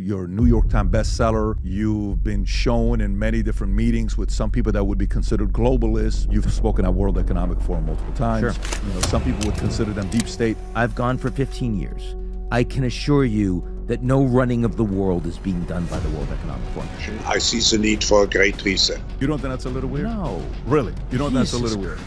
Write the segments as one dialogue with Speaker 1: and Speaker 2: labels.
Speaker 1: You're a New York Times bestseller. You've been shown in many different meetings with some people that would be considered globalists. You've spoken at World Economic Forum multiple times.
Speaker 2: Sure.
Speaker 1: You know, some people would consider them deep state.
Speaker 2: I've gone for 15 years. I can assure you that no running of the world is being done by the World Economic Forum.
Speaker 3: I see the need for a great reset.
Speaker 1: You don't think that's a little weird?
Speaker 2: No.
Speaker 1: Really? You don't think that's a little weird?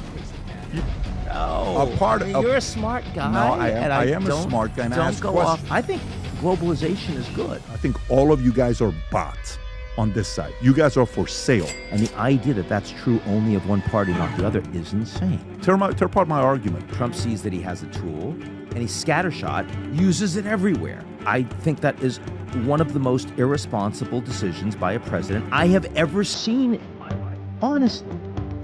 Speaker 2: No. You're a smart guy.
Speaker 1: No, I am a
Speaker 2: don't-
Speaker 1: smart guy, and I
Speaker 2: don't
Speaker 1: ask
Speaker 2: go
Speaker 1: questions.
Speaker 2: off. I think globalization is good.
Speaker 1: I think all of you guys are bots on this side. You guys are for sale.
Speaker 2: And the idea that that's true only of one party, not the other, is insane.
Speaker 1: Tear apart my argument.
Speaker 2: Trump sees that he has a tool, and he scattershot, uses it everywhere. I think that is one of the most irresponsible decisions by a president I have ever seen in my life, honestly.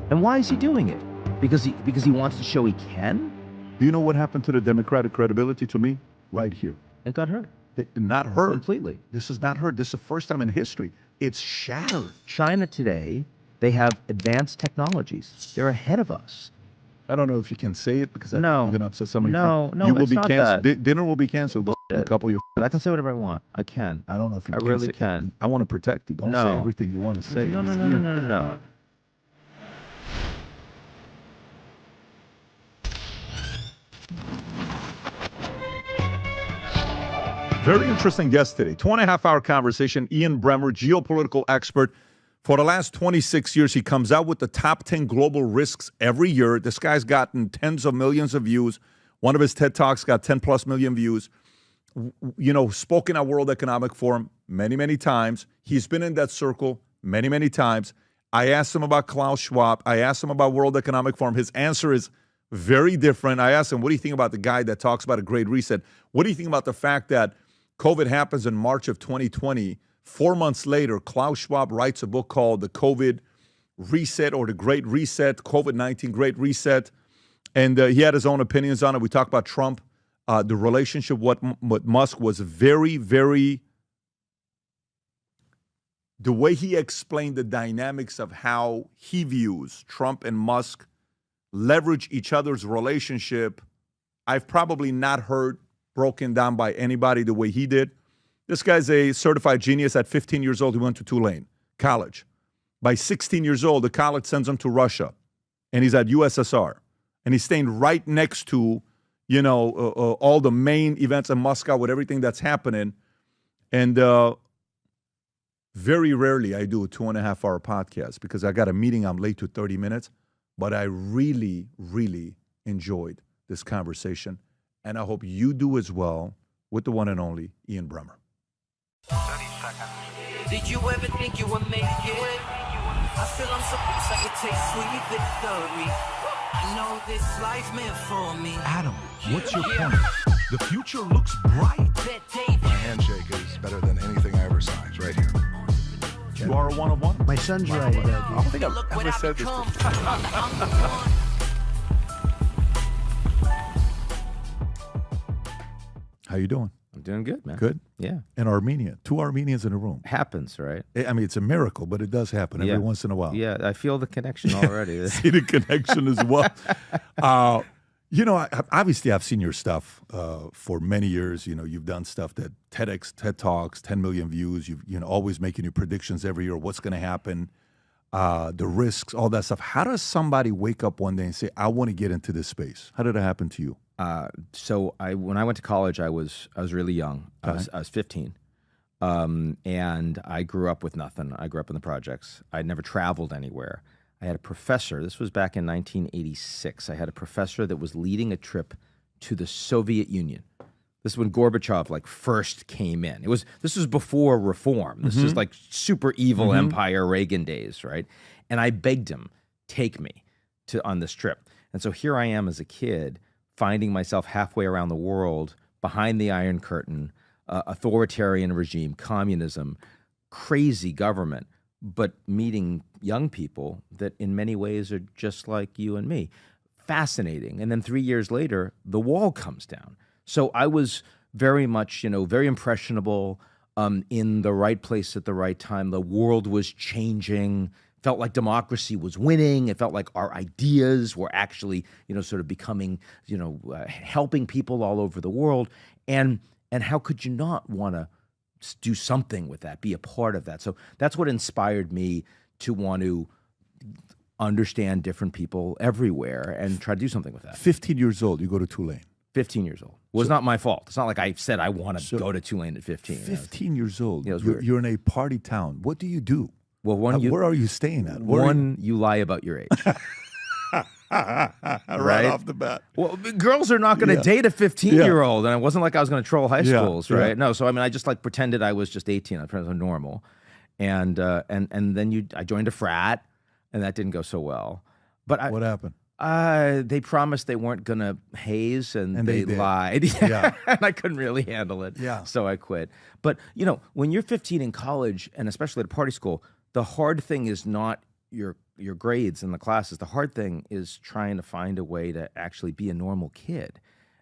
Speaker 2: And why is he doing it? Because he wants to show he can?
Speaker 1: Do you know what happened to the Democratic credibility to me? Right here.
Speaker 2: It got hurt.
Speaker 1: Not hurt.
Speaker 2: Completely.
Speaker 1: This is not hurt. This is the first time in history. It's shattered.
Speaker 2: China today, they have advanced technologies. They're ahead of us.
Speaker 1: I don't know if you can say it because I'm
Speaker 2: No.
Speaker 1: going to upset somebody.
Speaker 2: No,
Speaker 1: you will
Speaker 2: it's
Speaker 1: be
Speaker 2: not
Speaker 1: canceled.
Speaker 2: that.
Speaker 1: Dinner will be canceled. A couple of you.
Speaker 2: But I can say whatever I want. I can.
Speaker 1: I don't know if you
Speaker 2: I
Speaker 1: can
Speaker 2: really
Speaker 1: say-
Speaker 2: can.
Speaker 1: I want to protect you. Don't
Speaker 2: No.
Speaker 1: say everything you want to say.
Speaker 2: No.
Speaker 1: Very interesting guest today. 2.5-hour conversation. Ian Bremmer, geopolitical expert. For the last 26 years, he comes out with the top 10 global risks every year. This guy's gotten tens of millions of views. One of his TED Talks got 10 plus million views. You know, spoken at World Economic Forum many, many times. He's been in that circle many, many times. I asked him about Klaus Schwab. I asked him about World Economic Forum. His answer is very different. I asked him, what do you think about the guy that talks about a great reset? What do you think about the fact that COVID happens in March of 2020? 4 months later, Klaus Schwab writes a book called The COVID Reset or The Great Reset, COVID-19 Great Reset. And he had his own opinions on it. We talked about Trump. The relationship with Musk was very, very, the way he explained the dynamics of how he views Trump and Musk leverage each other's relationship, I've probably not heard broken down by anybody the way he did. This guy's a certified genius. At 15 years old, he went to Tulane College. By 16 years old, the college sends him to Russia, and he's at USSR. And he's staying right next to, you know, all the main events in Moscow with everything that's happening. And very rarely I do a 2.5-hour podcast because I got a meeting. I'm late to 30 minutes. But I really, really enjoyed this conversation. And I hope you do as well with the one and only Ian Bremmer.
Speaker 4: 30 seconds.
Speaker 5: Did you ever think you would make it? I feel I'm supposed to taste sweet victory. I know this life meant for me.
Speaker 6: Adam, what's your point? The future looks bright.
Speaker 5: Bet David.
Speaker 6: My handshake is better than anything I ever saw. It's right here.
Speaker 1: You are a one-on-one?
Speaker 7: My son's right about
Speaker 1: I don't think I've
Speaker 5: Look what
Speaker 1: ever
Speaker 5: I
Speaker 1: said this
Speaker 5: become.
Speaker 1: before.
Speaker 5: I'm the one.
Speaker 1: How you doing?
Speaker 2: I'm doing good, man.
Speaker 1: Good?
Speaker 2: Yeah.
Speaker 1: An Armenian. 2 Armenians in a room.
Speaker 2: Happens, right?
Speaker 1: I mean, it's a miracle, but it does happen every once in a while.
Speaker 2: Yeah, I feel the connection already.
Speaker 1: See the connection as well. You know, obviously I've seen your stuff for many years. You know, you've done stuff that TEDx, TED Talks, 10 million views. You've, you know, always making your predictions every year, what's going to happen, the risks, all that stuff. How does somebody wake up one day and say, I want to get into this space? How did it happen to you?
Speaker 2: So when I went to college, I was really young. I was 15. And I grew up with nothing. I grew up in the projects. I'd never traveled anywhere. I had a professor, this was back in 1986. I had a professor that was leading a trip to the Soviet Union. This is when Gorbachev like first came in. This was before reform. This is like super evil empire Reagan days, right? And I begged him, take me on this trip. And so here I am as a kid, finding myself halfway around the world, behind the Iron Curtain, authoritarian regime, communism, crazy government, but meeting young people that in many ways are just like you and me. Fascinating. And then 3 years later, the wall comes down. So I was very much, you know, very impressionable, in the right place at the right time. The world was changing. Felt like democracy was winning. It felt like our ideas were actually, you know, sort of becoming, you know, helping people all over the world. And how could you not want to do something with that, be a part of that. So that's what inspired me to want to understand different people everywhere and try to do something with that.
Speaker 1: 15 years old, you go to Tulane.
Speaker 2: 15 years old. It was not my fault. It's not like I said I want to go to Tulane at 15.
Speaker 1: 15 years old.
Speaker 2: Yeah, it was
Speaker 1: you're,
Speaker 2: weird.
Speaker 1: you're in a party town. What do you do?
Speaker 2: Well,
Speaker 1: where are you staying at?
Speaker 2: You lie about your age.
Speaker 1: right off the bat.
Speaker 2: Well, girls are not going to date a 15-year-old, and it wasn't like I was going to troll high schools, right? No, so I mean, I just like pretended I was just 18. I pretended I was normal, and then I joined a frat, and that didn't go so well. But
Speaker 1: what happened?
Speaker 2: They promised they weren't going to haze, and they
Speaker 1: did.
Speaker 2: lied.
Speaker 1: Yeah.
Speaker 2: And I couldn't really handle it.
Speaker 1: Yeah.
Speaker 2: So I quit. But, you know, when you're 15 in college, and especially at a party school, the hard thing is not your grades in the classes. The hard thing is trying to find a way to actually be a normal kid.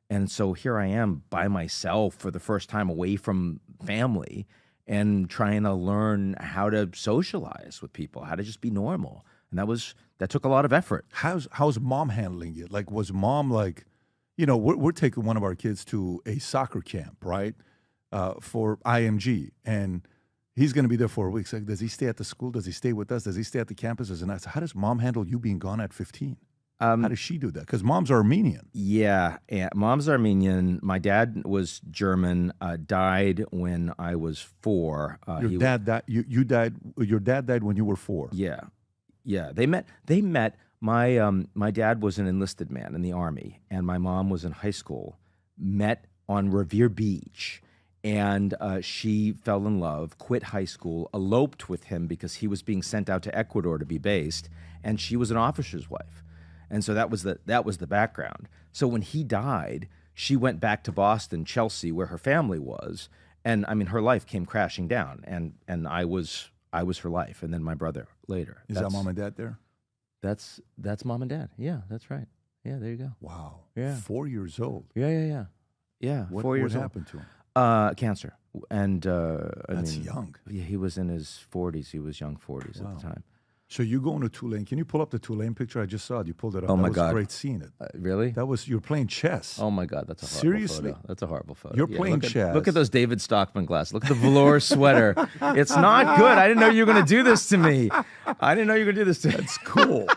Speaker 2: And so here I am by myself for the first time away from family and trying to learn how to socialize with people, how to just be normal. And that took a lot of effort.
Speaker 1: How's mom handling it? Like, was mom like, you know, we're taking one of our kids to a soccer camp, right, for IMG, and he's going to be there for a week. So does he stay at the school? Does he stay with us? Does he stay at the campus? So how does mom handle you being gone at 15? How does she do that? Because mom's Armenian.
Speaker 2: Yeah, mom's Armenian. My dad was German. Died when I was 4.
Speaker 1: Your dad died. You died. Your dad died when you were 4.
Speaker 2: Yeah. Yeah, they met. My dad was an enlisted man in the Army, and my mom was in high school. Met on Revere Beach, and she fell in love. Quit high school, eloped with him because he was being sent out to Ecuador to be based, and she was an officer's wife, and so that was the background. So when he died, she went back to Boston, Chelsea, where her family was, and I mean her life came crashing down, and I was her life, and then my brother later.
Speaker 1: Is that mom and dad there?
Speaker 2: That's mom and dad. Yeah, that's right. Yeah, there you go.
Speaker 1: Wow.
Speaker 2: Yeah.
Speaker 1: 4 years old.
Speaker 2: Yeah.
Speaker 1: What
Speaker 2: 4 years
Speaker 1: what
Speaker 2: old.
Speaker 1: happened to him?
Speaker 2: Cancer. And
Speaker 1: That's young.
Speaker 2: Yeah, he was in his 40s. He was young 40s at the time.
Speaker 1: So you going to Tulane? Can you pull up the Tulane picture? I just saw it. You pulled it up.
Speaker 2: Oh, my
Speaker 1: that was
Speaker 2: God.
Speaker 1: great seeing it.
Speaker 2: Really?
Speaker 1: You're playing chess.
Speaker 2: Oh my God, that's a horrible
Speaker 1: Seriously?
Speaker 2: photo. That's a horrible photo.
Speaker 1: You're playing chess.
Speaker 2: Look at those David Stockman glasses. Look at the velour sweater. It's not good. I didn't know you were going to do this to me.
Speaker 1: That's cool.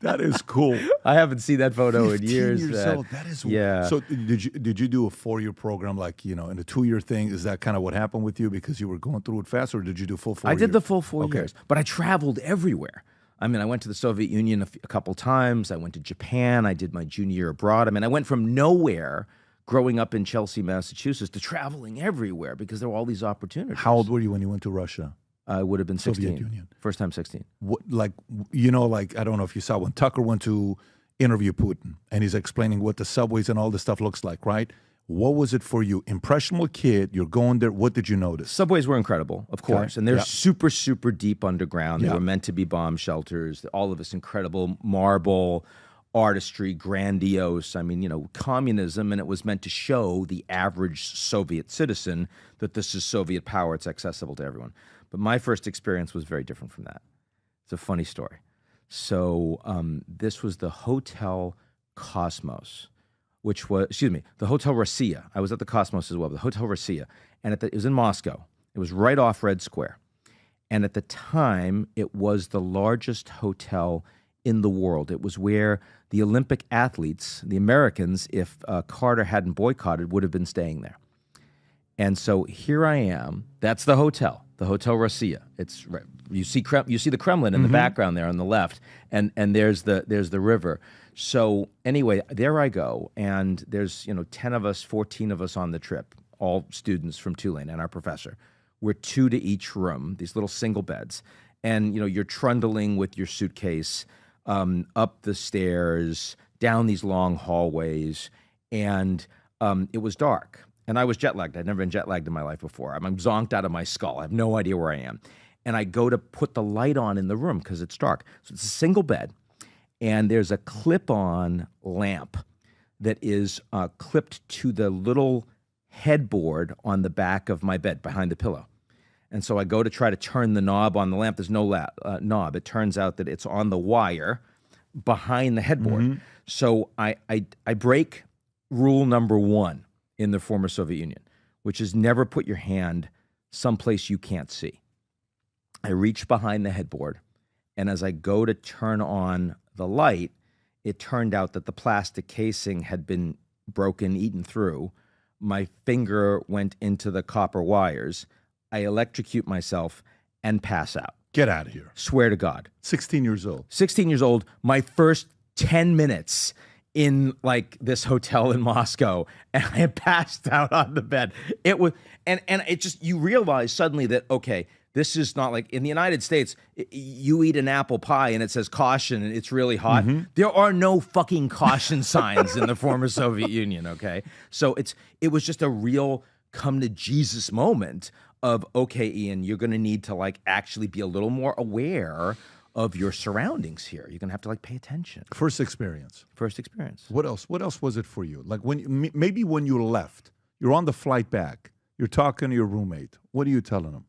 Speaker 1: That is cool.
Speaker 2: I haven't seen that photo in
Speaker 1: 15
Speaker 2: years.
Speaker 1: years old. That is
Speaker 2: yeah.
Speaker 1: So did you do a 4-year program, like, you know, in a 2-year thing? Is that kind of what happened with you because you were going through it fast, or did you do full 4 years?
Speaker 2: I did the full 4 years, but I traveled everywhere. I mean, I went to the Soviet Union a couple times. I went to Japan. I did my junior year abroad. I mean, I went from nowhere growing up in Chelsea, Massachusetts, to traveling everywhere because there were all these opportunities.
Speaker 1: How old were you when you went to Russia?
Speaker 2: I would have been 16.
Speaker 1: Soviet Union.
Speaker 2: First time 16.
Speaker 1: What, like, you know, like, I don't know if you saw when Tucker went to interview Putin and he's explaining what the subways and all this stuff looks like, right? What was it for you? Impressionable kid, you're going there. What did you notice?
Speaker 2: Subways were incredible, of course.
Speaker 1: Okay.
Speaker 2: And they're
Speaker 1: Yeah.
Speaker 2: super, super deep underground. They
Speaker 1: Yeah.
Speaker 2: were meant to be bomb shelters. All of this incredible marble artistry, grandiose. I mean, you know, communism, and it was meant to show the average Soviet citizen that this is Soviet power. It's accessible to everyone. But my first experience was very different from that. It's a funny story. So this was the Hotel Cosmos, which was, the Hotel Rossiya. I was at the Cosmos as well, the Hotel Rossiya. And it was in Moscow. It was right off Red Square. And at the time, it was the largest hotel in the world. It was where the Olympic athletes, the Americans, if Carter hadn't boycotted, would have been staying there. And so here I am. That's the Hotel Rossiya. It's right. You see the Kremlin in the background there on the left, and there's the river. So anyway, there I go, and there's 10 of us, 14 of us on the trip, all students from Tulane and our professor. We're 2 to each room, these little single beds, and you're trundling with your suitcase up the stairs, down these long hallways, and it was dark. And I was jet lagged. I'd never been jet lagged in my life before. I'm zonked out of my skull. I have no idea where I am. And I go to put the light on in the room because it's dark. So it's a single bed, and there's a clip-on lamp that is clipped to the little headboard on the back of my bed behind the pillow. And so I go to try to turn the knob on the lamp. There's no knob. It turns out that it's on the wire behind the headboard. So I break rule number 1 in the former Soviet Union, which is never put your hand someplace you can't see. I reach behind the headboard, and as I go to turn on the light, it turned out that the plastic casing had been broken, eaten through. My finger went into the copper wires. I electrocute myself and pass out.
Speaker 1: Get out of here.
Speaker 2: Swear to God.
Speaker 1: 16 years old.
Speaker 2: 16 years old, my first 10 minutes in like this hotel in Moscow, and I had passed out on the bed. It was, and it just, you realize suddenly that, okay, this is not like in the United States, you eat an apple pie and it says caution and it's really hot. There are no fucking caution signs in the former Soviet Union, okay? So it was just a real come to Jesus moment of, okay, Ian, you're going to need to like actually be a little more aware of your surroundings here. You're going to have to like pay attention.
Speaker 1: First experience.
Speaker 2: First experience.
Speaker 1: What else? What else was it for you? Like when maybe when you left, you're on the flight back, you're talking to your roommate. What are you telling him?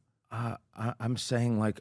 Speaker 2: I'm saying like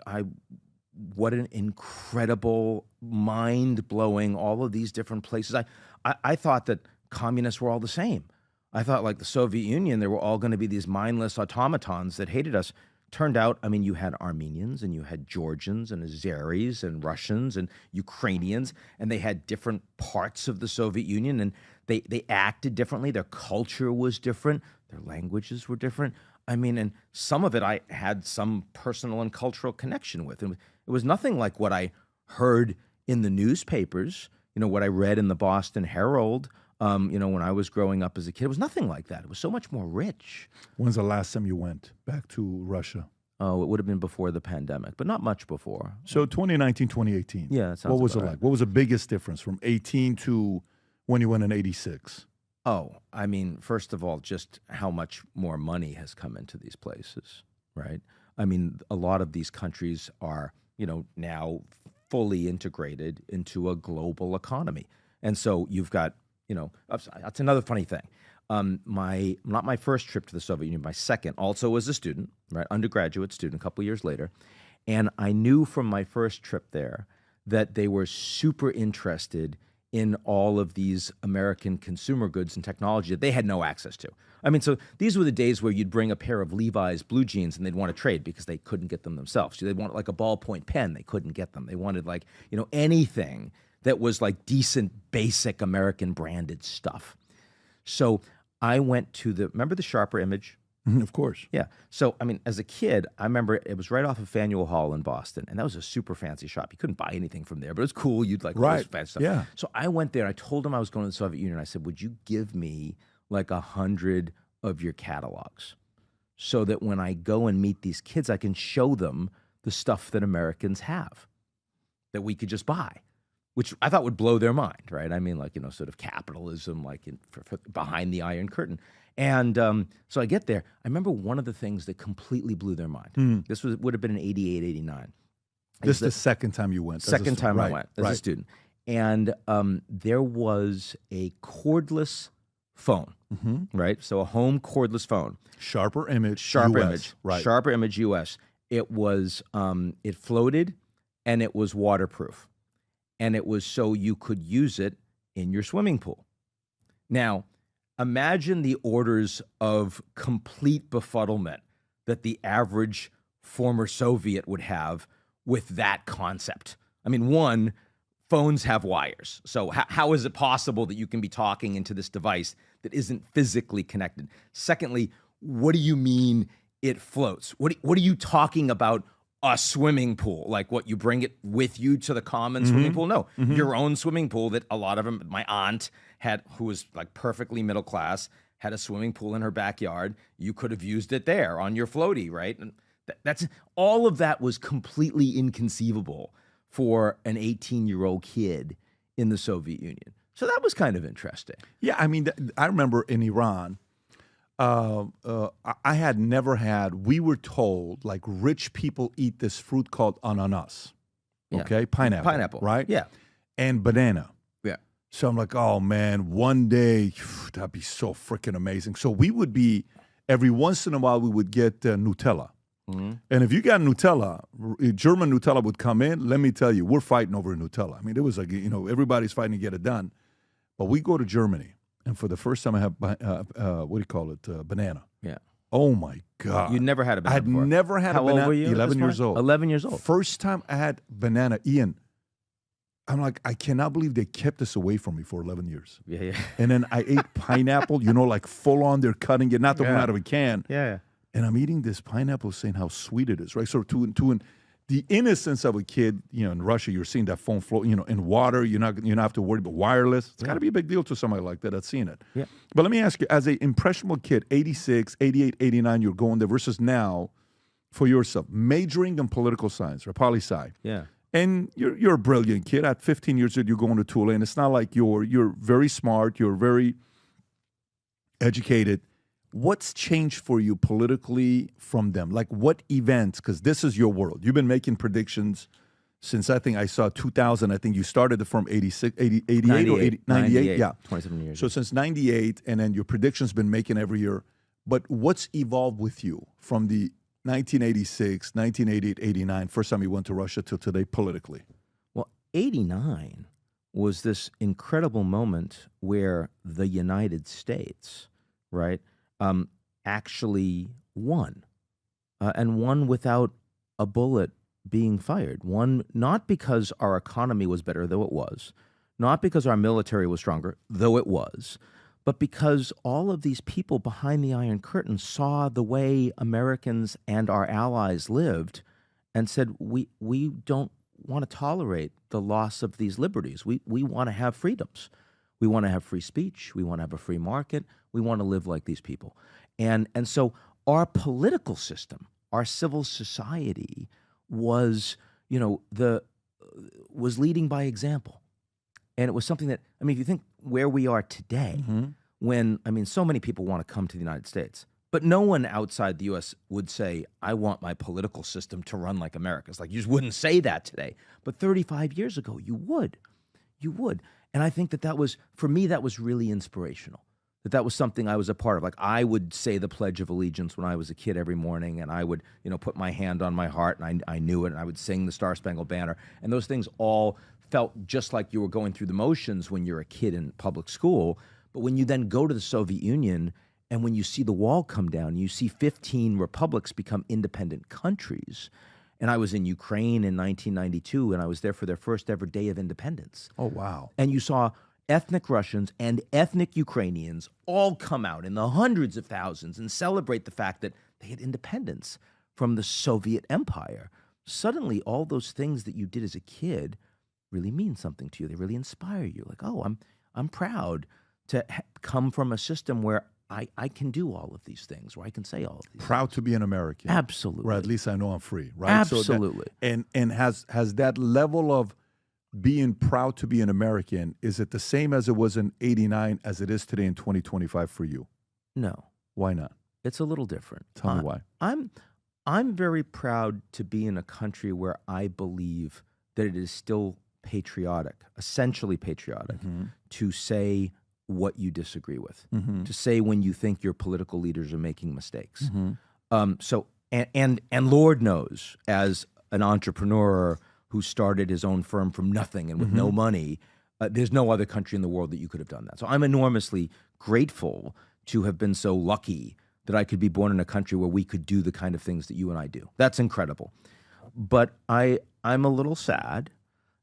Speaker 2: what an incredible, mind-blowing, all of these different places. I thought that communists were all the same. I thought like the Soviet Union, they were all going to be these mindless automatons that hated us. Turned out, I mean, you had Armenians and you had Georgians and Azeris and Russians and Ukrainians, and they had different parts of the Soviet Union, and they acted differently. Their culture was different. Their languages were different. I mean, and some of it I had some personal and cultural connection with. And it was nothing like what I heard in the newspapers, you know, what I read in the Boston Herald, you know, when I was growing up as a kid. It was nothing like that. It was so much more rich.
Speaker 1: When's the last time you went back to Russia?
Speaker 2: Oh, it would have been before the pandemic, but not much before.
Speaker 1: So 2019, 2018.
Speaker 2: Yeah, that sounds
Speaker 1: what was it
Speaker 2: about
Speaker 1: like?
Speaker 2: right.
Speaker 1: What was the biggest difference from 18 to when you went in 86?
Speaker 2: Oh, I mean, first of all, just how much more money has come into these places, right? I mean, a lot of these countries are, you know, now fully integrated into a global economy. And so you've got, you know, that's another funny thing. Not my first trip to the Soviet Union, my second, also as a student, right, undergraduate student, a couple years later. And I knew from my first trip there that they were super interested in all of these American consumer goods and technology that they had no access to. I mean, so these were the days where you'd bring a pair of Levi's blue jeans and they'd want to trade because they couldn't get them themselves. So they'd want like a ballpoint pen, they couldn't get them. They wanted like, you know, anything that was like decent, basic American branded stuff. So I went to remember the Sharper Image?
Speaker 1: Of course.
Speaker 2: Yeah. So, I mean, as a kid, I remember it was right off of Faneuil Hall in Boston, and that was a super fancy shop. You couldn't buy anything from there, but it was cool. You'd like all this fancy stuff.
Speaker 1: Yeah.
Speaker 2: So I went there. I told them I was going to the Soviet Union. I said, would you give me like 100 of your catalogs so that when I go and meet these kids, I can show them the stuff that Americans have that we could just buy, which I thought would blow their mind, right? I mean, like, you know, sort of capitalism, like for behind the Iron Curtain. And so I get there. I remember one of the things that completely blew their mind. This would have been in 88, 89.
Speaker 1: This is the second time you went.
Speaker 2: Second time I went as a student. And there was a cordless phone, right? So a home cordless phone.
Speaker 1: Sharper Image.
Speaker 2: Sharper
Speaker 1: US,
Speaker 2: Image.
Speaker 1: Right.
Speaker 2: Sharper Image US. It was, it floated and it was waterproof. And it was so you could use it in your swimming pool. Now, imagine the orders of complete befuddlement that the average former Soviet would have with that concept. I mean, one, phones have wires. So how is it possible that you can be talking into this device that isn't physically connected? Secondly, what do you mean it floats? What are you talking about? A swimming pool, like what, you bring it with you to the common swimming pool? No, your own swimming pool that a lot of them, my aunt had, who was like perfectly middle class, had a swimming pool in her backyard. You could have used it there on your floaty, right? And that's all of that was completely inconceivable for an 18-year-old kid in the Soviet Union. So that was kind of interesting.
Speaker 1: Yeah, I mean, I remember in Iran, I had never had, we were told, like, rich people eat this fruit called ananas, okay? Pineapple. Right?
Speaker 2: Yeah.
Speaker 1: And banana.
Speaker 2: Yeah.
Speaker 1: So I'm like, oh, man, one day, that'd be so freaking amazing. So we would be, every once in a while, we would get Nutella. And if you got Nutella, German Nutella would come in, let me tell you, we're fighting over Nutella. I mean, it was like, you know, everybody's fighting to get it done. But we go to Germany. And for the first time, I have, what do you call it, banana.
Speaker 2: Yeah.
Speaker 1: Oh my God.
Speaker 2: You never had a
Speaker 1: I
Speaker 2: banana
Speaker 1: had
Speaker 2: before.
Speaker 1: never had
Speaker 2: How
Speaker 1: a banana.
Speaker 2: old were you?
Speaker 1: 11 years old.
Speaker 2: 11 years old.
Speaker 1: First time I had banana, Ian, I'm like, I cannot believe they kept this away from me for 11 years.
Speaker 2: Yeah.
Speaker 1: And then I ate pineapple, like full on, they're cutting it, not the one out of a can.
Speaker 2: Yeah.
Speaker 1: And I'm eating this pineapple saying how sweet it is, right? So the innocence of a kid, in Russia, you're seeing that phone float, in water, you don't have to worry about wireless. It's got to be a big deal to somebody like that that's seen it.
Speaker 2: Yeah.
Speaker 1: But let me ask you, as an impressionable kid, 86, 88, 89, you're going there versus now for yourself, majoring in political science, or poli-sci.
Speaker 2: Yeah.
Speaker 1: And you're a brilliant kid. At 15 years old, you're going to Tulane. It's not like you're very smart, you're very educated. What's changed for you politically from them? Like what events? Because this is your world. You've been making predictions since I think I saw 2000. I think you started the firm 88 or 98. Yeah.
Speaker 2: 27 years.
Speaker 1: So since 98, and then your predictions been making every year. But what's evolved with you from the 1986, 1988, 89, first time you went to Russia till today politically?
Speaker 2: Well, 89 was this incredible moment where the United States, right, actually won, and won without a bullet being fired. Won not because our economy was better, though it was, not because our military was stronger, though it was, but because all of these people behind the Iron Curtain saw the way Americans and our allies lived and said, we don't want to tolerate the loss of these liberties. We want to have freedoms. We want to have free speech. We want to have a free market. We want to live like these people. And so our political system, our civil society was, was leading by example. And it was something that, if you think where we are today, when, so many people want to come to the United States, but no one outside the U.S. would say, I want my political system to run like America's. Like, you just wouldn't say that today. But 35 years ago, you would. You would. And I think that was, for me, that was really inspirational. That was something I was a part of. Like, I would say the Pledge of Allegiance when I was a kid every morning, and I would, put my hand on my heart, and I knew it, and I would sing the Star Spangled Banner. And those things all felt just like you were going through the motions when you're a kid in public school. But when you then go to the Soviet Union, and when you see the wall come down, you see 15 republics become independent countries. And I was in Ukraine in 1992, and I was there for their first ever day of independence.
Speaker 1: Oh, wow.
Speaker 2: And you saw ethnic Russians and ethnic Ukrainians all come out in the hundreds of thousands and celebrate the fact that they had independence from the Soviet Empire. Suddenly, all those things that you did as a kid really mean something to you. They really inspire you. Like, oh, I'm proud to come from a system where I can do all of these things, where I can say all of these
Speaker 1: Proud
Speaker 2: things.
Speaker 1: to be an American.
Speaker 2: Absolutely.
Speaker 1: Or at least I know I'm free, right?
Speaker 2: Absolutely.
Speaker 1: So and has that level of being proud to be an American, is it the same as it was in 89 as it is today in 2025 for you?
Speaker 2: No.
Speaker 1: Why not?
Speaker 2: It's a little different.
Speaker 1: Tell me why.
Speaker 2: I'm very proud to be in a country where I believe that it is still patriotic, essentially patriotic, to say what you disagree with, to say when you think your political leaders are making mistakes. So Lord knows, as an entrepreneur who started his own firm from nothing and with no money, there's no other country in the world that you could have done that. So I'm enormously grateful to have been so lucky that I could be born in a country where we could do the kind of things that you and I do. That's incredible. But I'm a little sad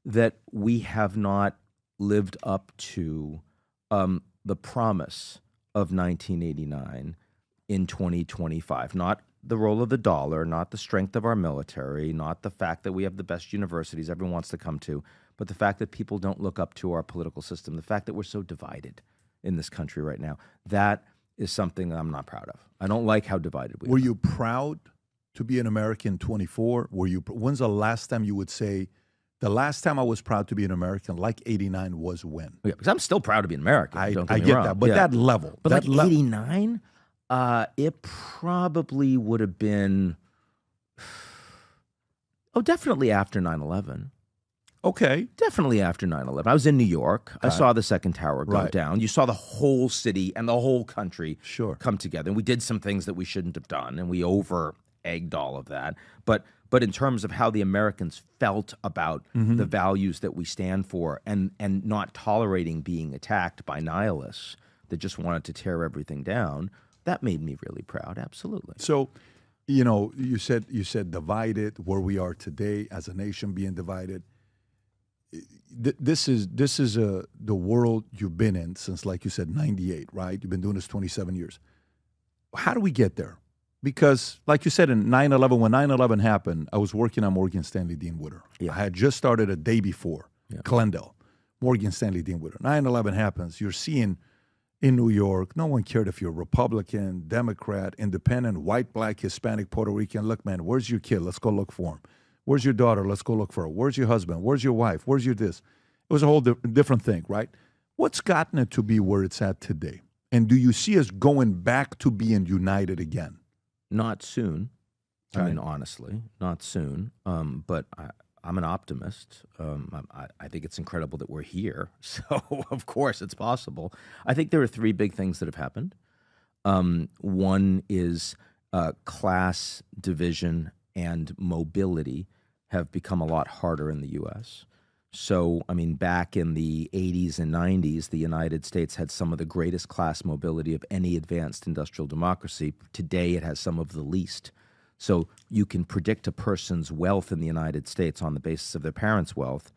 Speaker 2: that we have not lived up to the promise of 1989 in 2025. Not the role of the dollar, not the strength of our military, not the fact that we have the best universities everyone wants to come to, but the fact that people don't look up to our political system, the fact that we're so divided in this country right now. That is something that I'm not proud of. I don't like how divided we are.
Speaker 1: Were you proud to be an American 24? When's the last time you would say, the last time I was proud to be an American, like 89, was when?
Speaker 2: Yeah, because I'm still proud to be an American.
Speaker 1: I
Speaker 2: don't get me
Speaker 1: get
Speaker 2: wrong.
Speaker 1: that, but that level.
Speaker 2: But
Speaker 1: that
Speaker 2: like 89, it probably would have been, definitely after 9/11.
Speaker 1: Okay.
Speaker 2: Definitely after 9/11. I was in New York. I saw the second tower go down. You saw the whole city and the whole country come together. And we did some things that we shouldn't have done, and we over-egged all of that. But in terms of how the Americans felt about the values that we stand for and not tolerating being attacked by nihilists that just wanted to tear everything down, that made me really proud. Absolutely.
Speaker 1: So, you said divided, where we are today as a nation being divided. This is the world you've been in since, like you said, 98, right? You've been doing this 27 years. How do we get there? Because, like you said, in 9/11, when 9/11 happened, I was working on Morgan Stanley Dean Witter.
Speaker 2: Yeah.
Speaker 1: I had just started a day before, Glendale, Morgan Stanley Dean Witter. 9/11 happens. You're seeing in New York, no one cared if you're Republican, Democrat, Independent, white, black, Hispanic, Puerto Rican. Look, man, where's your kid? Let's go look for him. Where's your daughter? Let's go look for her. Where's your husband? Where's your wife? Where's your this? It was a whole different thing, right? What's gotten it to be where it's at today? And do you see us going back to being united again?
Speaker 2: Not soon.
Speaker 1: Right.
Speaker 2: I mean, honestly, not soon. But I'm an optimist. I think it's incredible that we're here. So, of course, it's possible. I think there are three big things that have happened. One is class division and mobility have become a lot harder in the U.S. So, I mean, back in the 80s and 90s, the United States had some of the greatest class mobility of any advanced industrial democracy. Today, it has some of the least. So you can predict a person's wealth in the United States on the basis of their parents' wealth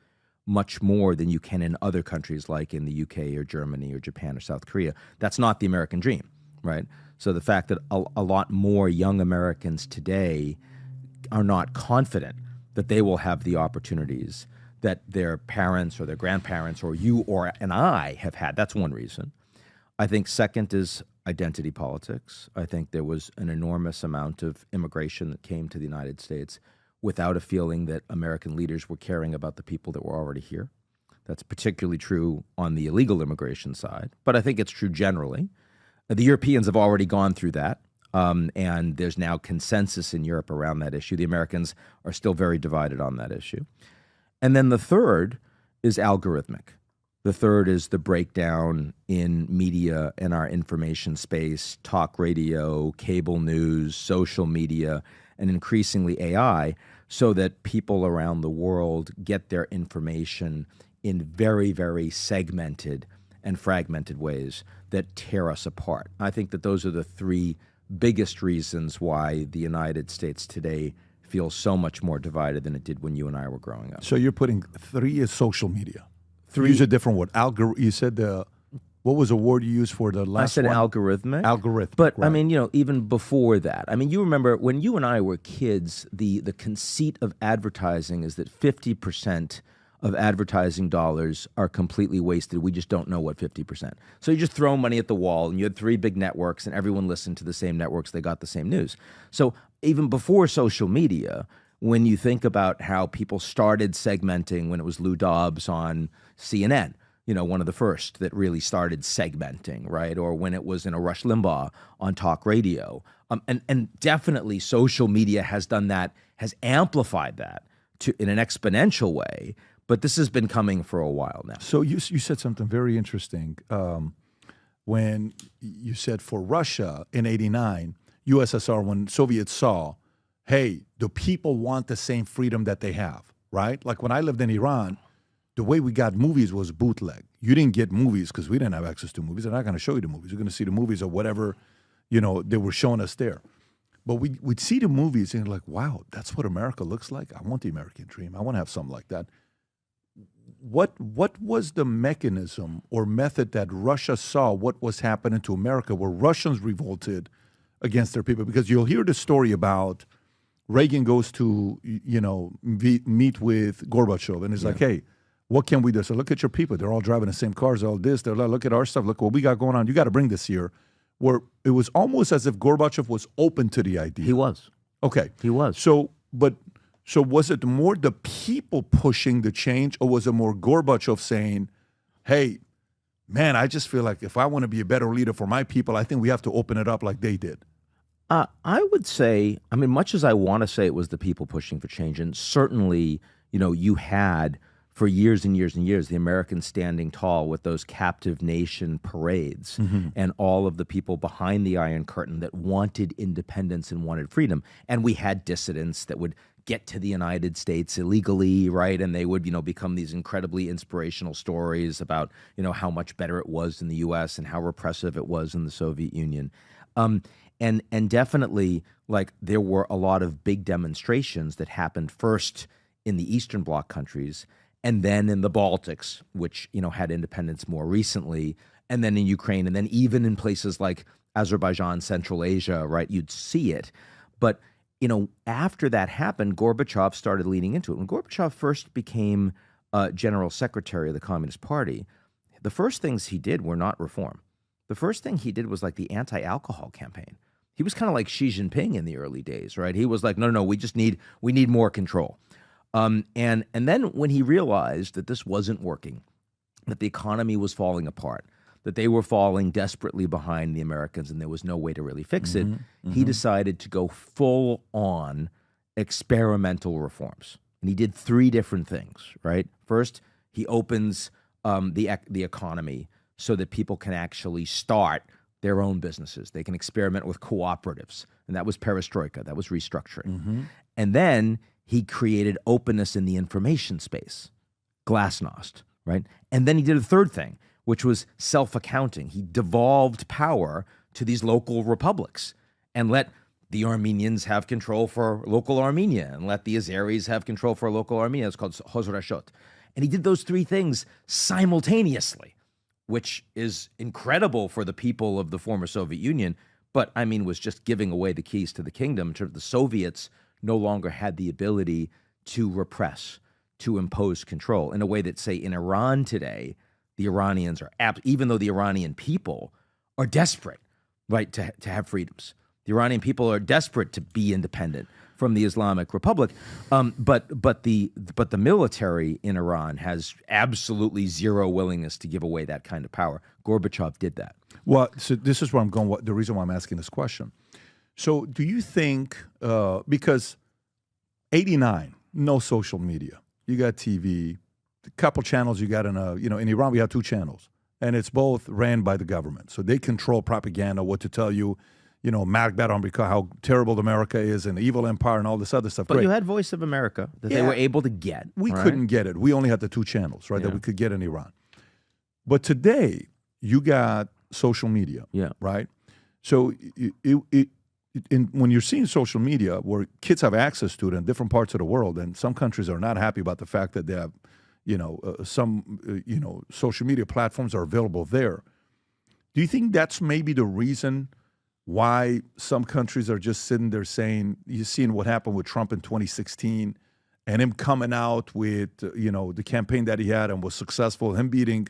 Speaker 2: much more than you can in other countries like in the UK or Germany or Japan or South Korea. That's not the American dream, right? So the fact that a lot more young Americans today are not confident that they will have the opportunities that their parents or their grandparents or you or and I have had. That's one reason. I think second is identity politics. I think there was an enormous amount of immigration that came to the United States without a feeling that American leaders were caring about the people that were already here. That's particularly true on the illegal immigration side, but I think it's true generally. The Europeans have already gone through that, and there's now consensus in Europe around that issue. The Americans are still very divided on that issue. And then the third is algorithmic. The third is the breakdown in media and our information space, talk radio, cable news, social media, and increasingly AI, so that people around the world get their information in very, very segmented and fragmented ways that tear us apart. I think that those are the three biggest reasons why the United States today feels so much more divided than it did when you and I were growing up.
Speaker 1: So you're putting three is social media. Use a different word. You said what was the word you used for the last one?
Speaker 2: I said algorithmic.
Speaker 1: Algorithmic.
Speaker 2: But,
Speaker 1: right.
Speaker 2: I mean, even before that, I mean, you remember when you and I were kids, the conceit of advertising is that 50% of advertising dollars are completely wasted. We just don't know what 50%. So you just throw money at the wall, and you had three big networks, and everyone listened to the same networks. They got the same news. So even before social media, when you think about how people started segmenting when it was Lou Dobbs on CNN, one of the first that really started segmenting, right? Or when it was Rush Limbaugh on talk radio. And definitely social media has done that, has amplified that in an exponential way. But this has been coming for a while now.
Speaker 1: So you said something very interesting when you said for Russia in '89, USSR, when Soviets saw, hey, the people want the same freedom that they have, right? Like when I lived in Iran, the way we got movies was bootleg. You didn't get movies because we didn't have access to movies. They're not going to show you the movies. You're going to see the movies or whatever, they were showing us there. But we'd see the movies and you're like, wow, that's what America looks like? I want the American dream. I want to have something like that. What was the mechanism or method that Russia saw what was happening to America where Russians revolted against their people? Because you'll hear the story about Reagan goes to, meet with Gorbachev and he's like, hey, what can we do? So look at your people. They're all driving the same cars, all this. They're like, look at our stuff. Look what we got going on. You got to bring this here. Where it was almost as if Gorbachev was open to the idea.
Speaker 2: He was.
Speaker 1: Okay.
Speaker 2: He was.
Speaker 1: So was it more the people pushing the change, or was it more Gorbachev saying, hey, man, I just feel like if I want to be a better leader for my people, I think we have to open it up like they did?
Speaker 2: I would say, much as I want to say it was the people pushing for change, and certainly, you had for years and years and years the Americans standing tall with those captive nation parades and all of the people behind the Iron Curtain that wanted independence and wanted freedom. And we had dissidents that would get to the United States illegally, right? And they would, become these incredibly inspirational stories about, how much better it was in the U.S. and how repressive it was in the Soviet Union. And definitely, like, there were a lot of big demonstrations that happened first in the Eastern Bloc countries, and then in the Baltics, which, you know, had independence more recently, and then in Ukraine, and then even in places like Azerbaijan, Central Asia, right? You'd see it. But, you know, after that happened, Gorbachev started leaning into it. When Gorbachev first became General Secretary of the Communist Party, the first things he did were not reform. The first thing he did was like the anti-alcohol campaign. He was kind of like Xi Jinping in the early days, right? He was like, no, we need more control. And then when he realized that this wasn't working, that the economy was falling apart, that they were falling desperately behind the Americans and there was no way to really fix it, he decided to go full on experimental reforms. And he did 3 different things, right? First, he opens the economy so that people can actually start their own businesses. They can experiment with cooperatives. And that was perestroika. That was restructuring. And then he created openness in the information space, glasnost, right? And then he did a third thing, which was self-accounting. He devolved power to these local republics and let the Armenians have control for local Armenia and let the Azeris have control for local Armenia. It's called Hozrashot. And he did those 3 things simultaneously, which is incredible for the people of the former Soviet Union, but I mean was just giving away the keys to the kingdom. The Soviets no longer had the ability to repress, to impose control in a way that, say, in Iran today, the Iranians are, even though the Iranian people are desperate, right, to have freedoms. The Iranian people are desperate to be independent from the Islamic Republic, but the military in Iran has absolutely zero willingness to give away that kind of power. Gorbachev did that.
Speaker 1: Well, so this is where I'm going. The reason why I'm asking this question. So, do you think because 89, no social media, you got TV, a couple channels you got in in Iran we have 2 channels, and it's both ran by the government, so they control propaganda, what to tell you. You know, Macbeth America, how terrible America is, and the evil empire, and all this other stuff.
Speaker 2: But you had Voice of America that they were able to get.
Speaker 1: We couldn't get it. We only had the 2 channels, right, that we could get in Iran. But today, you got social media, right? So when you're seeing social media where kids have access to it in different parts of the world, and some countries are not happy about the fact that they have, social media platforms are available there. Do you think that's maybe the reason why some countries are just sitting there saying, you've seen what happened with Trump in 2016 and him coming out with, the campaign that he had and was successful, him beating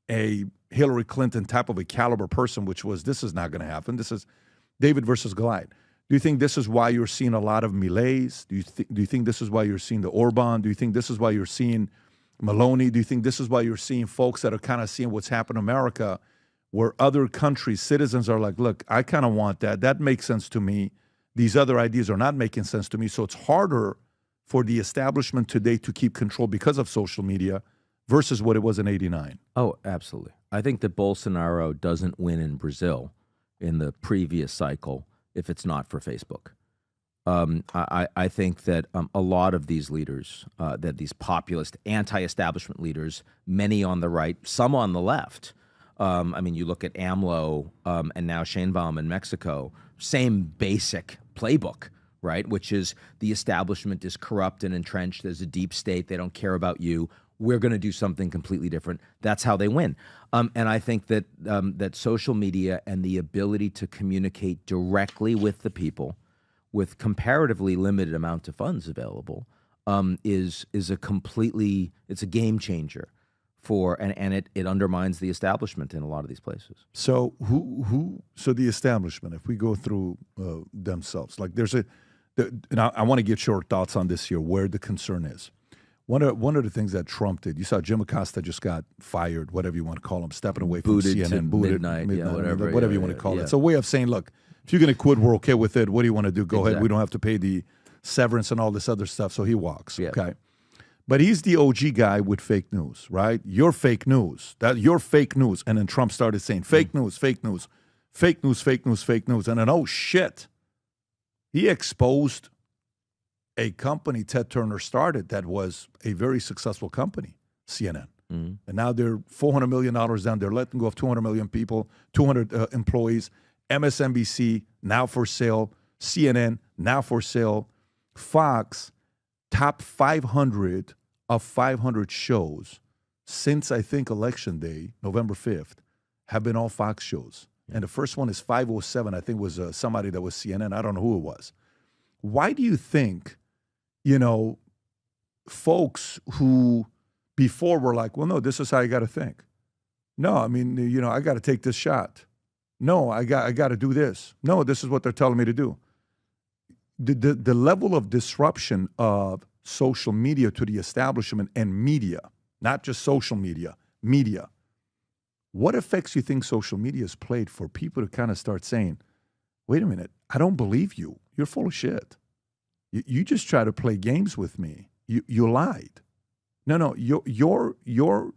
Speaker 1: a Hillary Clinton type of a caliber person, which was, this is not going to happen. This is David versus Goliath. Do you think this is why you're seeing a lot of Millets? Do you think this is why you're seeing the Orban? Do you think this is why you're seeing Maloney? Do you think this is why you're seeing folks that are kind of seeing what's happened in America, where other countries' citizens are like, look, I kind of want that. That makes sense to me. These other ideas are not making sense to me. So it's harder for the establishment today to keep control because of social media versus what it was in 89.
Speaker 2: Oh, absolutely. I think that Bolsonaro doesn't win in Brazil in the previous cycle if it's not for Facebook. I think that a lot of these leaders, that these populist anti-establishment leaders, many on the right, some on the left, you look at AMLO and now Sheinbaum in Mexico, same basic playbook, right? Which is the establishment is corrupt and entrenched. There's a deep state. They don't care about you. We're going to do something completely different. That's how they win. And I think that that social media and the ability to communicate directly with the people with comparatively limited amount of funds available is it's a game changer. And it undermines the establishment in a lot of these places.
Speaker 1: So so the establishment, if we go through themselves, like and I want to get your thoughts on this here, where the concern is. One of the things that Trump did, you saw Jim Acosta just got fired, whatever you want to call him, stepping away from CNN,
Speaker 2: midnight,
Speaker 1: whatever you want to call it. It's a way of saying, look, if you're going to quit, we're okay with it. What do you want to do? Go ahead. We don't have to pay the severance and all this other stuff. So he walks. Yeah. Okay. But he's the OG guy with fake news, right? You're fake news. You're fake news. And then Trump started saying fake news, fake news, fake news, fake news, fake news. And then, oh, shit. He exposed a company Ted Turner started that was a very successful company, CNN. And now they're $400 million down. They're letting go of 200 million people, 200 employees. MSNBC, now for sale. CNN, now for sale. Fox, top 500 of 500 shows since, I think, Election Day, November 5th, have been all Fox shows. And the first one is 507, I think was somebody that was CNN. I don't know who it was. Why do you think, folks who before were like, well, no, this is how you got to think. No, I mean, I got to take this shot. No, I got to do this. No, this is what they're telling me to do. The level of disruption of social media to the establishment and media, not just social media, media. What effects do you think social media has played for people to kind of start saying, wait a minute, I don't believe you. You're full of shit. You just try to play games with me. You lied. No,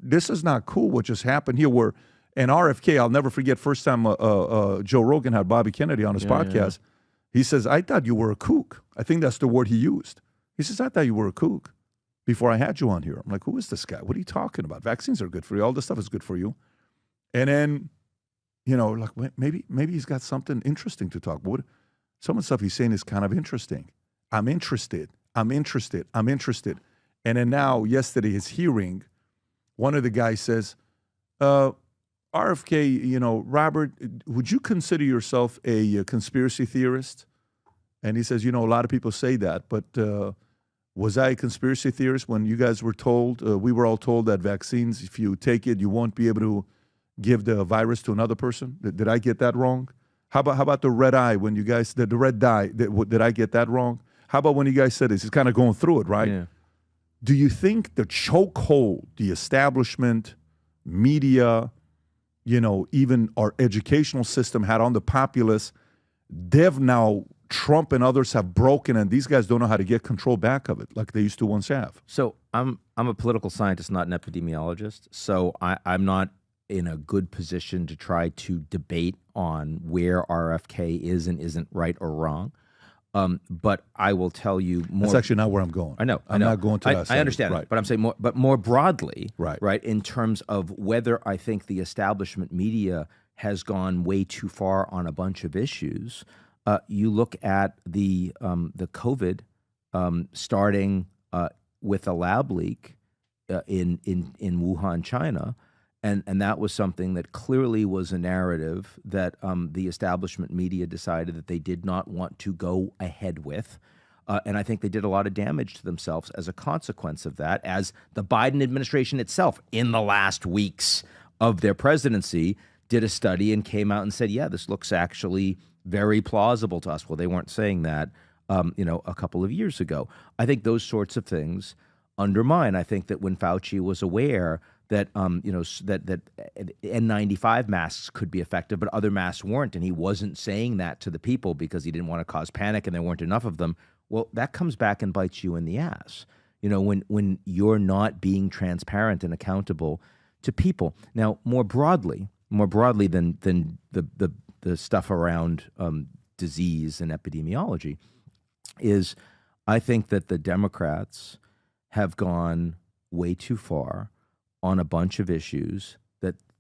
Speaker 1: this is not cool what just happened here where, and RFK, I'll never forget, first time Joe Rogan had Bobby Kennedy on his podcast, he says, I thought you were a kook. I think that's the word he used. He says, I thought you were a kook before I had you on here. I'm like, who is this guy? What are you talking about? Vaccines are good for you. All this stuff is good for you. And then, like maybe he's got something interesting to talk about. Some of the stuff he's saying is kind of interesting. I'm interested. And then now, yesterday, his hearing, one of the guys says, RFK, Robert, would you consider yourself a conspiracy theorist? And he says, a lot of people say that, but was I a conspiracy theorist when you guys were told, we were all told that vaccines, if you take it, you won't be able to give the virus to another person? Did I get that wrong? How about the red eye when you guys, the red dye, did I get that wrong? How about when you guys said this? He's kind of going through it, right? Yeah. Do you think the chokehold, the establishment, media, even our educational system had on the populace, they've now, Trump and others have broken, and these guys don't know how to get control back of it like they used to once have?
Speaker 2: So I'm a political scientist, not an epidemiologist. So I'm not in a good position to try to debate on where RFK is and isn't right or wrong. But I will tell you more.
Speaker 1: That's actually not where I'm going.
Speaker 2: I know.
Speaker 1: I'm not going to that.
Speaker 2: I understand,
Speaker 1: right.
Speaker 2: But I'm saying more broadly,
Speaker 1: right,
Speaker 2: in terms of whether I think the establishment media has gone way too far on a bunch of issues. You look at the COVID starting with a lab leak in Wuhan, China. And that was something that clearly was a narrative that the establishment media decided that they did not want to go ahead with. And I think they did a lot of damage to themselves as a consequence of that, as the Biden administration itself, in the last weeks of their presidency, did a study and came out and said, yeah, this looks actually very plausible to us. Well, they weren't saying that, a couple of years ago. I think those sorts of things undermine. I think that when Fauci was aware that that N95 masks could be effective, but other masks weren't, and he wasn't saying that to the people because he didn't want to cause panic and there weren't enough of them. Well, that comes back and bites you in the ass. When you're not being transparent and accountable to people. Now, more broadly than the stuff around disease and epidemiology, is I think that the Democrats have gone way too far on a bunch of issues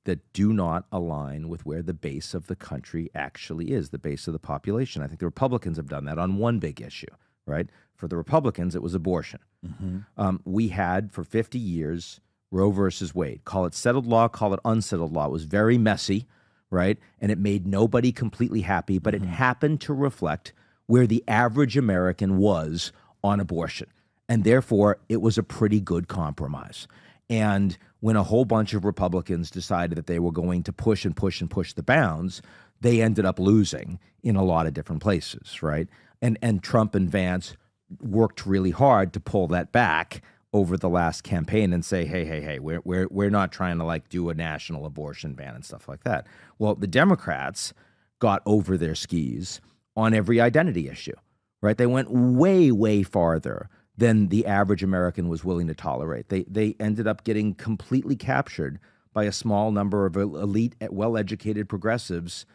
Speaker 2: that do not align with where the base of the country actually is, the base of the population. I think the Republicans have done that on one big issue, right? For the Republicans, it was abortion. Mm-hmm. We had, for 50 years, Roe versus Wade. Call it settled law, call it unsettled law. It was very messy, right? And it made nobody completely happy, but it happened to reflect where the average American was on abortion. And therefore, it was a pretty good compromise. And when a whole bunch of Republicans decided that they were going to push the bounds, they ended up losing in a lot of different places, right? And Trump and Vance worked really hard to pull that back over the last campaign and say, hey, we're not trying to do a national abortion ban and stuff like that. Well, the Democrats got over their skis on every identity issue, right? They went way, way farther than the average American was willing to tolerate. They ended up getting completely captured by a small number of elite, well-educated progressives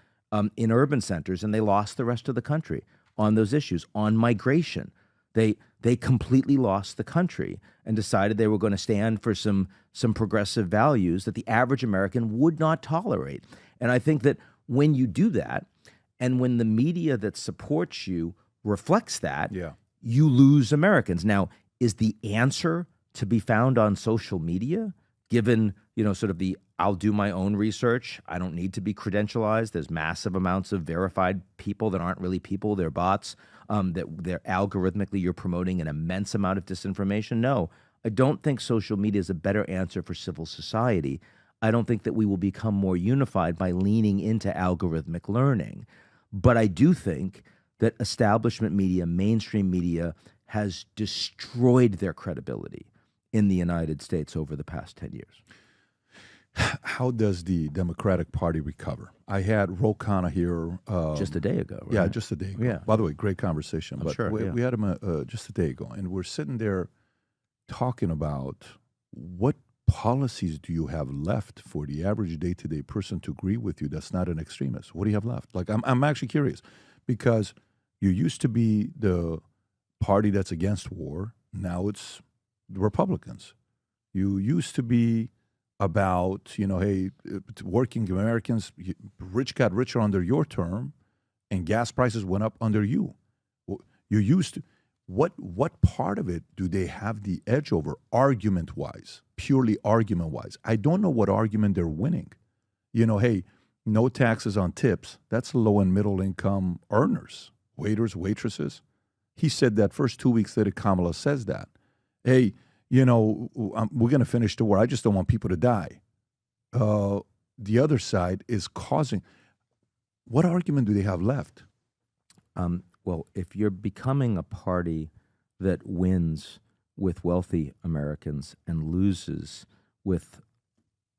Speaker 2: in urban centers, and they lost the rest of the country on those issues. On migration, they completely lost the country and decided they were going to stand for some progressive values that the average American would not tolerate. And I think that when you do that, And when the media that supports you reflects that,
Speaker 1: Yeah.
Speaker 2: you lose Americans. Now, is the answer to be found on social media, given, sort of the I'll do my own research, I don't need to be credentialized, there's massive amounts of verified people that aren't really people, they're bots, that they're algorithmically, you're promoting an immense amount of disinformation? No, I don't think social media is a better answer for civil society. I don't think that we will become more unified by leaning into algorithmic learning. But I do think that establishment media, mainstream media, has destroyed their credibility in the United States over the past 10 years.
Speaker 1: How does the Democratic Party recover? I had Ro here.
Speaker 2: Just a day ago, right?
Speaker 1: Yeah, just a day ago.
Speaker 2: Yeah.
Speaker 1: By the way, great conversation.
Speaker 2: I'm
Speaker 1: but
Speaker 2: sure,
Speaker 1: we had him just a day ago, and we're sitting there talking about what policies do you have left for the average day-to-day person to agree with you that's not an extremist? What do you have left? Like, I'm actually curious, because you used to be the party that's against war. Now it's the Republicans. You used to be about, hey, working Americans, rich got richer under your term, and gas prices went up under you. You used to. What part of it do they have the edge over, argument-wise, purely argument-wise? I don't know what argument they're winning. Hey, no taxes on tips. That's low and middle income earners, waiters, waitresses. He said that first 2 weeks later, Kamala says that. Hey, we're going to finish the war. I just don't want people to die. The other side is causing. What argument do they have left?
Speaker 2: Well, if you're becoming a party that wins with wealthy Americans and loses with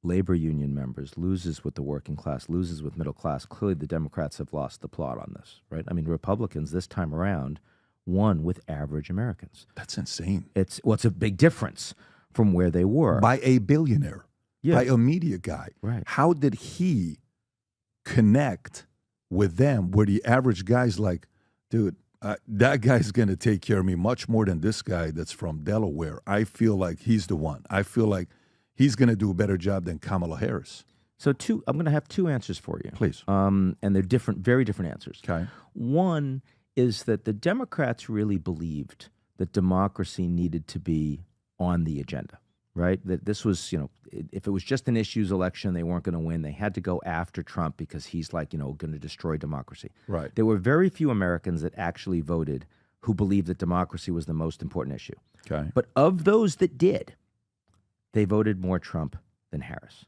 Speaker 2: labor union members, loses with the working class, loses with middle class, clearly the Democrats have lost the plot on this, right? I mean, Republicans this time around won with average Americans.
Speaker 1: That's insane.
Speaker 2: It's a big difference from where they were.
Speaker 1: By a billionaire, by a media guy.
Speaker 2: Right.
Speaker 1: How did he connect with them where the average guy's like, dude, that guy's going to take care of me much more than this guy that's from Delaware. I feel like he's the one. I feel like he's going to do a better job than Kamala Harris.
Speaker 2: So I'm going to have two answers for you.
Speaker 1: Please.
Speaker 2: And they're different, very different answers.
Speaker 1: Okay.
Speaker 2: One is that the Democrats really believed that democracy needed to be on the agenda, right? That this was, if it was just an issues election, they weren't going to win. They had to go after Trump because he's like, going to destroy democracy.
Speaker 1: Right.
Speaker 2: There were very few Americans that actually voted who believed that democracy was the most important issue.
Speaker 1: Okay.
Speaker 2: But of those that did, they voted more Trump than Harris.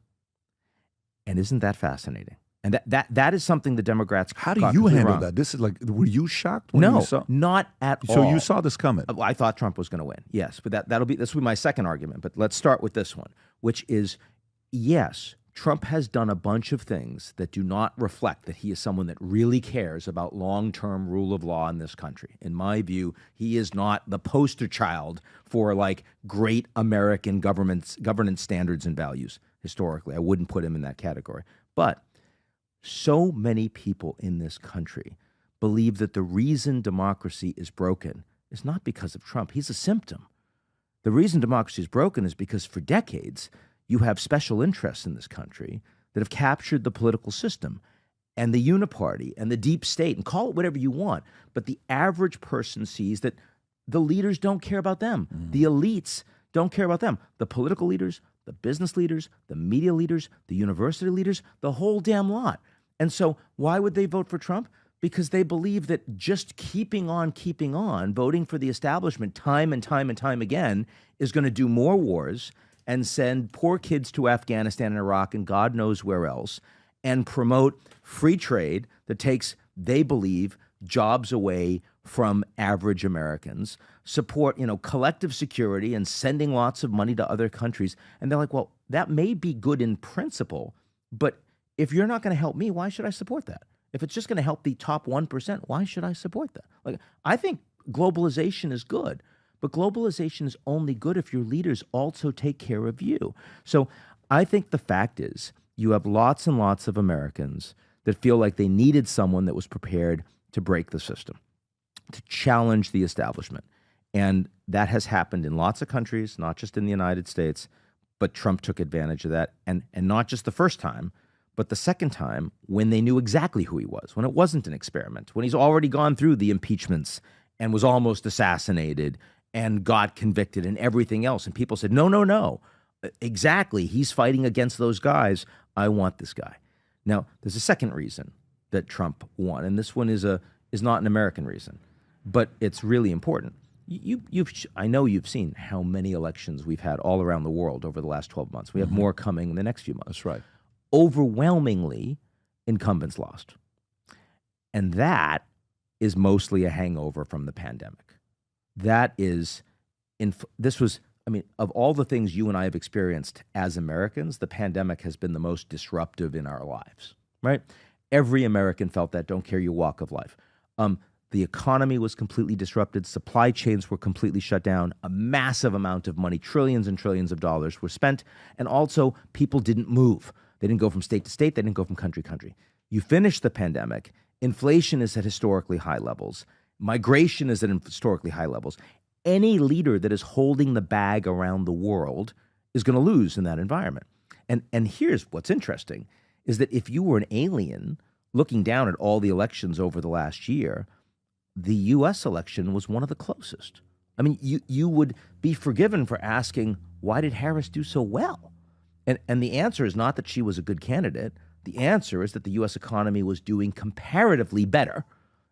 Speaker 2: And isn't that fascinating? And that is something the Democrats.
Speaker 1: How do you handle that? This is like, were you shocked when you saw?
Speaker 2: Not at all.
Speaker 1: So you saw this coming?
Speaker 2: I thought Trump was going to win. Yes, but this will be my second argument. But let's start with this one, which is, yes, Trump has done a bunch of things that do not reflect that he is someone that really cares about long-term rule of law in this country. In my view, he is not the poster child for like great American governance standards and values. Historically, I wouldn't put him in that category. But so many people in this country believe that the reason democracy is broken is not because of Trump. He's a symptom. The reason democracy is broken is because for decades, you have special interests in this country that have captured the political system and the uniparty and the deep state, and call it whatever you want. But the average person sees that the leaders don't care about them. The elites don't care about them. The political leaders, the business leaders, the media leaders, the university leaders, the whole damn lot. And so why would they vote for Trump? Because they believe that just keeping on, voting for the establishment time and time and time again is going to do more wars and send poor kids to Afghanistan and Iraq and God knows where else, and promote free trade that takes, they believe, jobs away from average Americans, support, collective security and sending lots of money to other countries. And they're like, well, that may be good in principle, but if you're not going to help me, why should I support that? If it's just going to help the top 1%, why should I support that? Like, I think globalization is good, but globalization is only good if your leaders also take care of you. So I think the fact is you have lots and lots of Americans that feel like they needed someone that was prepared to break the system, to challenge the establishment. And that has happened in lots of countries, not just in the United States, but Trump took advantage of that. And not just the first time, But the second time, when they knew exactly who he was, when it wasn't an experiment, when he's already gone through the impeachments and was almost assassinated and got convicted and everything else, and people said, no, exactly, he's fighting against those guys. I want this guy. Now, there's a second reason that Trump won, and this one is not an American reason, but it's really important. I know you've seen how many elections we've had all around the world over the last 12 months. We have more coming in the next few months.
Speaker 1: That's right.
Speaker 2: Overwhelmingly, incumbents lost. And that is mostly a hangover from the pandemic. That is, of all the things you and I have experienced as Americans, the pandemic has been the most disruptive in our lives, right? Every American felt that, don't care your walk of life. The economy was completely disrupted. Supply chains were completely shut down. A massive amount of money, trillions and trillions of dollars were spent. And also, people didn't move. They didn't go from state to state. They didn't go from country to country. You finish the pandemic, inflation is at historically high levels. Migration is at historically high levels. Any leader that is holding the bag around the world is going to lose in that environment. And here's what's interesting, is that if you were an alien looking down at all the elections over the last year, the U.S. election was one of the closest. I mean, you would be forgiven for asking, why did Harris do so well? And the answer is not that she was a good candidate. The answer is that the U.S. economy was doing comparatively better,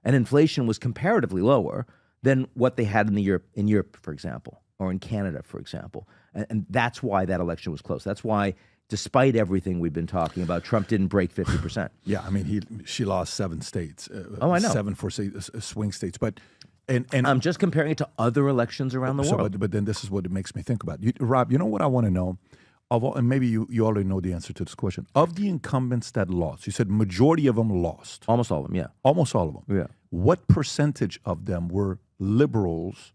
Speaker 2: and inflation was comparatively lower than what they had in Europe, for example, or in Canada, for example. And that's why that election was close. That's why, despite everything we've been talking about, Trump didn't break 50%.
Speaker 1: Yeah, I mean, she lost 7 states.
Speaker 2: I know.
Speaker 1: 7 for swing states. But and
Speaker 2: I'm just comparing it to other elections around the world.
Speaker 1: But then this is what it makes me think about. Rob, you know what I want to know? And maybe you already know the answer to this question. Of the incumbents that lost, you said majority of them lost.
Speaker 2: Almost all of them, yeah.
Speaker 1: Almost all of them.
Speaker 2: Yeah.
Speaker 1: What percentage of them were liberals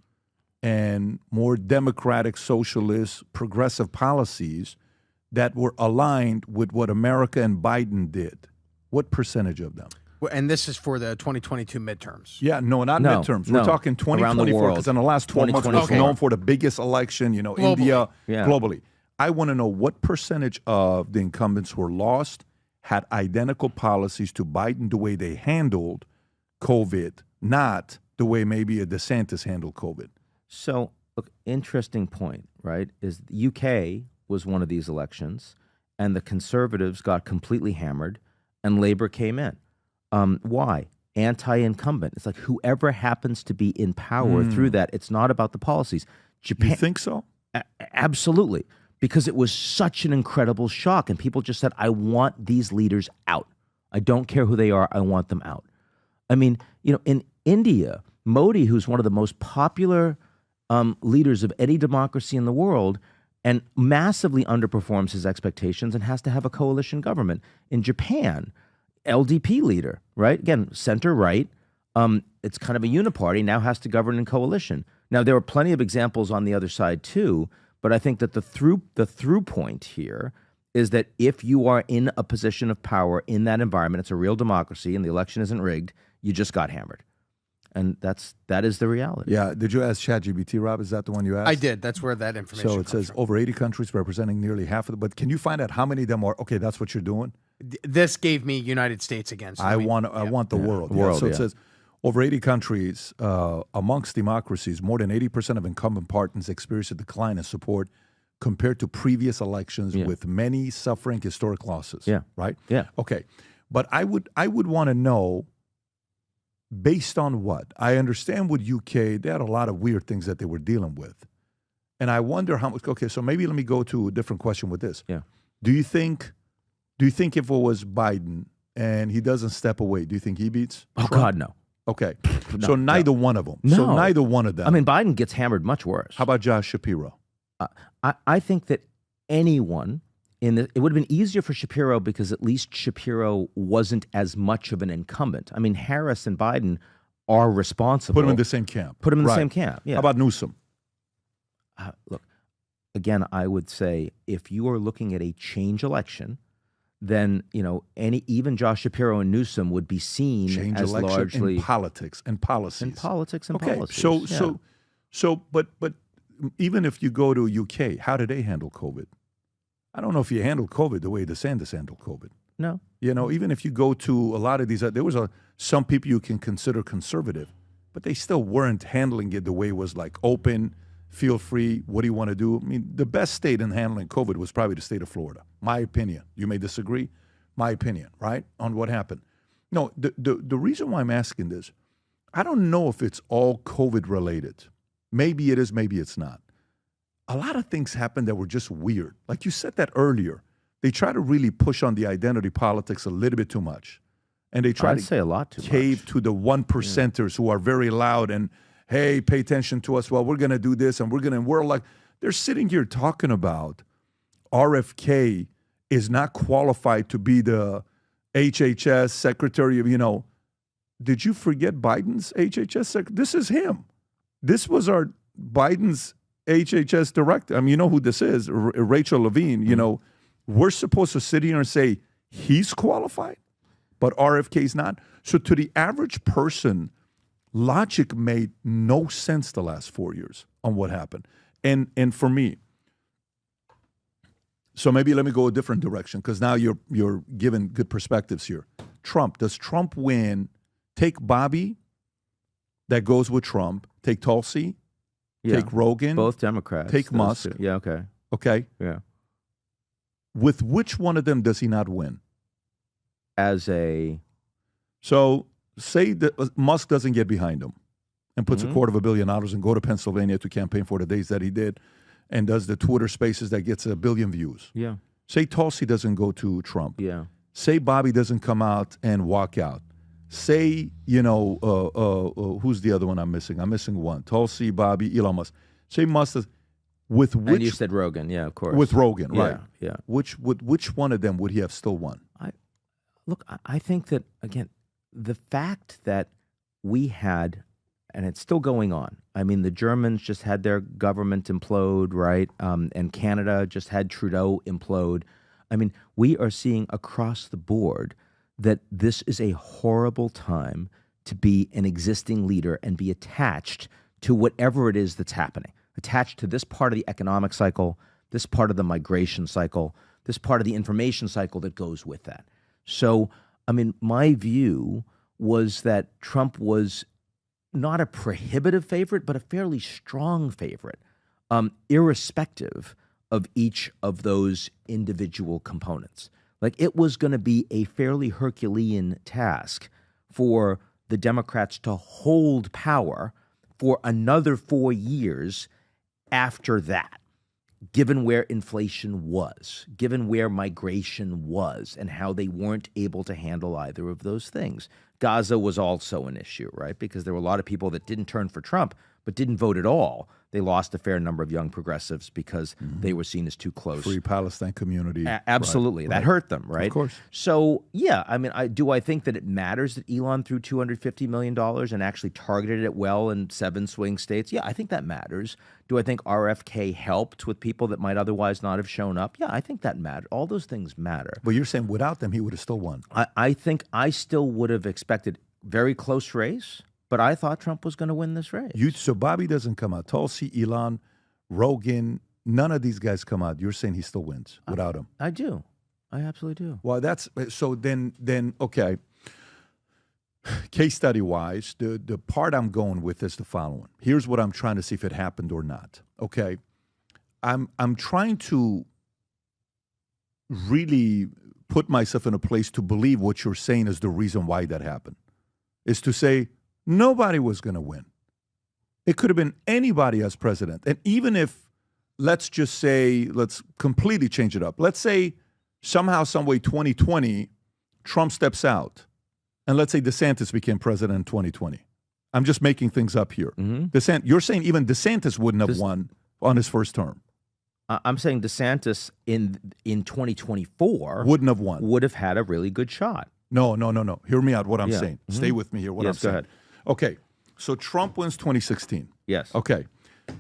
Speaker 1: and more democratic, socialist, progressive policies that were aligned with what America and Biden did? What percentage of them?
Speaker 7: And this is for the 2022 midterms.
Speaker 1: Yeah, not midterms. We're talking 2024, because in the last 12 months, it's known for the biggest election, globally. India, globally. I want to know what percentage of the incumbents who were lost had identical policies to Biden, the way they handled COVID, not the way maybe a DeSantis handled COVID.
Speaker 2: So, look, interesting point, right, is the UK was one of these elections, and the Conservatives got completely hammered, and Labor came in. Why? Anti-incumbent. It's like whoever happens to be in power through that. It's not about the policies. Japan,
Speaker 1: you think so?
Speaker 2: Absolutely. Because it was such an incredible shock, and people just said, I want these leaders out. I don't care who they are. I want them out. I mean, in India, Modi, who's one of the most popular leaders of any democracy in the world, and massively underperforms his expectations and has to have a coalition government. In Japan, LDP leader, right? Again, center-right. It's kind of a uniparty, now has to govern in coalition. Now, there are plenty of examples on the other side, too, but I think that the through point here is that if you are in a position of power in that environment, it's a real democracy and the election isn't rigged, you just got hammered. And that is the reality.
Speaker 1: Yeah. Did you ask ChatGPT, Rob? Is that the one you asked?
Speaker 7: I did. That's where that information
Speaker 1: So it
Speaker 7: comes
Speaker 1: says
Speaker 7: from.
Speaker 1: over 80 countries representing nearly half of them. But can you find out how many of them are, okay, that's what you're doing?
Speaker 7: This gave me United States again. So
Speaker 1: I want the world. Yeah. So it says over 80 countries, amongst democracies, more than 80% of incumbent parties experience a decline in support compared to previous elections, with many suffering historic losses.
Speaker 2: Yeah.
Speaker 1: Right?
Speaker 2: Yeah.
Speaker 1: Okay. But I would want to know, based on what? I understand with UK, they had a lot of weird things that they were dealing with. And I wonder how much, okay, so maybe let me go to a different question with this.
Speaker 2: Yeah.
Speaker 1: Do you think if it was Biden and he doesn't step away, do you think he beats
Speaker 2: Oh,
Speaker 1: Trump?
Speaker 2: God, no.
Speaker 1: Okay.
Speaker 2: No,
Speaker 1: So neither one of them.
Speaker 2: No.
Speaker 1: So neither one of them.
Speaker 2: I mean, Biden gets hammered much worse.
Speaker 1: How about Josh Shapiro?
Speaker 2: I think that anyone it would have been easier for Shapiro because at least Shapiro wasn't as much of an incumbent. I mean, Harris and Biden are responsible.
Speaker 1: Put them in the same camp.
Speaker 2: Put them in the
Speaker 1: Right.
Speaker 2: same camp. Yeah.
Speaker 1: How about Newsom?
Speaker 2: Look, again, I would say if you are looking at a change election, then even Josh Shapiro and Newsom would be seen
Speaker 1: Change
Speaker 2: as
Speaker 1: election
Speaker 2: largely
Speaker 1: in politics and policies.
Speaker 2: in politics and
Speaker 1: Okay.
Speaker 2: policies.
Speaker 1: But even if you go to UK, how do they handle COVID? I don't know if you handle COVID the way DeSantis handled COVID.
Speaker 2: No.
Speaker 1: You know, even if you go to a lot of these, there was some people you can consider conservative, but they still weren't handling it the way it was like open, feel free, what do you want to do? I mean, the best state in handling COVID was probably the state of Florida. My opinion. You may disagree. My opinion, right, on what happened. No, the reason why I'm asking this, I don't know if it's all COVID related. Maybe it is, maybe it's not. A lot of things happened that were just weird. Like you said that earlier. They try to really push on the identity politics a little bit too much. And they try
Speaker 2: I'd
Speaker 1: to
Speaker 2: say a lot too
Speaker 1: cave
Speaker 2: much.
Speaker 1: to the 1%ers who are very loud and, hey, pay attention to us. Well, we're going to do this and we're like, they're sitting here talking about RFK is not qualified to be the HHS secretary of, you know, did you forget Biden's HHS secretary? This is him. This was our Biden's HHS director. I mean, you know who this is, Rachel Levine. You know, we're supposed to sit here and say he's qualified, but RFK's not. So to the average person, logic made no sense the last 4 years on what happened. And for me, so maybe let me go a different direction because now you're giving good perspectives here. Trump, does Trump win? Take Bobby, that goes with Trump. Take Tulsi, take Rogan.
Speaker 2: Both Democrats.
Speaker 1: Take
Speaker 2: those
Speaker 1: Musk.
Speaker 2: two. Yeah, okay.
Speaker 1: Okay.
Speaker 2: Yeah.
Speaker 1: With which one of them does he not win? So say that Musk doesn't get behind him and puts $250 million and go to Pennsylvania to campaign for the days that he did and does the Twitter spaces that gets 1 billion views.
Speaker 2: Yeah.
Speaker 1: Say Tulsi doesn't go to Trump.
Speaker 2: Yeah.
Speaker 1: Say Bobby doesn't come out and walk out. Say, you know, who's the other one I'm missing? I'm missing one. Tulsi, Bobby, Elon Musk. Say Musk does, with which...
Speaker 2: And you said Rogan, yeah, of course.
Speaker 1: With Rogan, right.
Speaker 2: Yeah.
Speaker 1: Which one of them would he have still won?
Speaker 2: I think that, again, the fact that we had, and it's still going on, I mean, the Germans just had their government implode, right? And Canada just had Trudeau implode. I mean, we are seeing across the board that this is a horrible time to be an existing leader and be attached to whatever it is that's happening, attached to this part of the economic cycle, this part of the migration cycle, this part of the information cycle that goes with that. So, I mean, my view was that Trump was not a prohibitive favorite, but a fairly strong favorite, irrespective of each of those individual components. Like, it was going to be a fairly Herculean task for the Democrats to hold power for another 4 years after that, given where inflation was, given where migration was, and how they weren't able to handle either of those things. Gaza was also an issue, right? Because there were a lot of people that didn't turn for Trump, but didn't vote at all. They lost a fair number of young progressives because they were seen as too close.
Speaker 1: Free Palestine community.
Speaker 2: Absolutely. That hurt them, right?
Speaker 1: Of course.
Speaker 2: So, yeah, I mean, I think that it matters that Elon threw $250 million and actually targeted it well in 7 swing states? Yeah, I think that matters. Do I think RFK helped with people that might otherwise not have shown up? Yeah, I think that mattered. All those things matter.
Speaker 1: But you're saying without them, he would have still won.
Speaker 2: I think I still would have expected very close race, but I thought Trump was going to win this race.
Speaker 1: So Bobby doesn't come out. Tulsi, Elon, Rogan, none of these guys come out. You're saying he still wins without him.
Speaker 2: I do. I absolutely do.
Speaker 1: Well, that's so then okay. Case study wise, the part I'm going with is the following. Here's what I'm trying to see if it happened or not. Okay. I'm trying to really put myself in a place to believe what you're saying is the reason why that happened. Is to say nobody was going to win. It could have been anybody as president. And even if, let's just say, let's completely change it up. Let's say somehow, some way, 2020, Trump steps out. And let's say DeSantis became president in 2020. I'm just making things up here. You're saying even DeSantis wouldn't have won on his first term.
Speaker 2: I'm saying DeSantis in 2024
Speaker 1: wouldn't have won.
Speaker 2: Would have had a really good shot.
Speaker 1: No. Hear me out what I'm saying. Stay with me here. What I'm saying.
Speaker 2: Go ahead.
Speaker 1: Okay. So Trump wins 2016.
Speaker 2: Yes.
Speaker 1: Okay.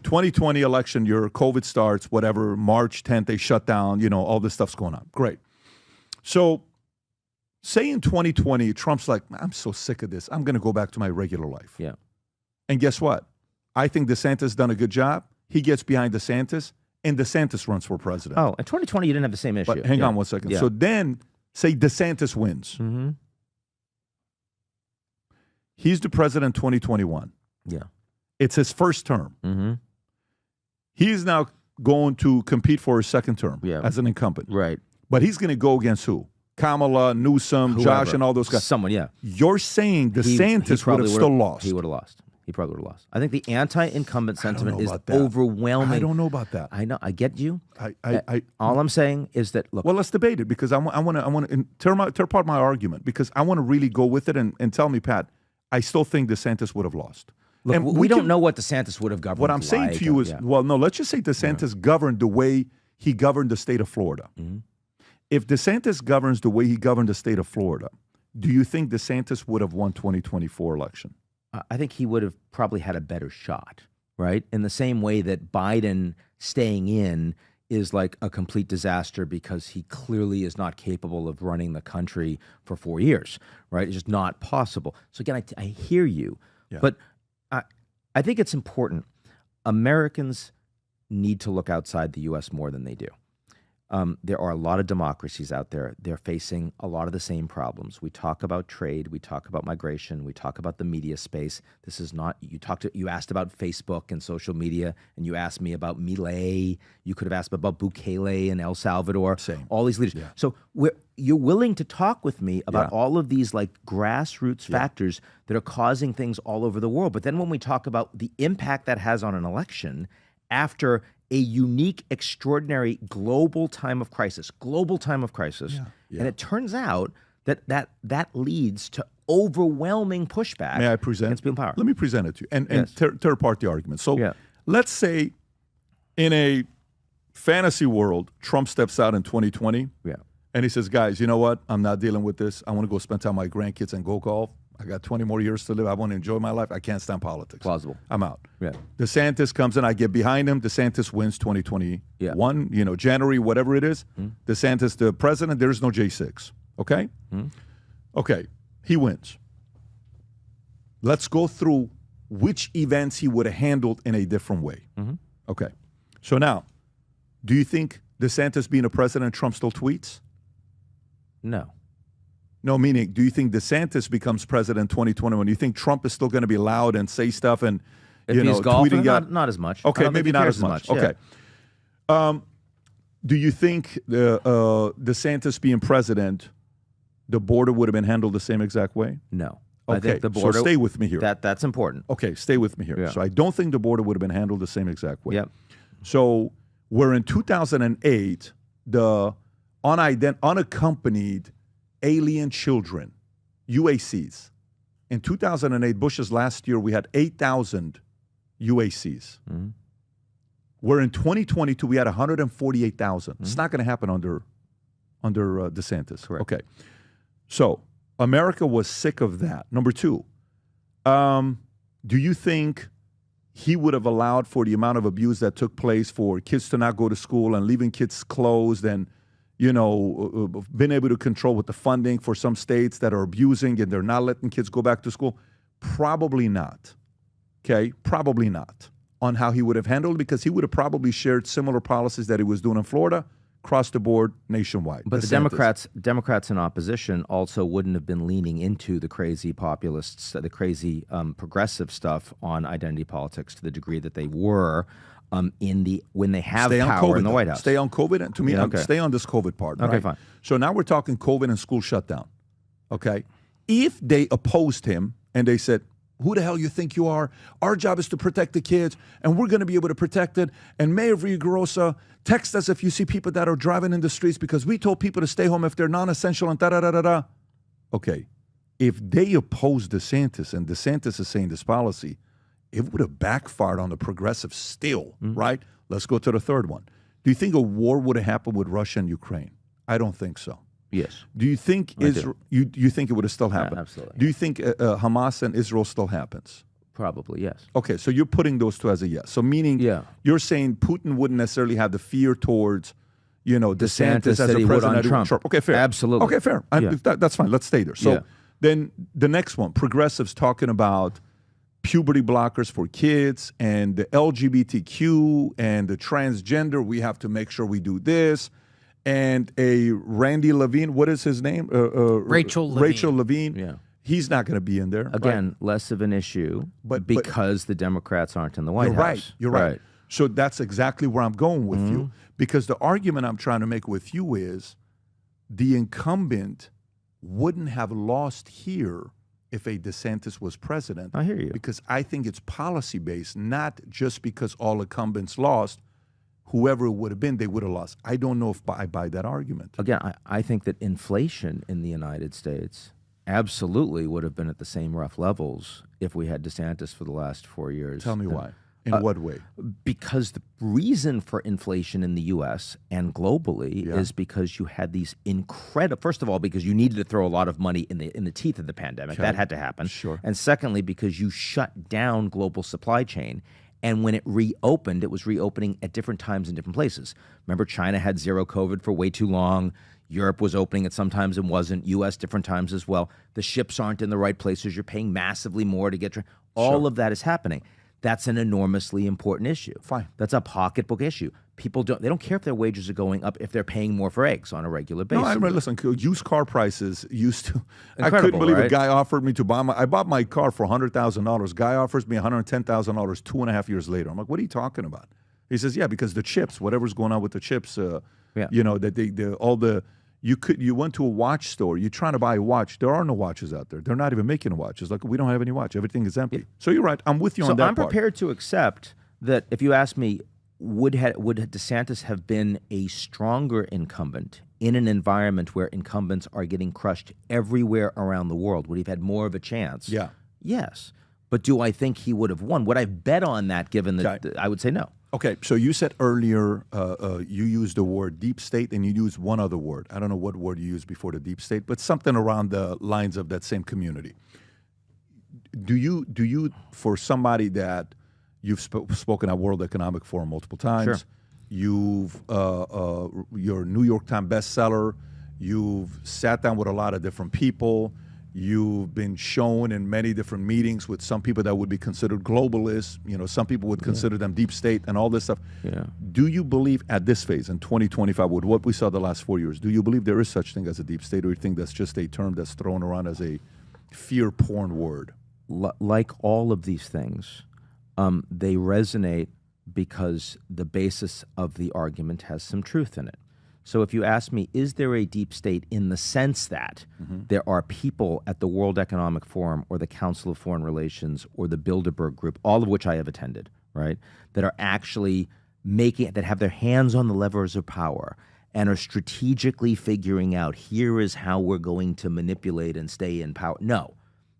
Speaker 1: 2020 election year, COVID starts, whatever, March 10th, they shut down, all this stuff's going on. Great. So say in 2020, Trump's like, I'm so sick of this. I'm going to go back to my regular life.
Speaker 2: Yeah.
Speaker 1: And guess what? I think DeSantis done a good job. He gets behind DeSantis, and DeSantis runs for president.
Speaker 2: Oh, in 2020, you didn't have the same issue.
Speaker 1: But hang on one second.
Speaker 2: Yeah.
Speaker 1: So then say DeSantis wins.
Speaker 2: Mm-hmm.
Speaker 1: He's the president 2021.
Speaker 2: Yeah.
Speaker 1: It's his first term.
Speaker 2: Mm-hmm.
Speaker 1: He's now going to compete for his second term as an incumbent.
Speaker 2: Right.
Speaker 1: But he's going to go against who? Kamala, Newsom,
Speaker 2: Whoever.
Speaker 1: Josh, and all those guys.
Speaker 2: Someone, yeah.
Speaker 1: You're saying DeSantis would have still lost.
Speaker 2: He would have lost. He probably would have lost. I think the anti-incumbent sentiment is
Speaker 1: about that.
Speaker 2: overwhelming.
Speaker 1: I don't know about that.
Speaker 2: I know. I get you.
Speaker 1: I
Speaker 2: all I'm saying is that, look.
Speaker 1: Well, let's debate it because I want to tear apart my argument because I want to really go with it and tell me, Pat, I still think DeSantis would have lost.
Speaker 2: Look,
Speaker 1: and
Speaker 2: we don't know what DeSantis would have governed.
Speaker 1: What I'm saying to you is, well, no, let's just say DeSantis governed the way he governed the state of Florida.
Speaker 2: Mm-hmm.
Speaker 1: If DeSantis governs the way he governed the state of Florida, do you think DeSantis would have won 2024 election?
Speaker 2: I think he would have probably had a better shot, right? In the same way that Biden staying in is like a complete disaster because he clearly is not capable of running the country for 4 years, right? It's just not possible. So again, I hear you, but I think it's important. Americans need to look outside the U.S. more than they do. There are a lot of democracies out there. They're facing a lot of the same problems. We talk about trade. We talk about migration. We talk about the media space. This is not, you asked about Facebook and social media, and you asked me about Milei. You could have asked about Bukele in El Salvador.
Speaker 1: Same.
Speaker 2: All these leaders.
Speaker 1: Yeah.
Speaker 2: So you're willing to talk with me about all of these like grassroots factors that are causing things all over the world. But then when we talk about the impact that has on an election after a unique, extraordinary global time of crisis, and it turns out that leads to overwhelming pushback.
Speaker 1: May I present?
Speaker 2: Against people in power.
Speaker 1: Let me present it to you and tear apart the argument. So let's say in a fantasy world, Trump steps out in 2020 and he says, guys, you know what? I'm not dealing with this. I want to go spend time with my grandkids and go golf. I got 20 more years to live. I want to enjoy my life. I can't stand politics.
Speaker 2: Plausible.
Speaker 1: I'm out.
Speaker 2: Yeah.
Speaker 1: DeSantis comes in. I get behind him. DeSantis wins 2021, January, whatever it is. DeSantis, the president, there's no J6. Okay? Okay. He wins. Let's go through which events he would have handled in a different way. Okay. So now, do you think DeSantis being a president, Trump still tweets?
Speaker 2: No.
Speaker 1: No, meaning, do you think DeSantis becomes president in 2021? Do you think Trump is still going to be loud and say stuff and,
Speaker 2: if he's golfing,
Speaker 1: tweeting
Speaker 2: not as much.
Speaker 1: Okay, maybe not as much. Okay. Do you think DeSantis being president, the border would have been handled the same exact way?
Speaker 2: No.
Speaker 1: Okay,
Speaker 2: I think the border,
Speaker 1: so stay with me here.
Speaker 2: That's important.
Speaker 1: Okay, stay with me here.
Speaker 2: Yeah.
Speaker 1: So I don't think the border would have been handled the same exact way.
Speaker 2: Yep.
Speaker 1: So where in 2008, the unaccompanied alien children, UACs. In 2008, Bush's last year, we had 8,000 UACs. Where in 2022, we had 148,000. It's not going to happen under DeSantis.
Speaker 2: Correct.
Speaker 1: Okay. So America was sick of that. Number two, do you think he would have allowed for the amount of abuse that took place for kids to not go to school and leaving kids closed and been able to control with the funding for some states that are abusing and they're not letting kids go back to school? Probably not. Okay? Probably not on how he would have handled it because he would have probably shared similar policies that he was doing in Florida, across the board, nationwide.
Speaker 2: But
Speaker 1: DeSantis.
Speaker 2: the Democrats in opposition also wouldn't have been leaning into the crazy populists, the crazy progressive stuff on identity politics to the degree that they were when they have power in the White House.
Speaker 1: Stay on COVID, and to me, stay on this COVID part.
Speaker 2: Okay,
Speaker 1: right?
Speaker 2: fine.
Speaker 1: So now we're talking COVID and school shutdown. Okay, if they opposed him and they said, "Who the hell you think you are? Our job is to protect the kids, and we're going to be able to protect it." And Mayor Villaraigosa, text us if you see people that are driving in the streets because we told people to stay home if they're non-essential and da-da-da-da-da. Okay, if they oppose DeSantis and DeSantis is saying this policy, it would have backfired on the progressives still, right? Let's go to the third one. Do you think a war would have happened with Russia and Ukraine? I don't think so.
Speaker 2: Yes.
Speaker 1: Do you think you think it would have still happened?
Speaker 2: Absolutely.
Speaker 1: Do you think Hamas and Israel still happens?
Speaker 2: Probably, yes.
Speaker 1: Okay, so you're putting those two as a yes. So meaning you're saying Putin wouldn't necessarily have the fear towards, DeSantis as a president.
Speaker 2: Trump.
Speaker 1: Okay, fair.
Speaker 2: Absolutely.
Speaker 1: Okay, fair. That's fine. Let's stay there. So then the next one, progressives talking about puberty blockers for kids and the LGBTQ and the transgender. We have to make sure we do this. and a Randy Levine, what is his name?
Speaker 7: Rachel Levine.
Speaker 1: Rachel Levine.
Speaker 2: Yeah.
Speaker 1: He's not going to be in there.
Speaker 2: Again,
Speaker 1: right?
Speaker 2: less of an issue
Speaker 1: But-
Speaker 2: because the Democrats aren't in the White
Speaker 1: You're
Speaker 2: House.
Speaker 1: right. You're right. So that's exactly where I'm going with you. Because the argument I'm trying to make with you is the incumbent wouldn't have lost here if a DeSantis was president.
Speaker 2: I hear you.
Speaker 1: Because I think it's policy-based, not just because all incumbents lost. Whoever it would have been, they would have lost. I don't know if I buy that argument.
Speaker 2: Again, I think that inflation in the United States absolutely would have been at the same rough levels if we had DeSantis for the last 4 years.
Speaker 1: Tell me why. In what way?
Speaker 2: Because the reason for inflation in the U.S. and globally is because you had these incredible. First of all, because you needed to throw a lot of money in the teeth of the pandemic. That had to happen.
Speaker 1: Sure.
Speaker 2: And secondly, because you shut down global supply chain. And when it reopened, it was reopening at different times in different places. Remember, China had zero COVID for way too long. Europe was opening at some times and wasn't. U.S. different times as well. The ships aren't in the right places. You're paying massively more to get. All of that is happening. That's an enormously important issue.
Speaker 1: Fine.
Speaker 2: That's a pocketbook issue. People don't care if their wages are going up if they're paying more for eggs on a regular basis.
Speaker 1: No, I mean, listen, used car prices used to. I
Speaker 2: Incredible,
Speaker 1: couldn't believe
Speaker 2: right?
Speaker 1: a guy offered me to buy I bought my car for $100,000. Guy offers me $110,000 2.5 years later. I'm like, what are you talking about? He says, yeah, because the chips, whatever's going on with the chips, you know, that you went to a watch store, you're trying to buy a watch. There are no watches out there. They're not even making a watch. It's like, we don't have any watch. Everything is empty. So you're right. I'm with you on that
Speaker 2: I'm
Speaker 1: part.
Speaker 2: prepared to accept that if you ask me, would DeSantis have been a stronger incumbent in an environment where incumbents are getting crushed everywhere around the world? Would he have had more of a chance?
Speaker 1: Yeah.
Speaker 2: Yes. But do I think he would have won? Would I bet on that given that
Speaker 1: Okay.
Speaker 2: I would say no?
Speaker 1: Okay, so you said earlier you used the word deep state and you used one other word. I don't know what word you used before the deep state, but something around the lines of that same community. Do you for somebody that you've spoken at World Economic Forum multiple times,
Speaker 2: Sure.
Speaker 1: you've you're a New York Times bestseller, you've sat down with a lot of different people, you've been shown in many different meetings with some people that would be considered globalists, you know, some people would consider them deep state and all this stuff.
Speaker 2: Yeah.
Speaker 1: Do you believe at this phase in 2025 with what we saw the last 4 years, do you believe there is such thing as a deep state, or you think that's just a term that's thrown around as a fear porn word?
Speaker 2: Like all of these things, they resonate because the basis of the argument has some truth in it. So if you ask me, is there a deep state in the sense that there are people at the World Economic Forum or the Council of Foreign Relations or the Bilderberg Group, all of which I have attended, right, that are actually that have their hands on the levers of power and are strategically figuring out, here is how we're going to manipulate and stay in power? No.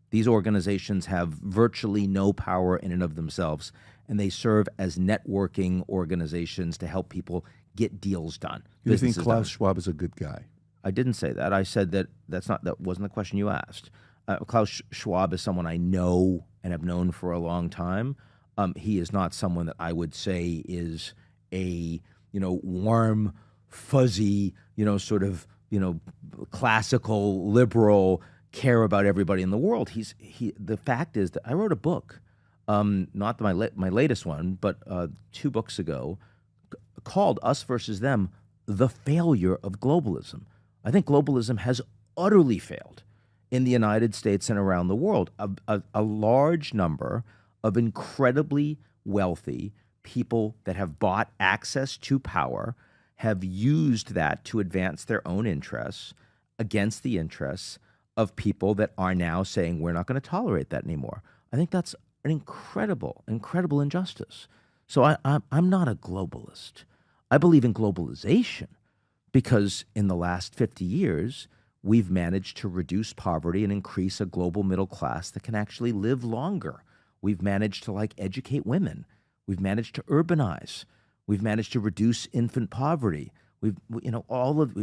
Speaker 2: These organizations have virtually no power in and of themselves, and they serve as networking organizations to help people get deals done.
Speaker 1: You think
Speaker 2: businesses
Speaker 1: Klaus
Speaker 2: done.
Speaker 1: Schwab is a good guy?
Speaker 2: I didn't say that. I said that that wasn't the question you asked. Klaus Schwab is someone I know and have known for a long time. He is not someone that I would say is a warm, fuzzy, classical liberal, care about everybody in the world. The fact is that I wrote a book, not my latest one, but 2 books ago, called Us Versus Them, The Failure of Globalism. I think globalism has utterly failed in the United States and around the world. A large number of incredibly wealthy people that have bought access to power have used that to advance their own interests against the interests of people that are now saying, we're not going to tolerate that anymore. I think that's an incredible, incredible injustice. So I'm not a globalist. I believe in globalization because in the last 50 years, we've managed to reduce poverty and increase a global middle class that can actually live longer. We've managed to educate women. We've managed to urbanize. We've managed to reduce infant poverty. We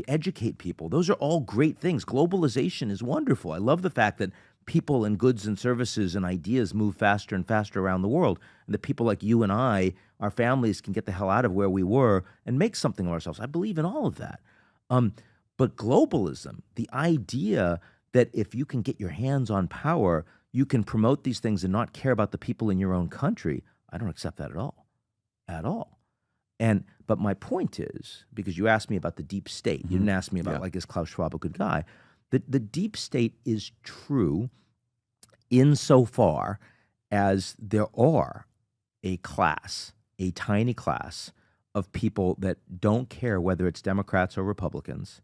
Speaker 2: educate people. Those are all great things. Globalization is wonderful. I love the fact that people and goods and services and ideas move faster and faster around the world, and that people like you and I, our families, can get the hell out of where we were and make something of ourselves. I believe in all of that. But globalism, the idea that if you can get your hands on power, you can promote these things and not care about the people in your own country, I don't accept that at all. At all. But my point is, because you asked me about the deep state, you didn't ask me about like, is Klaus Schwab a good guy? The deep state is true insofar as there are a class, a tiny class of people that don't care whether it's Democrats or Republicans.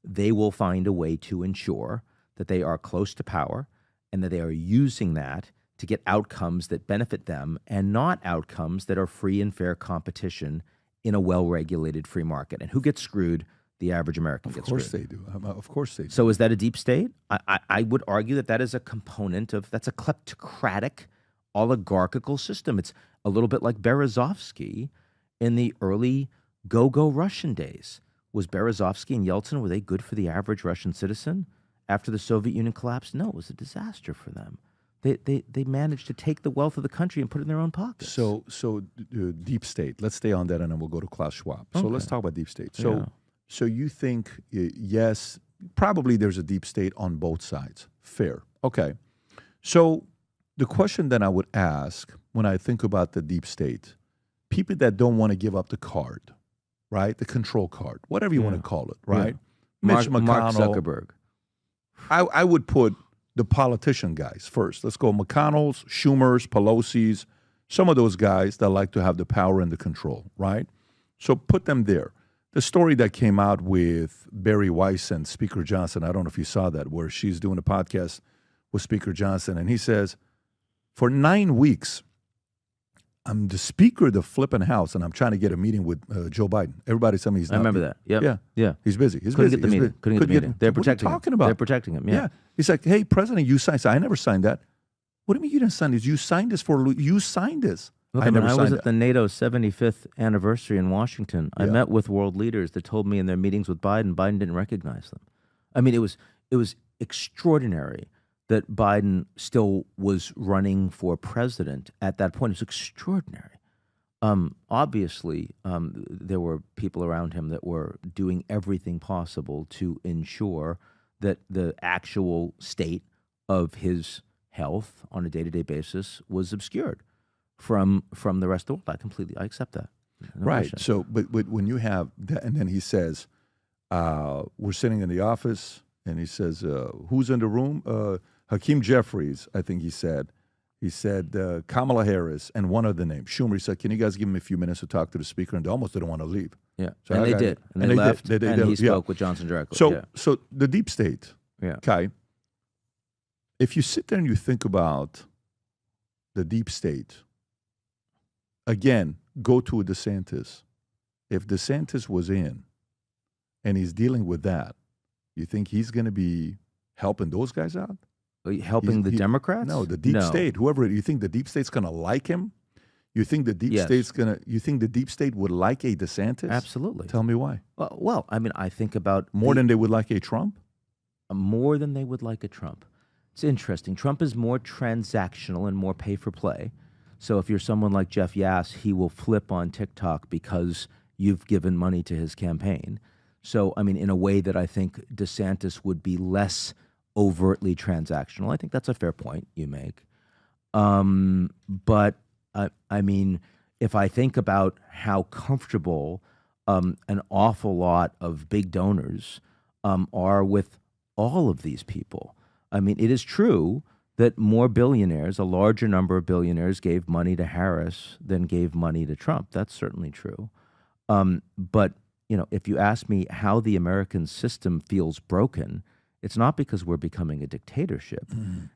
Speaker 2: They will find a way to ensure that they are close to power and that they are using that to get outcomes that benefit them and not outcomes that are free and fair competition in a well-regulated free market. And who gets screwed? The average American gets screwed.
Speaker 1: Of course they do. Of course they do.
Speaker 2: So is that a deep state? I would argue that is a component of, that's a kleptocratic, oligarchical system. It's a little bit like Berezovsky in the early go-go Russian days. Was Berezovsky and Yeltsin, were they good for the average Russian citizen? After the Soviet Union collapsed? No, it was a disaster for them. They managed to take the wealth of the country and put it in their own pockets.
Speaker 1: So deep state. Let's stay on that, and then we'll go to Klaus Schwab. So let's talk about deep state. So you think, yes, probably there's a deep state on both sides. Fair. Okay. So the question that I would ask when I think about the deep state, people that don't want to give up the card, right? The control card, whatever you want to call it, right? Mitch McConnell.
Speaker 2: Mark Zuckerberg.
Speaker 1: I would put the politician guys first. Let's go McConnell's, Schumer's, Pelosi's, some of those guys that like to have the power and the control, right? So put them there. The story that came out with Barry Weiss and Speaker Johnson, I don't know if you saw that, where she's doing a podcast with Speaker Johnson, and he says, for 9 weeks, I'm the Speaker of the flipping House, and I'm trying to get a meeting with Joe Biden. Everybody tell me he's not.
Speaker 2: I remember that. Yep.
Speaker 1: Yeah. He's busy. He's
Speaker 2: Couldn't
Speaker 1: busy.
Speaker 2: get the meeting. Couldn't get the meeting. They're protecting him.
Speaker 1: What are you talking about?
Speaker 2: They're protecting him. Yeah.
Speaker 1: He's like, hey, President, you signed. I never signed that. What do you mean you didn't sign this? You signed this You signed this.
Speaker 2: Look,
Speaker 1: I never
Speaker 2: I
Speaker 1: signed
Speaker 2: was
Speaker 1: that.
Speaker 2: at the NATO 75th anniversary in Washington. I met with world leaders that told me in their meetings with Biden didn't recognize them. I mean, it was extraordinary that Biden still was running for president at that point. It was extraordinary. Obviously, there were people around him that were doing everything possible to ensure that the actual state of his health on a day-to-day basis was obscured from the rest of the world. I accept that. No
Speaker 1: Right.
Speaker 2: question.
Speaker 1: So, but when you have that, and then he says, we're sitting in the office, and he says, who's in the room? Hakeem Jeffries, I think he said. He said Kamala Harris and one other name, Schumer. He said, can you guys give him a few minutes to talk to the speaker? And they almost didn't want to leave.
Speaker 2: Yeah,
Speaker 1: So
Speaker 2: and
Speaker 1: I
Speaker 2: they
Speaker 1: got-
Speaker 2: did. And they
Speaker 1: and they
Speaker 2: left,
Speaker 1: did. They
Speaker 2: and he
Speaker 1: did,
Speaker 2: spoke with Johnson directly.
Speaker 1: So, so the deep state,
Speaker 2: yeah.
Speaker 1: okay, if you sit there and you think about the deep state, again, go to a DeSantis. If DeSantis was in and he's dealing with that, you think he's going to be helping those guys out?
Speaker 2: Helping the Democrats?
Speaker 1: No, the deep state. Whoever you think the deep state's going to like him? You think the deep state's going to? You think the deep state would like a DeSantis?
Speaker 2: Absolutely.
Speaker 1: Tell me why.
Speaker 2: Well, I mean, I think about
Speaker 1: More than they would like a Trump?
Speaker 2: more than they would like a Trump. It's interesting. Trump is more transactional and more pay for play. So if you're someone like Jeff Yass, he will flip on TikTok because you've given money to his campaign. So, I mean, in a way that I think DeSantis would be less overtly transactional. I think that's a fair point you make. But, I mean, if I think about how comfortable an awful lot of big donors are with all of these people, I mean, it is true that more billionaires, a larger number of billionaires, gave money to Harris than gave money to Trump. That's certainly true. But, you know, if you ask me how the American system feels broken, it's not because we're becoming a dictatorship.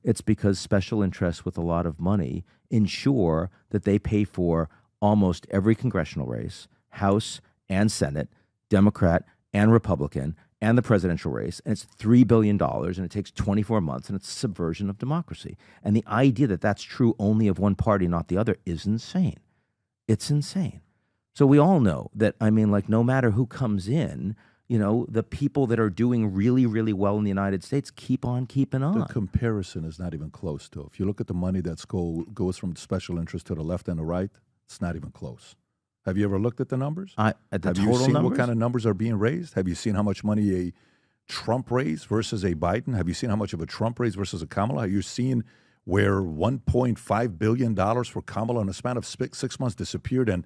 Speaker 2: It's because special interests with a lot of money ensure that they pay for almost every congressional race, House and Senate, Democrat and Republican, and the presidential race, and it's $3 billion, and it takes 24 months, and it's a subversion of democracy. And the idea that that's true only of one party, not the other, is insane. It's insane. So we all know that, I mean, like, no matter who comes in, you know, the people that are doing really, really well in the United States keep on keeping on.
Speaker 1: The comparison is not even close, though. If you look at the money that goes from special interest to the left and the right, it's not even close. Have you ever looked at the numbers?
Speaker 2: Have
Speaker 1: you seen what kind of numbers are being raised? Have you seen how much money a Trump raised versus a Biden? Have you seen how much of a Trump raised versus a Kamala? Have you seen where $1.5 billion for Kamala in a span of 6 months disappeared, and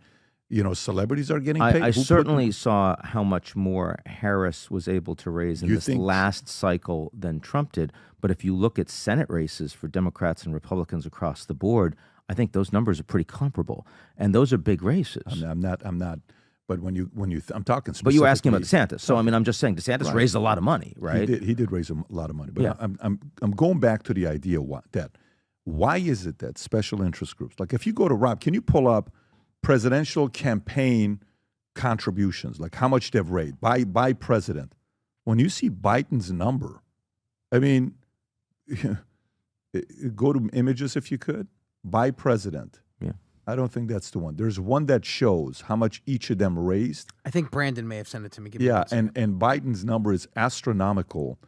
Speaker 1: celebrities are getting paid?
Speaker 2: I certainly saw how much more Harris was able to raise in this last cycle than Trump did. But if you look at Senate races for Democrats and Republicans across the board, I think those numbers are pretty comparable, and those are big races.
Speaker 1: I'm not. But when you, I'm talking specifically.
Speaker 2: But you were asking about DeSantis, so I mean, I'm just saying DeSantis raised a lot of money, right?
Speaker 1: He did raise a lot of money, but I'm going back to the idea why is it that special interest groups, like if you go to Rob, can you pull up presidential campaign contributions, like how much they've raised by president? When you see Biden's number, I mean, go to images if you could, by president.
Speaker 2: Yeah.
Speaker 1: I don't think that's the one. There's one that shows how much each of them raised.
Speaker 7: I think Brandon may have sent it to me.
Speaker 1: And Biden's number is astronomical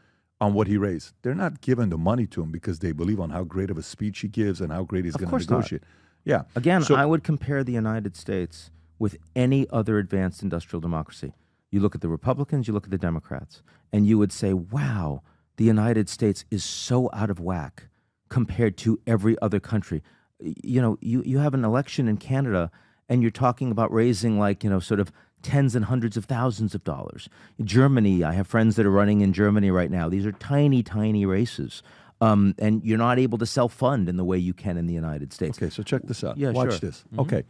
Speaker 1: on what he raised. They're not giving the money to him because they believe on how great of a speech he gives and how great he's going to negotiate. Yeah.
Speaker 2: Again, I would compare the United States with any other advanced industrial democracy. You look at the Republicans, you look at the Democrats, and you would say, wow, the United States is so out of whack compared to every other country. You have an election in Canada and you're talking about raising sort of tens and hundreds of thousands of dollars. Germany, I have friends that are running in Germany right now. These are tiny, tiny races. And you're not able to self-fund in the way you can in the United States.
Speaker 1: Okay, so check this out.
Speaker 2: Yeah,
Speaker 1: Watch
Speaker 2: sure.
Speaker 1: this. Mm-hmm. Okay.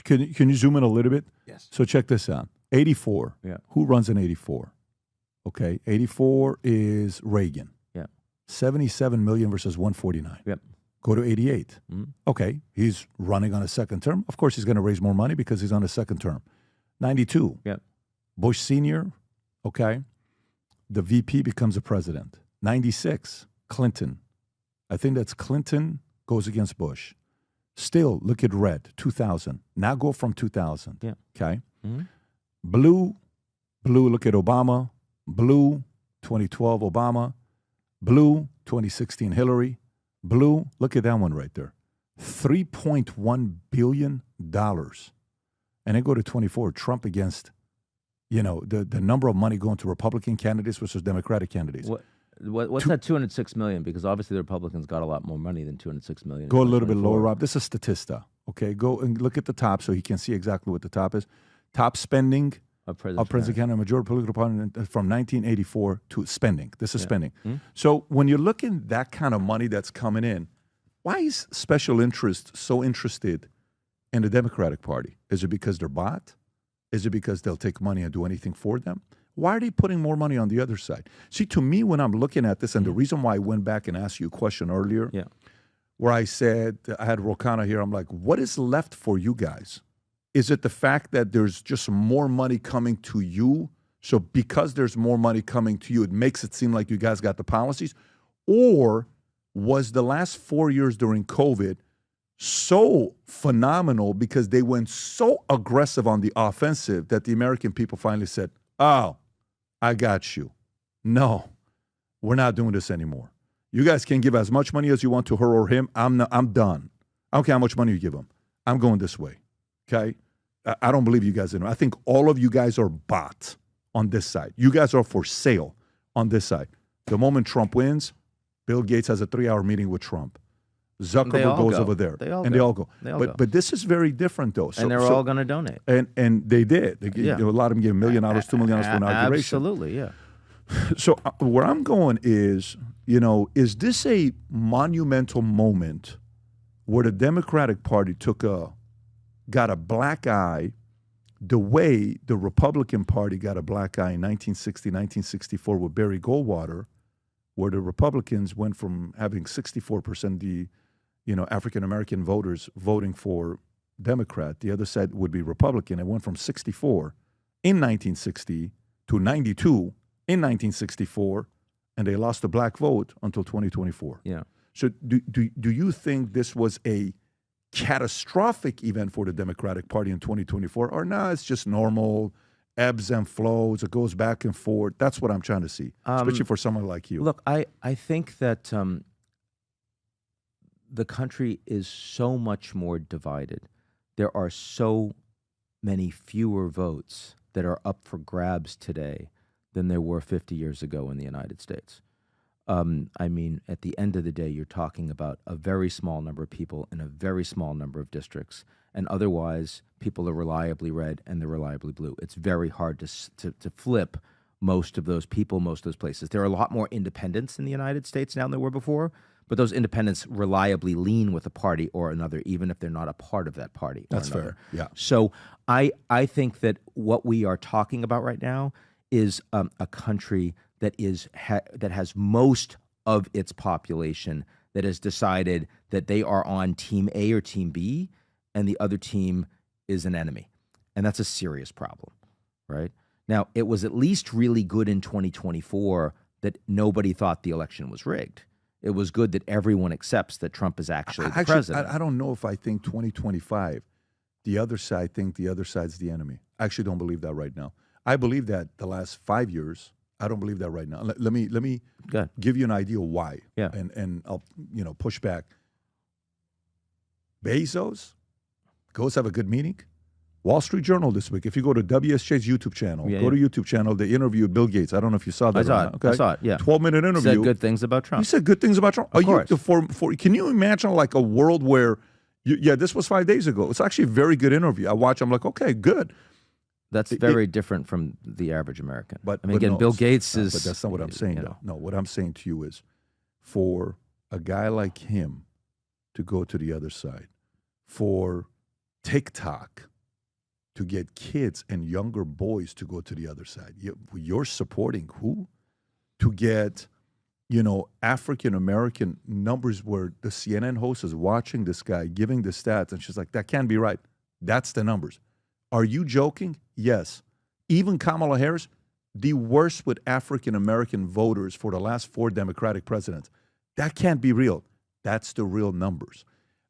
Speaker 1: Can you zoom in a little bit?
Speaker 7: Yes.
Speaker 1: So check this out. 84.
Speaker 2: Yeah.
Speaker 1: Who runs in 84? Okay. 84 is Reagan.
Speaker 2: Yeah.
Speaker 1: 77 million versus 149.
Speaker 2: Yep.
Speaker 1: Go to 88.
Speaker 2: Mm-hmm.
Speaker 1: Okay. He's running on a second term. Of course, he's going to raise more money because he's on a second term. 92.
Speaker 2: Yep.
Speaker 1: Bush Sr. Okay. The VP becomes a president. 96. Clinton. I think that's Clinton goes against Bush. Still, look at red, 2000. Now go from 2000.
Speaker 2: Yeah.
Speaker 1: Okay.
Speaker 2: Mm-hmm.
Speaker 1: Blue, look at Obama. Blue, 2012 Obama. Blue, 2016 Hillary. Blue, look at that one right there. $3.1 billion. And then go to 24, Trump against, the number of money going to Republican candidates versus Democratic candidates.
Speaker 2: What's that 206 million? Because obviously the Republicans got a lot more money than 206 million.
Speaker 1: Go a little bit lower, Rob. This is Statista. Okay, go and look at the top so he can see exactly what the top is. Top spending of President Canada, majority political party from 1984 to spending. This is spending. Mm-hmm. So when you're looking at that kind of money that's coming in, why is special interest so interested in the Democratic Party? Is it because they're bought? Is it because they'll take money and do anything for them? Why are they putting more money on the other side? See, to me, when I'm looking at this, and the reason why I went back and asked you a question earlier, where I said, I had Rokana here, I'm like, what is left for you guys? Is it the fact that there's just more money coming to you? So because there's more money coming to you, it makes it seem like you guys got the policies? Or was the last 4 years during COVID so phenomenal because they went so aggressive on the offensive that the American people finally said, oh, I got you. No, we're not doing this anymore. You guys can give as much money as you want to her or him. I'm done. I don't care how much money you give them. I'm going this way. Okay? I don't believe you guys anymore. I think all of you guys are bought on this side. You guys are for sale on this side. The moment Trump wins, Bill Gates has a 3-hour meeting with Trump. Zuckerberg goes over there. They all go. But this is very different, though.
Speaker 2: And they're all going to donate.
Speaker 1: And they did. A lot of them gave $1 million, $2 million for inauguration.
Speaker 2: Absolutely, yeah.
Speaker 1: So where I'm going is, is this a monumental moment where the Democratic Party got a black eye the way the Republican Party got a black eye in 1960, 1964 with Barry Goldwater, where the Republicans went from having 64% the African-American voters voting for Democrat. The other side would be Republican. It went from 64 in 1960 to 92 in 1964, and they lost the black vote until 2024.
Speaker 2: Yeah.
Speaker 1: So do you think this was a catastrophic event for the Democratic Party in 2024, or no, it's just normal ebbs and flows, it goes back and forth? That's what I'm trying to see, especially for someone like you.
Speaker 2: Look, I think that the country is so much more divided. There are so many fewer votes that are up for grabs today than there were 50 years ago in the United States. I mean, at the end of the day, you're talking about a very small number of people in a very small number of districts, and otherwise, people are reliably red and they're reliably blue. It's very hard to flip most of those people, most of those places. There are a lot more independents in the United States now than there were before, but those independents reliably lean with a party or another, even if they're not a part of that party.
Speaker 1: That's fair. Yeah.
Speaker 2: So I think that what we are talking about right now is a country that that has most of its population that has decided that they are on team A or team B, and the other team is an enemy, and that's a serious problem, right? Now, it was at least really good in 2024 that nobody thought the election was rigged. It was good that everyone accepts that Trump is actually the president.
Speaker 1: I don't know if I think 2025, the other side think the other side's the enemy. I actually don't believe that right now. I believe that the last 5 years. I don't believe that right now. Let me give you an idea why.
Speaker 2: Yeah.
Speaker 1: And I'll push back. Bezos goes have a good meeting. Wall Street Journal this week. If you go to WSJ's YouTube channel, to YouTube channel, they interviewed Bill Gates. I don't know if you saw that.
Speaker 2: I saw it. Yeah.
Speaker 1: 12-minute interview.
Speaker 2: Said good things about Trump.
Speaker 1: You said good things about Trump.
Speaker 2: Of course.
Speaker 1: Can you imagine like a world where? This was 5 days ago. It's actually a very good interview. I watch. I'm like, okay, good.
Speaker 2: That's very different from the average American. But I mean, again, Bill Gates is.
Speaker 1: But that's not what I'm saying, though. No, what I'm saying to you is, for a guy like him to go to the other side, for TikTok to get kids and younger boys to go to the other side, you're supporting who? To get, African American numbers where the CNN host is watching this guy, giving the stats, and she's like, that can't be right. That's the numbers. Are you joking? Yes. Even Kamala Harris, the worst with African-American voters for the last 4 Democratic presidents. That can't be real. That's the real numbers.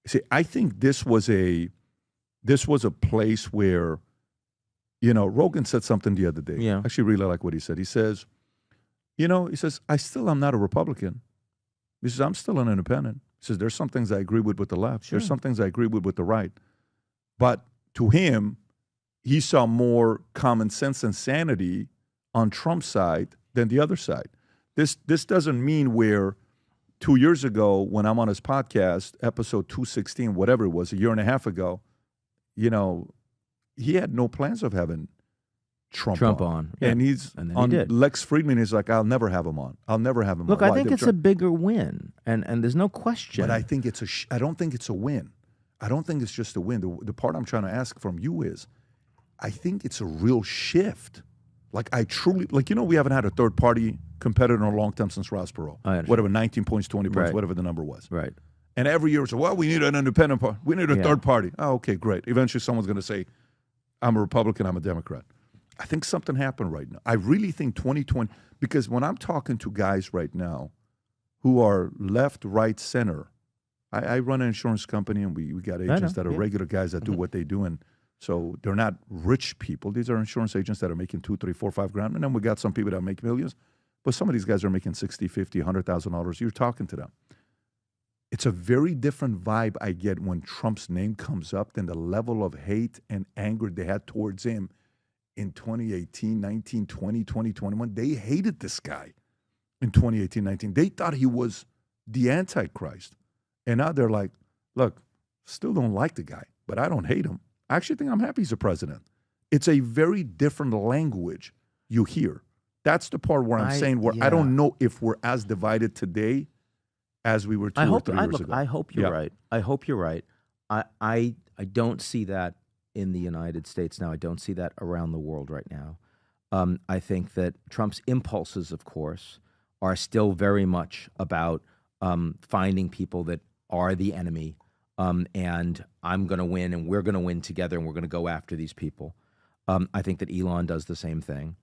Speaker 1: See, I think this was a place where, Rogan said something the other day.
Speaker 2: Yeah.
Speaker 1: I actually really like what he said. He says, I still am not a Republican. He says, I'm still an independent. He says, there's some things I agree with the left.
Speaker 2: Sure.
Speaker 1: There's some things I agree with the right. But to him, he saw more common sense and sanity on Trump's side than the other side. This doesn't mean where 2 years ago when I'm on his podcast, episode 216, whatever it was, a year and a half ago, he had no plans of having Trump on.
Speaker 2: Yeah.
Speaker 1: And he's
Speaker 2: and then
Speaker 1: on
Speaker 2: he did.
Speaker 1: Lex Friedman. He's like, I'll never have him on. I'll never have him
Speaker 2: Look,
Speaker 1: on.
Speaker 2: I think it's a bigger win, and there's no question.
Speaker 1: But I think I don't think it's a win. I don't think it's just a win. The part I'm trying to ask from you is, I think it's a real shift. Like I truly, we haven't had a third party competitor in a long time since Ross Perot. Whatever, 19 points, 20 points, whatever the number was.
Speaker 2: Right.
Speaker 1: And every year it's, we need an independent party. We need a third party. Oh, okay, great. Eventually someone's going to say, I'm a Republican, I'm a Democrat. I think something happened right now. I really think 2020, because when I'm talking to guys right now who are left, right, center, I run an insurance company and we got agents that are regular guys that do what they do. And so they're not rich people. These are insurance agents that are making $2, $3, $4, $5 grand. And then we got some people that make millions. But some of these guys are making $60,000, $50,000, $100,000. You're talking to them. It's a very different vibe I get when Trump's name comes up than the level of hate and anger they had towards him in 2018, 19, 20, 2021. They hated this guy in 2018, 19. They thought he was the Antichrist. And now they're like, look, still don't like the guy, but I don't hate him. I actually think I'm happy he's a president. It's a very different language you hear. That's the part where I'm saying I don't know if we're as divided today as we were 2 or 3 years ago.
Speaker 2: I hope you're right. I hope you're right. I don't see that in the United States now. I don't see that around the world right now. I think that Trump's impulses, of course, are still very much about finding people that are the enemy, and I'm going to win, and we're going to win together, and we're going to go after these people. I think that Elon does the same thing,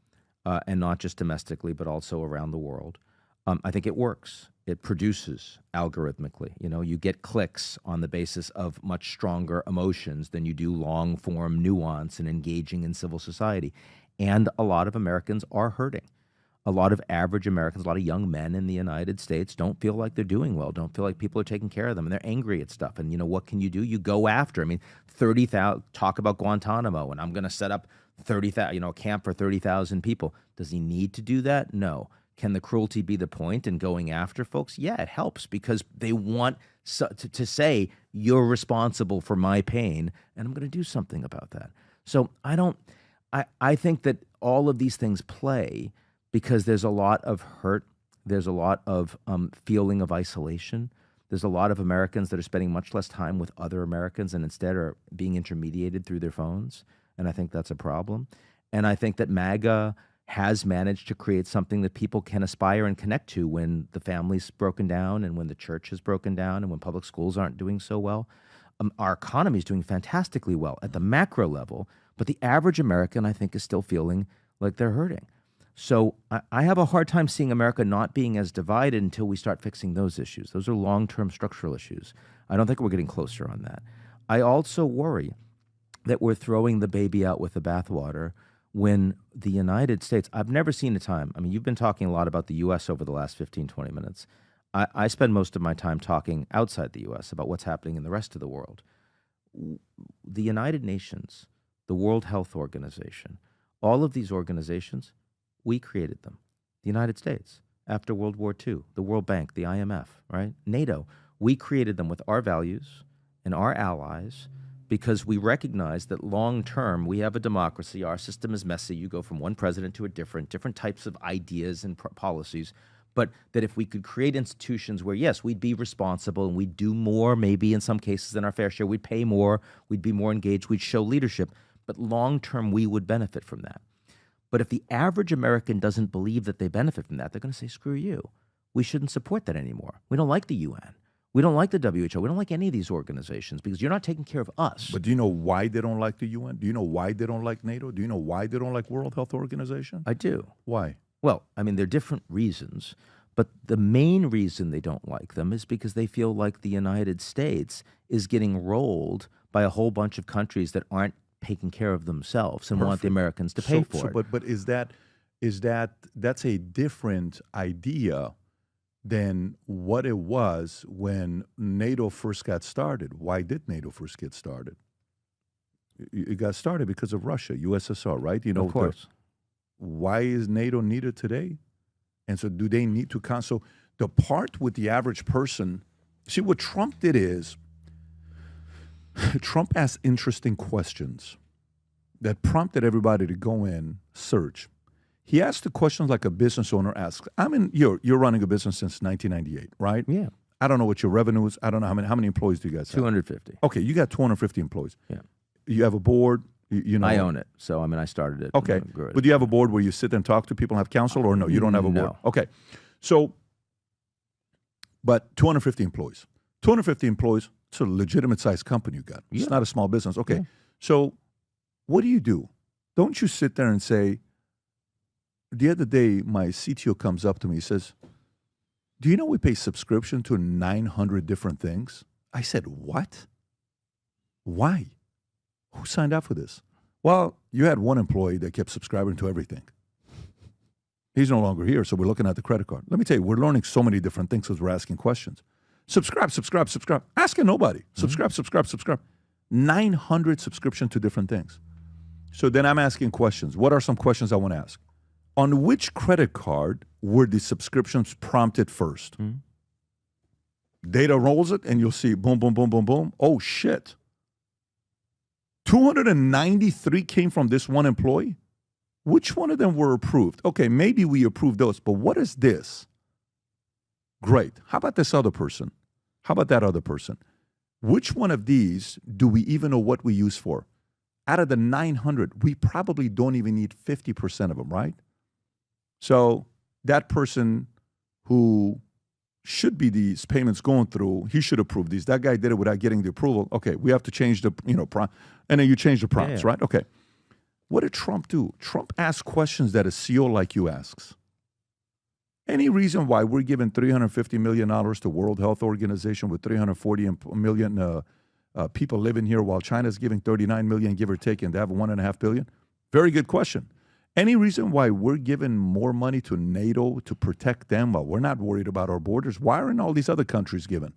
Speaker 2: and not just domestically, but also around the world. I think it works. It produces algorithmically. You get clicks on the basis of much stronger emotions than you do long-form nuance and engaging in civil society. And a lot of Americans are hurting. A lot of average Americans, a lot of young men in the United States don't feel like they're doing well, don't feel like people are taking care of them, and they're angry at stuff. And, what can you do? You go after. I mean, 30,000, talk about Guantanamo, and I'm going to set up 30,000, a camp for 30,000 people. Does he need to do that? No. Can the cruelty be the point in going after folks? Yeah, it helps because they want to say, you're responsible for my pain, and I'm going to do something about that. So I think that all of these things play because there's a lot of hurt. There's a lot of feeling of isolation. There's a lot of Americans that are spending much less time with other Americans and instead are being intermediated through their phones. And I think that's a problem. And I think that MAGA has managed to create something that people can aspire and connect to when the family's broken down and when the church is broken down and when public schools aren't doing so well. Our economy is doing fantastically well at the macro level, but the average American, I think, is still feeling like they're hurting. So I have a hard time seeing America not being as divided until we start fixing those issues. Those are long-term structural issues. I don't think we're getting closer on that. I also worry that we're throwing the baby out with the bathwater when the United States, I've never seen a time, I mean, you've been talking a lot about the U.S. over the last 15, 20 minutes. I spend most of my time talking outside the U.S. about what's happening in the rest of the world. The United Nations, the World Health Organization, all of these organizations, we created them. The United States, after World War II, the World Bank, the IMF, right? NATO, we created them with our values and our allies because we recognize that long-term we have a democracy, our system is messy, you go from one president to a different types of ideas and policies, but that if we could create institutions where, yes, we'd be responsible and we'd do more maybe in some cases than our fair share, we'd pay more, we'd be more engaged, we'd show leadership, but long-term we would benefit from that. But if the average American doesn't believe that they benefit from that, they're going to say, screw you. We shouldn't support that anymore. We don't like the UN. We don't like the WHO. We don't like any of these organizations because you're not taking care of us.
Speaker 1: But do you know why they don't like the UN? Do you know why they don't like NATO? Do you know why they don't like World Health Organization?
Speaker 2: I do.
Speaker 1: Why?
Speaker 2: Well, I mean, there are different reasons, but the main reason they don't like them is because they feel like the United States is getting rolled by a whole bunch of countries that aren't taking care of themselves and want the Americans to pay for it.
Speaker 1: But that's a different idea than what it was when NATO first got started. Why did NATO first get started? It got started because of Russia, USSR, right? You know,
Speaker 2: of course.
Speaker 1: Why is NATO needed today? And so do they need to so the part with the average person, see what Trump did is Trump asked interesting questions that prompted everybody to go in, search. He asked the questions like a business owner asks. You're running a business since 1998, right?
Speaker 2: Yeah.
Speaker 1: I don't know what your revenue is. I don't know how many employees do you guys have?
Speaker 2: 250.
Speaker 1: Okay, you got 250 employees.
Speaker 2: Yeah.
Speaker 1: You have a board. You know.
Speaker 2: I own it. So, I mean, I started it.
Speaker 1: Okay. But do you have a board where you sit and talk to people and have counsel, or no? You don't have a board?
Speaker 2: No.
Speaker 1: Okay. So, but 250 employees. 250 employees, it's a legitimate sized company you got. It's not a small business. Okay. Yeah. So, what do? Don't you sit there and say, the other day, my CTO comes up to me, he says, do you know we pay subscription to 900 different things? I said, what? Why? Who signed up for this? Well, you had one employee that kept subscribing to everything. He's no longer here, so we're looking at the credit card. Let me tell you, we're learning so many different things because we're asking questions. Subscribe. Asking nobody. Subscribe. 900 subscription to different things. So then I'm asking questions. What are some questions I want to ask? On which credit card were the subscriptions prompted first? Data rolls it, and you'll see boom, boom, boom, boom, boom. Oh, shit. 293 came from this one employee? Which one of them were approved? Okay, maybe we approved those, but what is this? Great. How about this other person? How about that other person? Which one of these do we even know what we use for? Out of the 900, we probably don't even need 50% of them, right? So that person who should be these payments going through, he should approve these. That guy did it without getting the approval. Okay, we have to change the, prompt. And then you change the prompts, right? Okay. What did Trump do? Trump asked questions that a CEO like you asks. Any reason why we're giving $350 million to World Health Organization with 340 million people living here while China's giving 39 million, give or take, and they have 1.5 billion? Very good question. Any reason why we're giving more money to NATO to protect them while we're not worried about our borders? Why aren't all these other countries giving?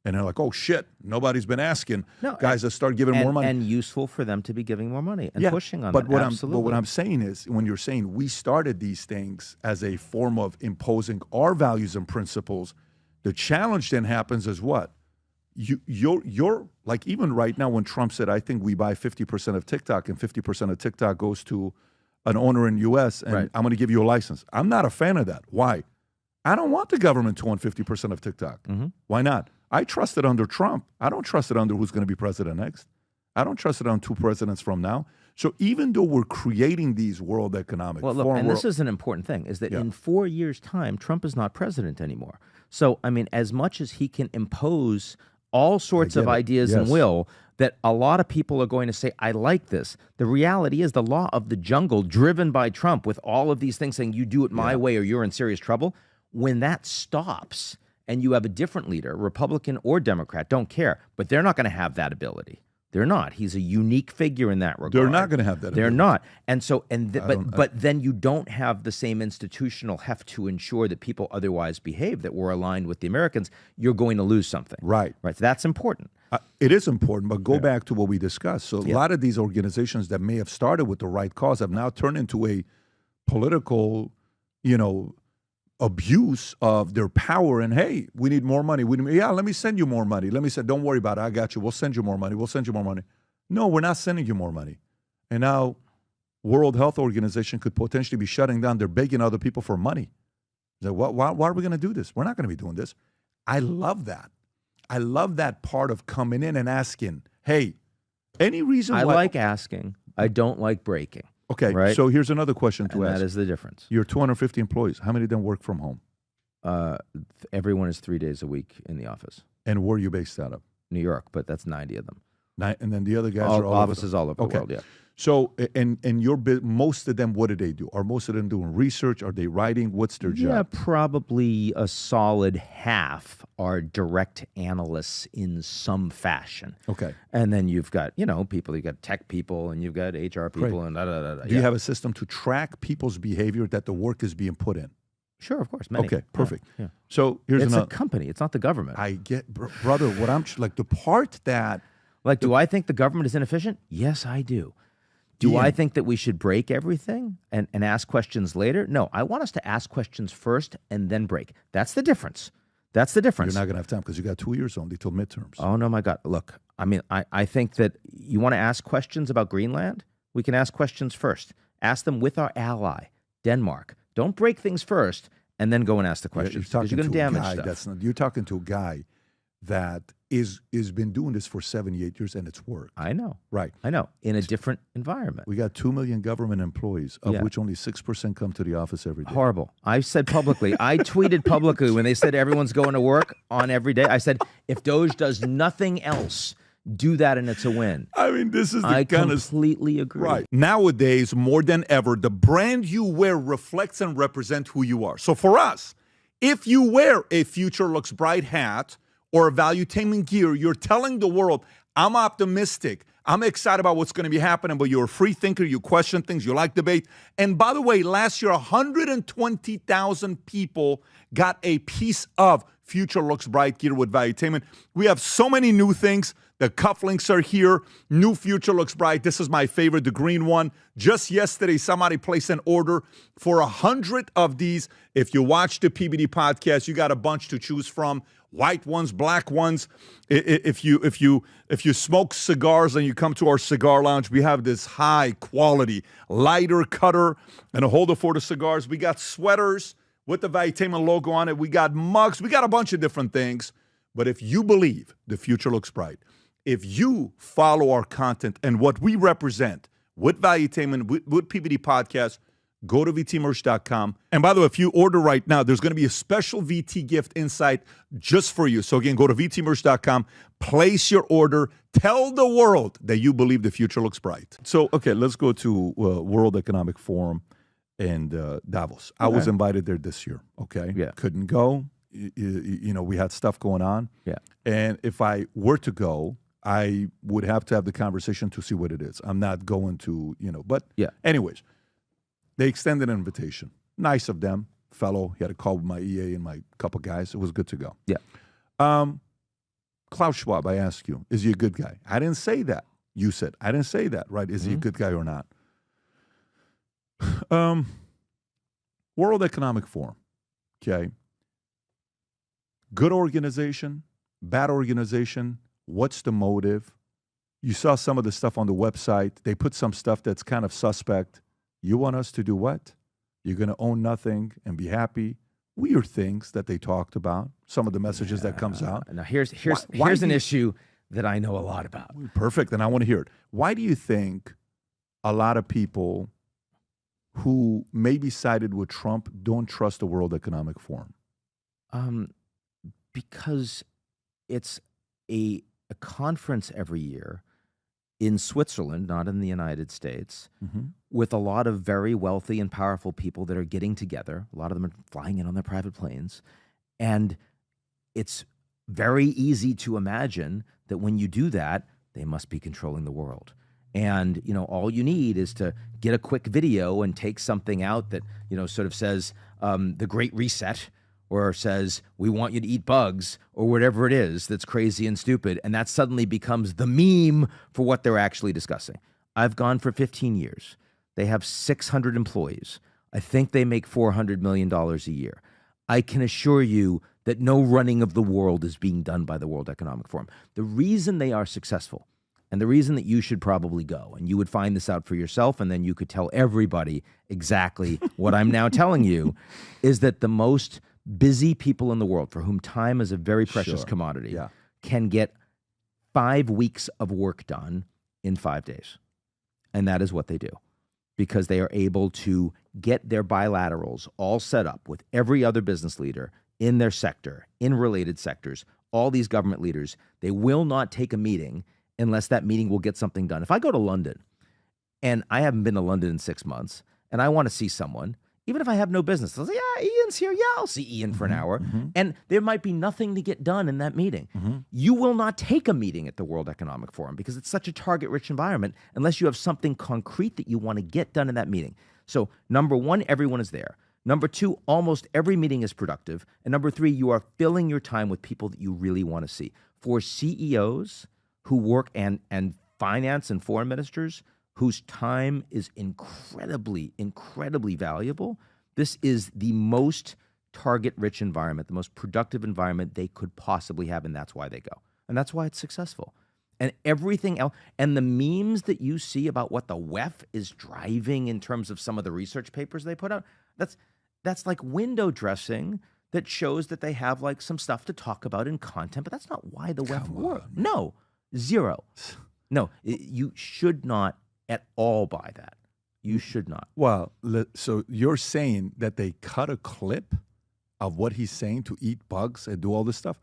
Speaker 1: And they're like, oh, shit, nobody's been asking.
Speaker 2: No,
Speaker 1: Guys, let's start giving more money.
Speaker 2: And useful for them to be giving more money and pushing on
Speaker 1: but
Speaker 2: that. Absolutely.
Speaker 1: But what I'm saying is, when you're saying we started these things as a form of imposing our values and principles, the challenge then happens is what? You're like, even right now when Trump said, I think we buy 50% of TikTok and 50% of TikTok goes to an owner in the U.S. and I'm going to give you a license. I'm not a fan of that. Why? I don't want the government to own 50% of TikTok. Why not? I trust it under Trump. I don't trust it under who's going to be president next. I don't trust it on 2 presidents from now. So even though we're creating these world economic
Speaker 2: this is an important thing, is that in 4 years' time, Trump is not president anymore. So, I mean, as much as he can impose all sorts of ideas and will, that a lot of people are going to say, I like this. The reality is the law of the jungle driven by Trump with all of these things saying you do it my way or you're in serious trouble. When that stops and you have a different leader, Republican or Democrat, don't care, but they're not going to have that ability. They're not. He's a unique figure in that regard.
Speaker 1: They're not going to have that ability.
Speaker 2: They're not. And so, but then you don't have the same institutional heft to ensure that people otherwise behave, that we're aligned with the Americans. You're going to lose something.
Speaker 1: Right.
Speaker 2: So that's important.
Speaker 1: It is important, but go back to what we discussed. So a lot of these organizations that may have started with the right cause have now turned into a political, abuse of their power. And hey, we need more money. Let me send you more money. Let me say, don't worry about it. I got you. We'll send you more money. We'll send you more money. No, we're not sending you more money. And now World Health Organization could potentially be shutting down. They're begging other people for money. So why are we going to do this? We're not going to be doing this. I love that. I love that part of coming in and asking, hey, any reason why?
Speaker 2: I like asking. I don't like breaking.
Speaker 1: Okay,
Speaker 2: right?
Speaker 1: So here's another question to ask.
Speaker 2: That is the difference.
Speaker 1: You're 250 employees. How many of them work from home?
Speaker 2: Everyone is 3 days a week in the office.
Speaker 1: And where are you based out of?
Speaker 2: New York, but that's 90 of them.
Speaker 1: And then the other guys are all
Speaker 2: offices all over the world, yeah.
Speaker 1: So, and most of them, what do they do? Are most of them doing research? Are they writing? What's their job?
Speaker 2: Yeah, probably a solid half are direct analysts in some fashion.
Speaker 1: Okay.
Speaker 2: And then you've got, people, you've got tech people and you've got HR people and da-da-da-da.
Speaker 1: Do you have a system to track people's behavior that the work is being put in?
Speaker 2: Sure, of course. Many.
Speaker 1: Okay, perfect.
Speaker 2: Yeah.
Speaker 1: So here's
Speaker 2: it's a company. It's not the government.
Speaker 1: I get, brother, what I'm, like the part that.
Speaker 2: Like, do I think the government is inefficient? Yes, I do. Do I think that we should break everything and ask questions later? No, I want us to ask questions first and then break. That's the difference. That's the difference.
Speaker 1: You're not going to have time because you got 2 years only till midterms.
Speaker 2: Oh, no, my God. Look, I mean, I think that you want to ask questions about Greenland? We can ask questions first. Ask them with our ally, Denmark. Don't break things first and then go and ask the questions.
Speaker 1: You're
Speaker 2: going to damage stuff.
Speaker 1: You're talking to a guy that is been doing this for 78 years and it's worked.
Speaker 2: I know.
Speaker 1: Right.
Speaker 2: I know. In a different environment.
Speaker 1: We got 2 million government employees, of which only 6% come to the office every day.
Speaker 2: Horrible. I said publicly, I tweeted publicly when they said everyone's going to work on every day. I said, if Doge does nothing else, do that and it's a win.
Speaker 1: I mean, this is the
Speaker 2: I
Speaker 1: kind
Speaker 2: completely agree.
Speaker 1: Right. Nowadays, more than ever, the brand you wear reflects and represents who you are. So for us, if you wear a Future Looks Bright hat or a Valuetainment gear, you're telling the world, I'm optimistic. I'm excited about what's going to be happening, but you're a free thinker. You question things. You like debate. And by the way, last year, 120,000 people got a piece of Future Looks Bright gear with Valuetainment. We have so many new things. The cufflinks are here. New Future Looks Bright. This is my favorite, the green one. Just yesterday, somebody placed an order for 100 of these. If you watch the PBD podcast, you got a bunch to choose from. White ones, black ones. If you smoke cigars and you come to our cigar lounge, we have this high quality lighter cutter and a holder for the cigars. We got sweaters with the Valuetainment logo on it. We got mugs. We got a bunch of different things. But if you believe the future looks bright, if you follow our content and what we represent with Valuetainment, with PBD Podcast, go to vtmerch.com. And by the way, if you order right now, there's going to be a special VT gift inside just for you. So again, go to vtmerch.com, place your order, tell the world that you believe the future looks bright. So, okay, let's go to World Economic Forum and Davos. I was invited there this year, okay?
Speaker 2: Yeah.
Speaker 1: Couldn't go. You know, we had stuff going on.
Speaker 2: Yeah.
Speaker 1: And if I were to go, I would have to have the conversation to see what it is. I'm not going to, but anyways. They extended an invitation. Nice of them, fellow. He had a call with my EA and my couple guys. It was good to go.
Speaker 2: Yeah.
Speaker 1: Klaus Schwab, I ask you, is he a good guy? I didn't say that. You said, I didn't say that, right? Is he a good guy or not? World Economic Forum, okay? Good organization, bad organization, what's the motive? You saw some of the stuff on the website. They put some stuff that's kind of suspect. You want us to do what? You're going to own nothing and be happy? Weird things that they talked about, some of the messages that comes out.
Speaker 2: Now, here's
Speaker 1: Why
Speaker 2: an
Speaker 1: do you-
Speaker 2: issue that I know a lot about.
Speaker 1: Perfect, and I want to hear it. Why do you think a lot of people who maybe sided with Trump don't trust the World Economic Forum?
Speaker 2: Because it's a conference every year in Switzerland, not in the United States, with a lot of very wealthy and powerful people that are getting together. A lot of them are flying in on their private planes. And it's very easy to imagine that when you do that, they must be controlling the world. And, all you need is to get a quick video and take something out that, sort of says the Great Reset, or says, we want you to eat bugs, or whatever it is that's crazy and stupid. And that suddenly becomes the meme for what they're actually discussing. I've gone for 15 years. They have 600 employees. I think they make $400 million a year. I can assure you that no running of the world is being done by the World Economic Forum. The reason they are successful, and the reason that you should probably go, and you would find this out for yourself, and then you could tell everybody exactly what I'm now telling you, is that the most busy people in the world, for whom time is a very precious commodity, can get 5 weeks of work done in 5 days. And that is what they do, because they are able to get their bilaterals all set up with every other business leader in their sector, in related sectors, all these government leaders. They will not take a meeting unless that meeting will get something done. If I go to London, and I haven't been to London in 6 months, and I want to see someone, even if I have no business, I'll say, yeah, Ian's here. Yeah, I'll see Ian for an hour. And there might be nothing to get done in that meeting. You will not take a meeting at the World Economic Forum because it's such a target-rich environment unless you have something concrete that you want to get done in that meeting. So number one, everyone is there. Number two, almost every meeting is productive. And number three, you are filling your time with people that you really want to see. For CEOs who work and finance and foreign ministers whose time is incredibly, incredibly valuable, this is the most target-rich environment, the most productive environment they could possibly have, and that's why they go. And that's why it's successful. And everything else, and the memes that you see about what the WEF is driving in terms of some of the research papers they put out, that's like window dressing that shows that they have like some stuff to talk about in content, but that's not why the WEF works. No, zero. No, you should not at all buy that. You should not.
Speaker 1: Well, so you're saying that they cut a clip of what he's saying to eat bugs and do all this stuff?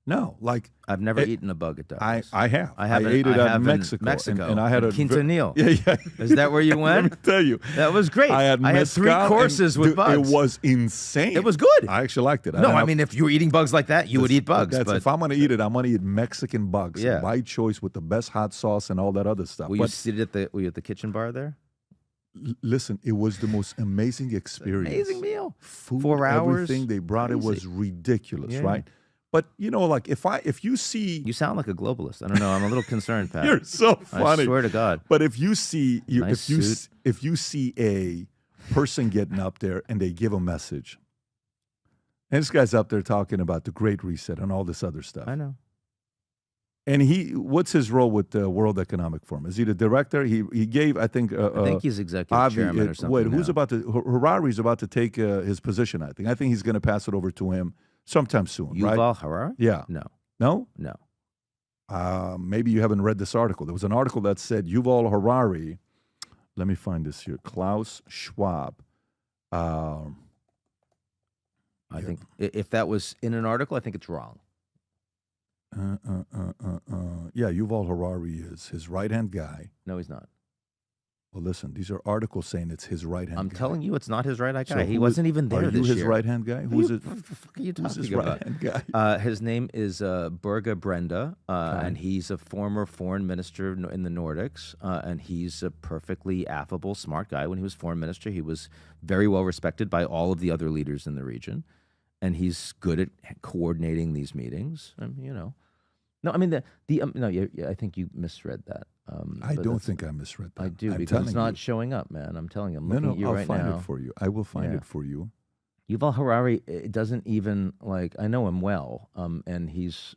Speaker 1: No, like
Speaker 2: I've never eaten a bug at Douglas.
Speaker 1: I have.
Speaker 2: I
Speaker 1: ate it at Mexico, and I had a
Speaker 2: Quintanilla.
Speaker 1: Yeah.
Speaker 2: Is that where you went?
Speaker 1: Let me tell you,
Speaker 2: that was great.
Speaker 1: I had
Speaker 2: 3 courses with bugs.
Speaker 1: It was insane.
Speaker 2: It was good.
Speaker 1: I actually liked it.
Speaker 2: I mean, if you were eating bugs like that, you would eat bugs. But
Speaker 1: if I'm going to eat it, I'm going to eat Mexican bugs by choice with the best hot sauce and all that other stuff.
Speaker 2: Were you seated at the kitchen bar there?
Speaker 1: Listen, it was the most amazing experience.
Speaker 2: Amazing meal.
Speaker 1: Food,
Speaker 2: 4 hours.
Speaker 1: everything they brought,
Speaker 2: Crazy.
Speaker 1: it was ridiculous, right? But like if you see,
Speaker 2: you sound like a globalist. I don't know. I'm a little concerned, Pat.
Speaker 1: You're so funny.
Speaker 2: I swear to God.
Speaker 1: But if you see,
Speaker 2: Nice
Speaker 1: if you see a person getting up there and they give a message, and this guy's up there talking about the Great Reset and all this other stuff.
Speaker 2: I know.
Speaker 1: And what's his role with the World Economic Forum? Is he the director? He gave, I think
Speaker 2: he's executive chairman or something.
Speaker 1: Wait, who's about to? Harari's about to take his position. I think he's going to pass it over to him sometime soon.
Speaker 2: Yuval
Speaker 1: right?
Speaker 2: Harari?
Speaker 1: Yeah.
Speaker 2: No.
Speaker 1: Maybe you haven't read this article. There was an article that said Yuval Harari. Let me find this here. Klaus Schwab.
Speaker 2: I think if that was in an article, I think it's wrong.
Speaker 1: Yeah, Yuval Harari is his right-hand guy.
Speaker 2: No, he's not.
Speaker 1: Well, listen, these are articles saying it's his right-hand guy.
Speaker 2: I'm telling you, it's not his right-hand guy.
Speaker 1: So
Speaker 2: he wasn't even there this year.
Speaker 1: Are you his right-hand guy?
Speaker 2: What the fuck are you talking
Speaker 1: his
Speaker 2: about?
Speaker 1: right-hand guy?
Speaker 2: His name is Børge Brende, and he's a former foreign minister in the Nordics, and he's a perfectly affable, smart guy. When he was foreign minister, he was very well respected by all of the other leaders in the region, and he's good at coordinating these meetings. And No, I mean no. I think you misread that.
Speaker 1: I don't think I misread that.
Speaker 2: I do
Speaker 1: I'm
Speaker 2: because it's
Speaker 1: telling
Speaker 2: not
Speaker 1: you.
Speaker 2: showing up, man. I'm telling you. I'm
Speaker 1: No,
Speaker 2: looking at you
Speaker 1: I'll
Speaker 2: right
Speaker 1: find
Speaker 2: now.
Speaker 1: it for you. I will find
Speaker 2: Yeah.
Speaker 1: it for you.
Speaker 2: Yuval Harari it doesn't even I know him well, and he's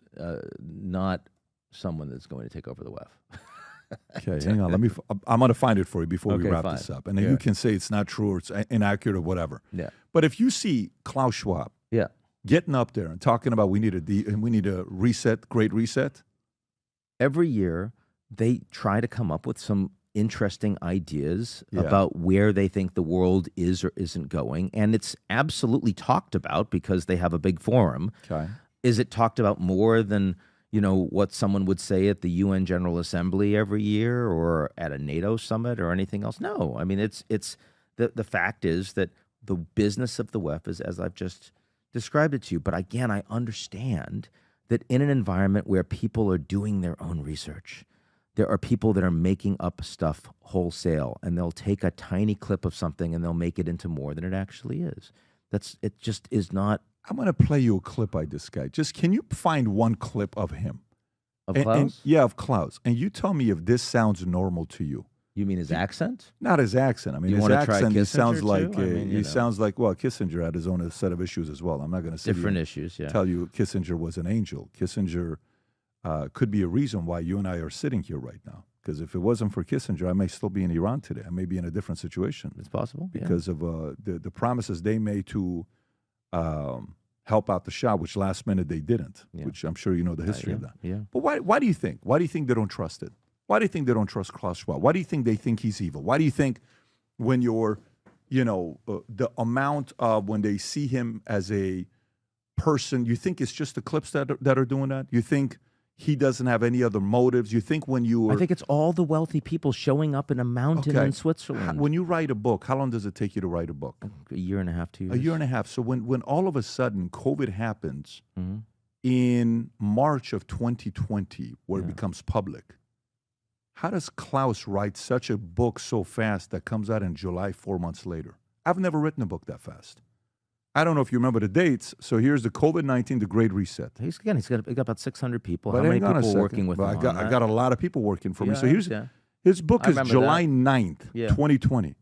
Speaker 2: not someone that's going to take over the WEF.
Speaker 1: Okay, hang on. I'm going to find it for you before we
Speaker 2: Okay,
Speaker 1: wrap
Speaker 2: fine.
Speaker 1: this up, and then you can say it's not true or it's inaccurate or whatever.
Speaker 2: Yeah,
Speaker 1: But if you see Klaus Schwab
Speaker 2: yeah.
Speaker 1: getting up there and talking about we need a reset, great reset.
Speaker 2: Every year they try to come up with some interesting ideas
Speaker 1: Yeah.
Speaker 2: about where they think the world is or isn't going, and it's absolutely talked about because they have a big forum.
Speaker 1: Okay.
Speaker 2: Is it talked about more than what someone would say at the UN General Assembly every year or at a NATO summit or anything else? No, I mean it's the fact is that the business of the WEF is as I've just described it to you. But again, I understand that in an environment where people are doing their own research, there are people that are making up stuff wholesale, and they'll take a tiny clip of something and they'll make it into more than it actually is. It just is not.
Speaker 1: I'm going to play you a clip by this guy. Just can you find one clip of him?
Speaker 2: Of Klaus?
Speaker 1: Yeah, of Klaus. And you tell me if this sounds normal to you.
Speaker 2: You mean his accent?
Speaker 1: Not his accent. I mean,
Speaker 2: You
Speaker 1: his
Speaker 2: wanna try
Speaker 1: accent, he
Speaker 2: Kissinger
Speaker 1: sounds
Speaker 2: too?
Speaker 1: like,
Speaker 2: I mean,
Speaker 1: he sounds like, well, Kissinger had his own set of issues as well. I'm not going to say
Speaker 2: Different issues, yeah.
Speaker 1: tell you Kissinger was an angel. Kissinger could be a reason why you and I are sitting here right now. Because if it wasn't for Kissinger, I may still be in Iran today. I may be in a different situation.
Speaker 2: It's possible.
Speaker 1: Because of the promises they made to help out the Shah, which last minute they didn't, which I'm sure you know the history of that.
Speaker 2: Yeah.
Speaker 1: But why do you think? Why do you think they don't trust it? Why do you think they don't trust Klaus Schwab? Why do you think they think he's evil? Why do you think when you're, the amount of when they see him as a person, you think it's just the clips that are doing that? You think he doesn't have any other motives? You think when you
Speaker 2: I think it's all the wealthy people showing up in a mountain in Switzerland.
Speaker 1: When you write a book, how long does it take you to write a book?
Speaker 2: A year and a half, 2 years.
Speaker 1: A year and a half. So when all of a sudden COVID happens in March of 2020, where it becomes public, how does Klaus write such a book so fast that comes out in July 4 months later? I've never written a book that fast. I don't know if you remember the dates. So here's the COVID-19, the Great Reset.
Speaker 2: He's got about 600 people.
Speaker 1: But
Speaker 2: How many
Speaker 1: hang on a
Speaker 2: people
Speaker 1: second.
Speaker 2: working with
Speaker 1: But
Speaker 2: him?
Speaker 1: I got a lot of people working for me. So
Speaker 2: Yeah.
Speaker 1: his book
Speaker 2: I
Speaker 1: is
Speaker 2: remember
Speaker 1: July
Speaker 2: that.
Speaker 1: 9th,
Speaker 2: Yeah.
Speaker 1: 2020.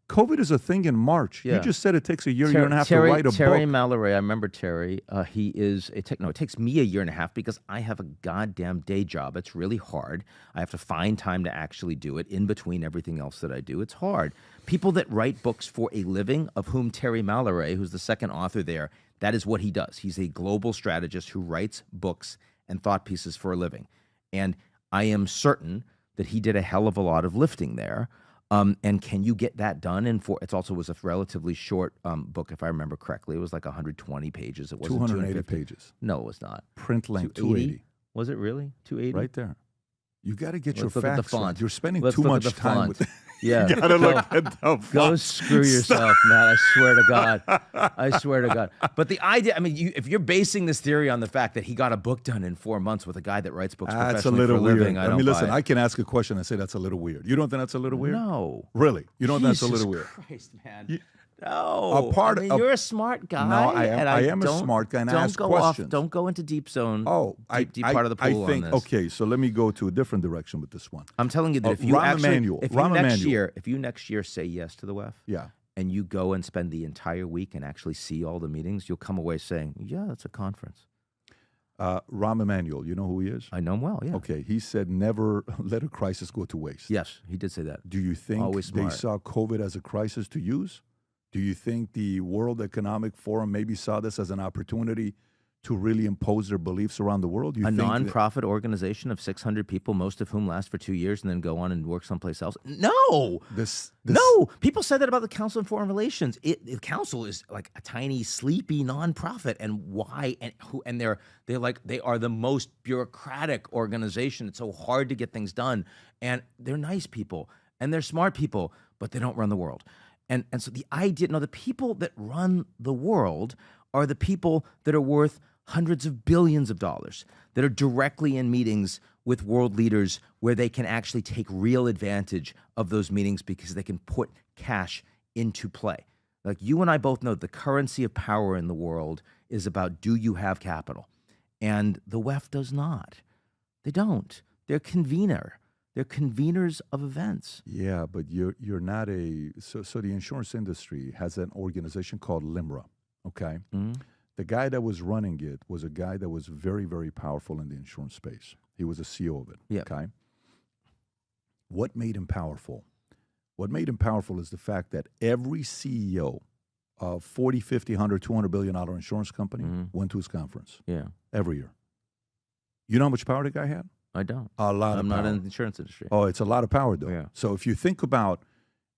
Speaker 1: COVID is a thing in March.
Speaker 2: Yeah.
Speaker 1: You just said it takes a year and a half to write a
Speaker 2: Terry
Speaker 1: book.
Speaker 2: Mallory, I remember Terry. It takes me a year and a half because I have a goddamn day job. It's really hard. I have to find time to actually do it in between everything else that I do. It's hard. People that write books for a living, of whom Terry Mallory, who's the second author there, that is what he does. He's a global strategist who writes books and thought pieces for a living. And I am certain that he did a hell of a lot of lifting there. And can you get that done in four? It also was a relatively short book, if I remember correctly. It was like 120 pages. It wasn't
Speaker 1: 280
Speaker 2: 250
Speaker 1: pages.
Speaker 2: No, it was not.
Speaker 1: Print length,
Speaker 2: 280?
Speaker 1: 280.
Speaker 2: Was it really 280?
Speaker 1: Right there. You got to get
Speaker 2: Let's
Speaker 1: your
Speaker 2: look at the
Speaker 1: facts right.
Speaker 2: font.
Speaker 1: You're spending
Speaker 2: Let's
Speaker 1: too
Speaker 2: look at
Speaker 1: much
Speaker 2: the
Speaker 1: time
Speaker 2: font.
Speaker 1: with
Speaker 2: Yeah.
Speaker 1: You got to look at the font.
Speaker 2: Go screw yourself, man. I swear to God. I swear to God. But the idea, I mean, if you're basing this theory on the fact that he got a book done in 4 months with a guy that writes books
Speaker 1: That's a
Speaker 2: professionally
Speaker 1: little
Speaker 2: for a
Speaker 1: weird.
Speaker 2: living, I don't
Speaker 1: listen,
Speaker 2: buy
Speaker 1: I
Speaker 2: it.
Speaker 1: can ask a question and say that's a little weird. You don't think that's a little weird?
Speaker 2: No.
Speaker 1: Really? You don't think that's a
Speaker 2: Jesus
Speaker 1: little weird?
Speaker 2: Christ, man.
Speaker 1: You-
Speaker 2: No.
Speaker 1: A part
Speaker 2: I mean,
Speaker 1: of-
Speaker 2: you're a smart guy.
Speaker 1: No, I am-
Speaker 2: and
Speaker 1: I am a
Speaker 2: don't-
Speaker 1: smart guy, and I
Speaker 2: don't
Speaker 1: ask
Speaker 2: go
Speaker 1: questions.
Speaker 2: Don't go into deep zone.
Speaker 1: Oh,
Speaker 2: deep part of the pool
Speaker 1: I think,
Speaker 2: on this.
Speaker 1: okay, so let me go to a different direction with this one.
Speaker 2: I'm telling you that if you
Speaker 1: Rahm
Speaker 2: actually,
Speaker 1: Emanuel.
Speaker 2: if
Speaker 1: Rahm
Speaker 2: you next
Speaker 1: Emanuel.
Speaker 2: year, if you next year say yes to the WEF,
Speaker 1: Yeah.
Speaker 2: and you go and spend the entire week and actually see all the meetings, you'll come away saying, yeah, that's a conference.
Speaker 1: Rahm Emanuel, you know who he is?
Speaker 2: I know him well, yeah.
Speaker 1: Okay, he said never let a crisis go to waste.
Speaker 2: Yes, he did say that.
Speaker 1: Do you think
Speaker 2: Always
Speaker 1: they
Speaker 2: smart.
Speaker 1: saw COVID as a crisis to use? Do you think the World Economic Forum maybe saw this as an opportunity to really impose their beliefs around the world? You
Speaker 2: A
Speaker 1: think that-
Speaker 2: nonprofit organization of 600 people, most of whom last for 2 years and then go on and work someplace else? No!
Speaker 1: this
Speaker 2: No! People said that about the Council on Foreign Relations. The council is like a tiny, sleepy nonprofit. And why? And they are the most bureaucratic organization. It's so hard to get things done. And they're nice people and they're smart people, but they don't run the world. And so the idea, the people that run the world are the people that are worth hundreds of billions of dollars, that are directly in meetings with world leaders where they can actually take real advantage of those meetings because they can put cash into play. Like you and I both know the currency of power in the world is about, do you have capital? And the WEF does not. They don't. They're convener. They're conveners of events.
Speaker 1: Yeah, but you're not a so the insurance industry has an organization called LIMRA. Okay, the guy that was running it was a guy that was very, very powerful in the insurance space. He was a CEO of it.
Speaker 2: Yeah.
Speaker 1: Okay. What made him powerful? What made him powerful is the fact that every CEO of 40, 50, 100, $200 billion insurance company went to his conference.
Speaker 2: Yeah.
Speaker 1: Every year. You know how much power the guy had?
Speaker 2: I don't.
Speaker 1: A lot of power.
Speaker 2: I'm not in the insurance industry.
Speaker 1: Oh, it's a lot of power, though.
Speaker 2: Yeah.
Speaker 1: So if you think about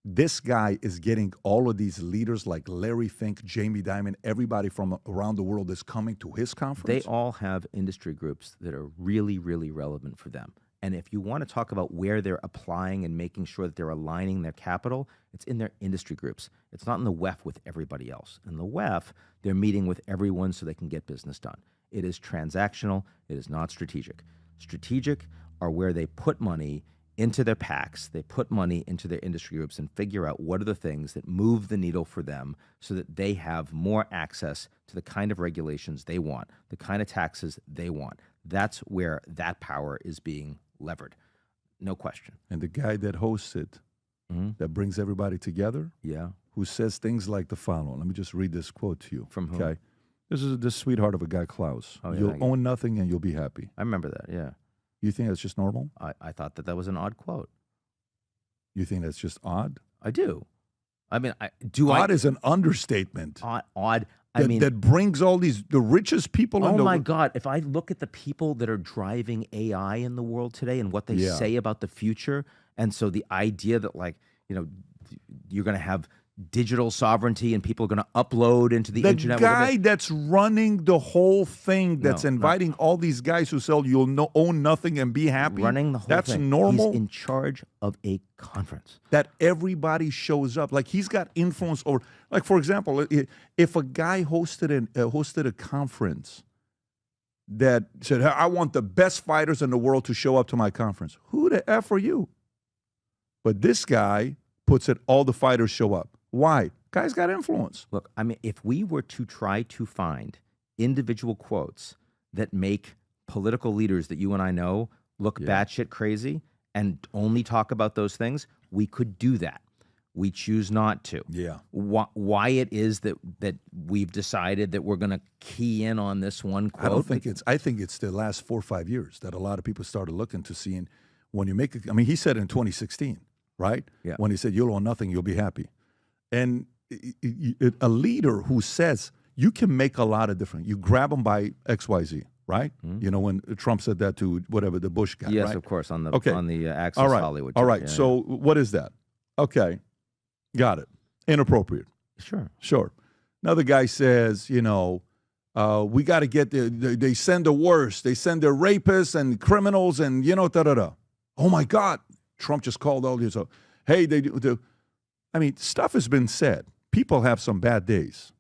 Speaker 1: this guy is getting all of these leaders like Larry Fink, Jamie Dimon, everybody from around the world is coming to his conference.
Speaker 2: They all have industry groups that are really, really relevant for them. And if you want to talk about where they're applying and making sure that they're aligning their capital, it's in their industry groups. It's not in the WEF with everybody else. In the WEF, they're meeting with everyone so they can get business done. It is transactional. It is not strategic. Strategic are where they put money into their PACs, they put money into their industry groups and figure out what are the things that move the needle for them so that they have more access to the kind of regulations they want, the kind of taxes they want. That's where that power is being levered. No question.
Speaker 1: And the guy that hosts it, that brings everybody together, who says things like the following. Let me just read this quote to you.
Speaker 2: From whom?
Speaker 1: Okay. This is the sweetheart of a guy, Klaus.
Speaker 2: Oh, yeah,
Speaker 1: you'll own nothing and you'll be happy.
Speaker 2: I remember that, yeah.
Speaker 1: You think that's just normal?
Speaker 2: I thought that was an odd quote.
Speaker 1: You think that's just odd?
Speaker 2: I do. I mean,
Speaker 1: odd is an understatement.
Speaker 2: Odd.
Speaker 1: That brings all the richest people.
Speaker 2: Oh my God! If I look at the people that are driving AI in the world today and what they say about the future, and so the idea that you're going to have digital sovereignty and people are going to upload into the internet.
Speaker 1: The guy that's running the whole thing, that's inviting all these guys who sell you'll own nothing and be happy.
Speaker 2: Running the whole thing.
Speaker 1: That's normal.
Speaker 2: He's in charge of a conference.
Speaker 1: That everybody shows up. Like he's got influence over. Like for example, if a guy hosted a conference that said, "I want the best fighters in the world to show up to my conference," who the F are you? But this guy puts it. All the fighters show up. Why? Guy's got influence.
Speaker 2: Look, I mean, if we were to try to find individual quotes that make political leaders that you and I know look batshit crazy and only talk about those things, we could do that. We choose not to.
Speaker 1: Yeah.
Speaker 2: Why it is that we've decided that we're going to key in on this one quote?
Speaker 1: I think it's the last 4 or 5 years that a lot of people started looking to seeing when you make. I mean, he said in 2016, right?
Speaker 2: Yeah.
Speaker 1: When he said, "You'll own nothing, you'll be happy." And a leader who says you can make a lot of different, you grab them by XYZ, right? You know, when Trump said that to whatever, the Bush guy,
Speaker 2: yes,
Speaker 1: right?
Speaker 2: of course, on the Access Hollywood.
Speaker 1: All right, so what is that? Okay, got it. Inappropriate.
Speaker 2: Sure.
Speaker 1: Another guy says, we got to get they send the worst. They send their rapists and criminals and, da-da-da. Oh, my God. Trump just called all these. Hey, they do. I mean, stuff has been said. People have some bad days.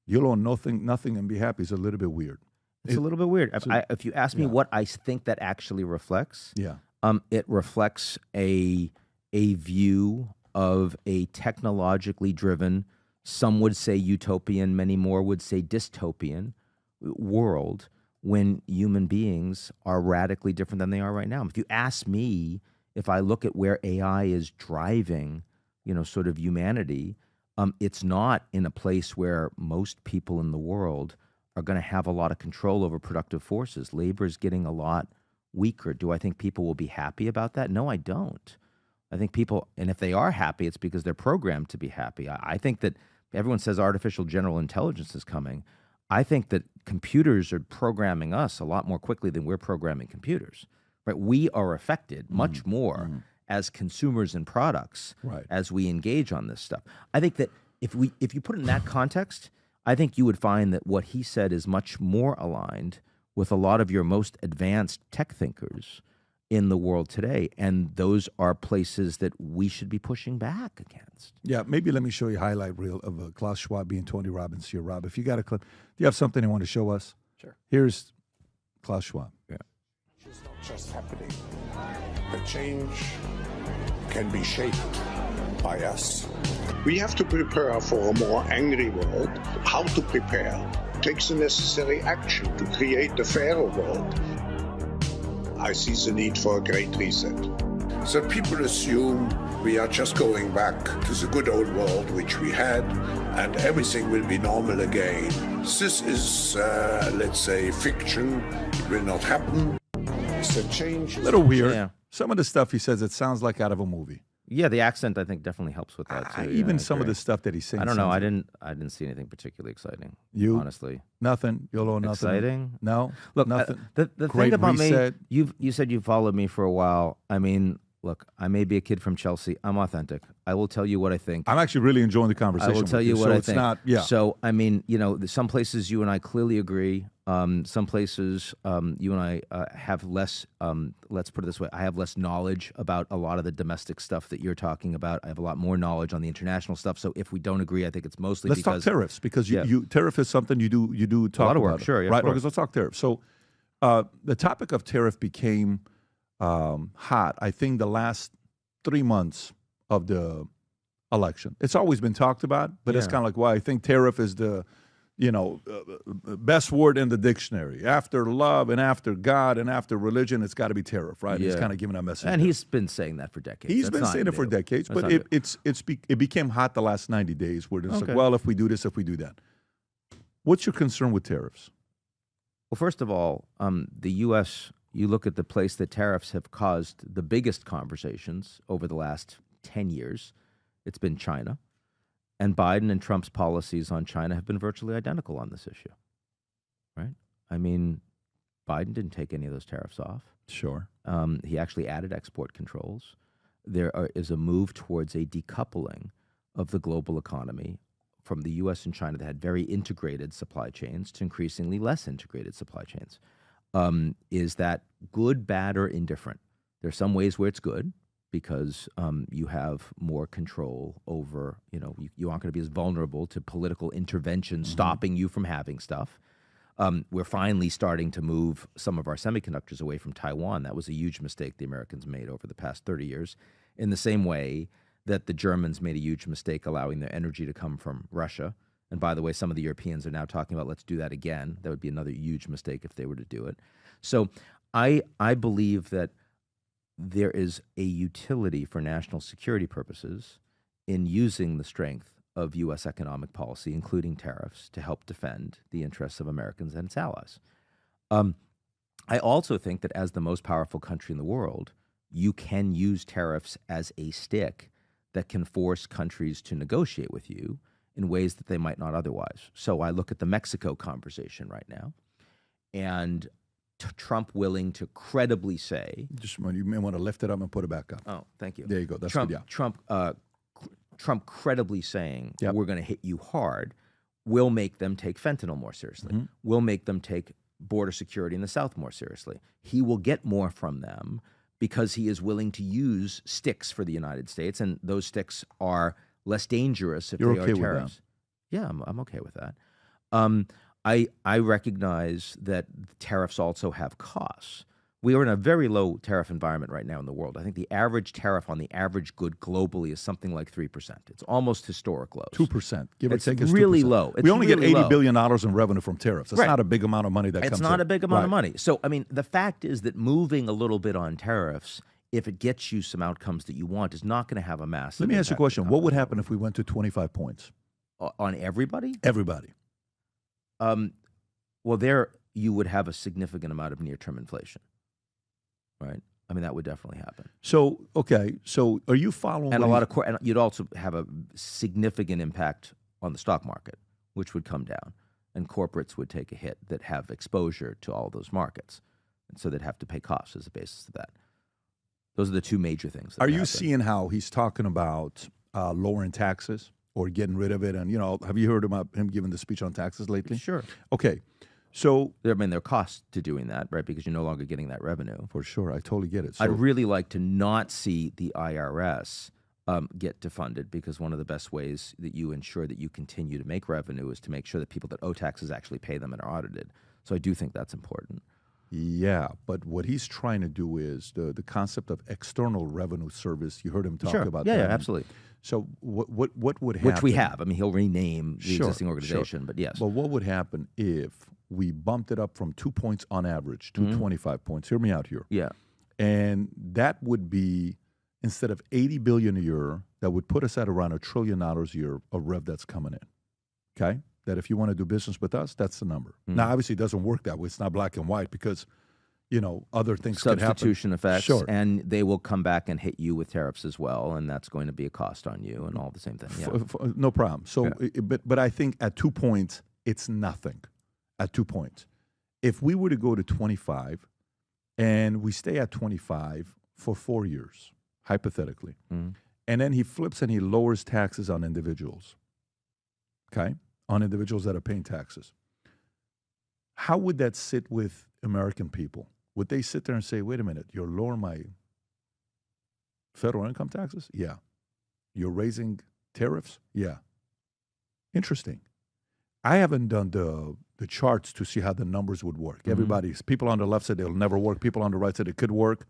Speaker 1: You'll own nothing and be happy is a little bit weird.
Speaker 2: It's a little bit weird. If you ask me what I think that actually reflects, it reflects a view of a technologically driven, some would say utopian, many more would say dystopian world when human beings are radically different than they are right now. If you ask me, if I look at where AI is driving sort of humanity, it's not in a place where most people in the world are going to have a lot of control over productive forces. Labor is getting a lot weaker. Do I think people will be happy about that? No, I don't. I think people, and if they are happy, it's because they're programmed to be happy. I think that everyone says artificial general intelligence is coming. I think that computers are programming us a lot more quickly than we're programming computers. Right? We are affected much more as consumers and products as we engage on this stuff. I think that if you put it in that context, I think you would find that what he said is much more aligned with a lot of your most advanced tech thinkers in the world today, and those are places that we should be pushing back against.
Speaker 1: Yeah, maybe let me show you a highlight reel of Klaus Schwab being Tony Robbins here. Rob, if you got a clip, do you have something you want to show us?
Speaker 7: Sure.
Speaker 1: Here's Klaus Schwab.
Speaker 2: Yeah.
Speaker 3: It's not just happening. The change can be shaped by us. We have to prepare for a more angry world. How to prepare takes the necessary action to create a fairer world. I see the need for a great reset. So people assume we are just going back to the good old world which we had, and everything will be normal again. This is, let's say, fiction. It will not happen. It's a change.
Speaker 1: A little weird.
Speaker 2: Yeah.
Speaker 1: Some of the stuff he says, it sounds like out of a movie.
Speaker 2: Yeah, the accent I think definitely helps with that too.
Speaker 1: Even
Speaker 2: I
Speaker 1: some of
Speaker 2: agree.
Speaker 1: the stuff that he's saying.
Speaker 2: I don't know.
Speaker 1: sounds
Speaker 2: I didn't see anything particularly exciting.
Speaker 1: You?
Speaker 2: Honestly,
Speaker 1: nothing. YOLO, nothing.
Speaker 2: exciting.
Speaker 1: No.
Speaker 2: Look,
Speaker 1: nothing.
Speaker 2: the
Speaker 1: Great
Speaker 2: thing about
Speaker 1: reset.
Speaker 2: me, you said you followed me for a while. I mean, look, I may be a kid from Chelsea. I'm authentic. I will tell you what I think.
Speaker 1: I'm actually really enjoying the conversation.
Speaker 2: I will tell
Speaker 1: with
Speaker 2: you what
Speaker 1: so
Speaker 2: I
Speaker 1: it's
Speaker 2: think.
Speaker 1: Not, yeah.
Speaker 2: So, I mean, you know, some places you and I clearly agree. Some places you and I have less, let's put it this way, I have less knowledge about a lot of the domestic stuff that you're talking about. I have a lot more knowledge on the international stuff. So if we don't agree, I think it's mostly
Speaker 1: Let's
Speaker 2: because...
Speaker 1: talk tariffs, because you tariff is something you do talk
Speaker 2: lot of work,
Speaker 1: about.
Speaker 2: sure, yeah, of
Speaker 1: right?
Speaker 2: course.
Speaker 1: Because let's talk tariffs. So the topic of tariff became hot, I think, the last 3 months of the election. It's always been talked about, but it's
Speaker 2: Yeah.
Speaker 1: kind of like why I think tariff is the best word in the dictionary. After love and after God and after religion, it's got to be tariff, right? He's
Speaker 2: Yeah.
Speaker 1: kind of giving that message.
Speaker 2: And he's been saying that for decades.
Speaker 1: He's
Speaker 2: That's
Speaker 1: been
Speaker 2: not
Speaker 1: saying it for
Speaker 2: new.
Speaker 1: decades,
Speaker 2: That's
Speaker 1: but
Speaker 2: not new.
Speaker 1: it became hot the last 90 days where it's
Speaker 2: Okay.
Speaker 1: like, well, if we do this, if we do that. What's your concern with tariffs?
Speaker 2: Well, first of all, the U.S., you look at the place that tariffs have caused the biggest conversations over the last 10 years, it's been China. And Biden and Trump's policies on China have been virtually identical on this issue, right? I mean, Biden didn't take any of those tariffs off.
Speaker 1: Sure.
Speaker 2: He actually added export controls. There is a move towards a decoupling of the global economy from the U.S. and China that had very integrated supply chains to increasingly less integrated supply chains. Is that good, bad, or indifferent? There are some ways where it's good because you have more control over, you aren't going to be as vulnerable to political intervention stopping you from having stuff. We're finally starting to move some of our semiconductors away from Taiwan. That was a huge mistake the Americans made over the past 30 years, in the same way that the Germans made a huge mistake allowing their energy to come from Russia. And by the way, some of the Europeans are now talking about, let's do that again. That would be another huge mistake if they were to do it. So I believe that there is a utility for national security purposes in using the strength of U.S. economic policy, including tariffs, to help defend the interests of Americans and its allies. I also think that as the most powerful country in the world, you can use tariffs as a stick that can force countries to negotiate with you in ways that they might not otherwise. So I look at the Mexico conversation right now, and Trump willing to credibly say...
Speaker 1: You may want to lift it up and put it back up.
Speaker 2: Oh, thank you.
Speaker 1: There you go. That's
Speaker 2: Trump,
Speaker 1: good, yeah.
Speaker 2: Trump credibly saying,
Speaker 1: Yep.
Speaker 2: we're going to hit you hard, will make them take fentanyl more seriously, will make them take border security in the South more seriously. He will get more from them because he is willing to use sticks for the United States, and those sticks are less dangerous if
Speaker 1: You're
Speaker 2: they
Speaker 1: okay
Speaker 2: are
Speaker 1: with
Speaker 2: tariffs. Yeah, I'm okay with that. I recognize that tariffs also have costs. We are in a very low tariff environment right now in the world. I think the average tariff on the average good globally is something like 3%. It's almost historic lows.
Speaker 1: 2%. Give or
Speaker 2: It's
Speaker 1: take, it's
Speaker 2: really
Speaker 1: 2%.
Speaker 2: low. It's
Speaker 1: We only
Speaker 2: really
Speaker 1: get $80
Speaker 2: low.
Speaker 1: billion in revenue from tariffs. That's
Speaker 2: Right.
Speaker 1: not a big amount of money that comes
Speaker 2: It's
Speaker 1: in.
Speaker 2: not a big amount of
Speaker 1: Right.
Speaker 2: money. So, I mean, the fact is that moving a little bit on tariffs, if it gets you some outcomes that you want, is not going to have a massive
Speaker 1: Let me ask you a
Speaker 2: impact on
Speaker 1: question.
Speaker 2: the
Speaker 1: What would
Speaker 2: economy.
Speaker 1: happen if we went to 25 points?
Speaker 2: On everybody?
Speaker 1: Everybody.
Speaker 2: Well, there you would have a significant amount of near-term inflation, right? I mean, that would definitely happen.
Speaker 1: So, okay. So are you following?
Speaker 2: And a
Speaker 1: what
Speaker 2: lot of and you'd also have a significant impact on the stock market, which would come down, and corporates would take a hit that have exposure to all those markets, and so they'd have to pay costs as a basis of that. Those are the two major things. That
Speaker 1: Are
Speaker 2: would
Speaker 1: you
Speaker 2: happen.
Speaker 1: seeing how he's talking about lowering taxes or getting rid of it? And, have you heard about him giving the speech on taxes lately?
Speaker 2: Sure.
Speaker 1: Okay. So,
Speaker 2: I mean, there are costs to doing that, right? Because you're no longer getting that revenue.
Speaker 1: for sure, I totally get it. So,
Speaker 2: I'd really like to not see the IRS get defunded, because one of the best ways that you ensure that you continue to make revenue is to make sure that people that owe taxes actually pay them and are audited. So I do think that's important.
Speaker 1: Yeah, but what he's trying to do is the concept of external revenue service. You heard him talk
Speaker 2: Sure.
Speaker 1: about
Speaker 2: Yeah,
Speaker 1: that.
Speaker 2: yeah, absolutely.
Speaker 1: So what would happen?
Speaker 2: Which we have. I mean, he'll rename the
Speaker 1: Sure,
Speaker 2: existing organization,
Speaker 1: sure.
Speaker 2: but yes.
Speaker 1: But what would happen if we bumped it up from 2 points on average to 25 points? Hear me out here.
Speaker 2: Yeah.
Speaker 1: And that would be, instead of 80 billion a year, that would put us at around $1 trillion a year of rev that's coming in. Okay? That if you want to do business with us, that's the number. Now, obviously, it doesn't work that way. It's not black and white because, other things could happen.
Speaker 2: Substitution effects,
Speaker 1: Sure.
Speaker 2: and they will come back and hit you with tariffs as well, and that's going to be a cost on you and all the same thing. Yeah.
Speaker 1: No problem. So, but I think at 2 points, it's nothing. At 2 points. If we were to go to 25 and we stay at 25 for 4 years, hypothetically, and then he flips and he lowers taxes on individuals, okay, on individuals that are paying taxes, how would that sit with American people? Would they sit there and say, wait a minute, you're lowering my federal income taxes? Yeah. You're raising tariffs? Yeah. Interesting. I haven't done the charts to see how the numbers would work. People on the left said they'll never work. People on the right said it could work.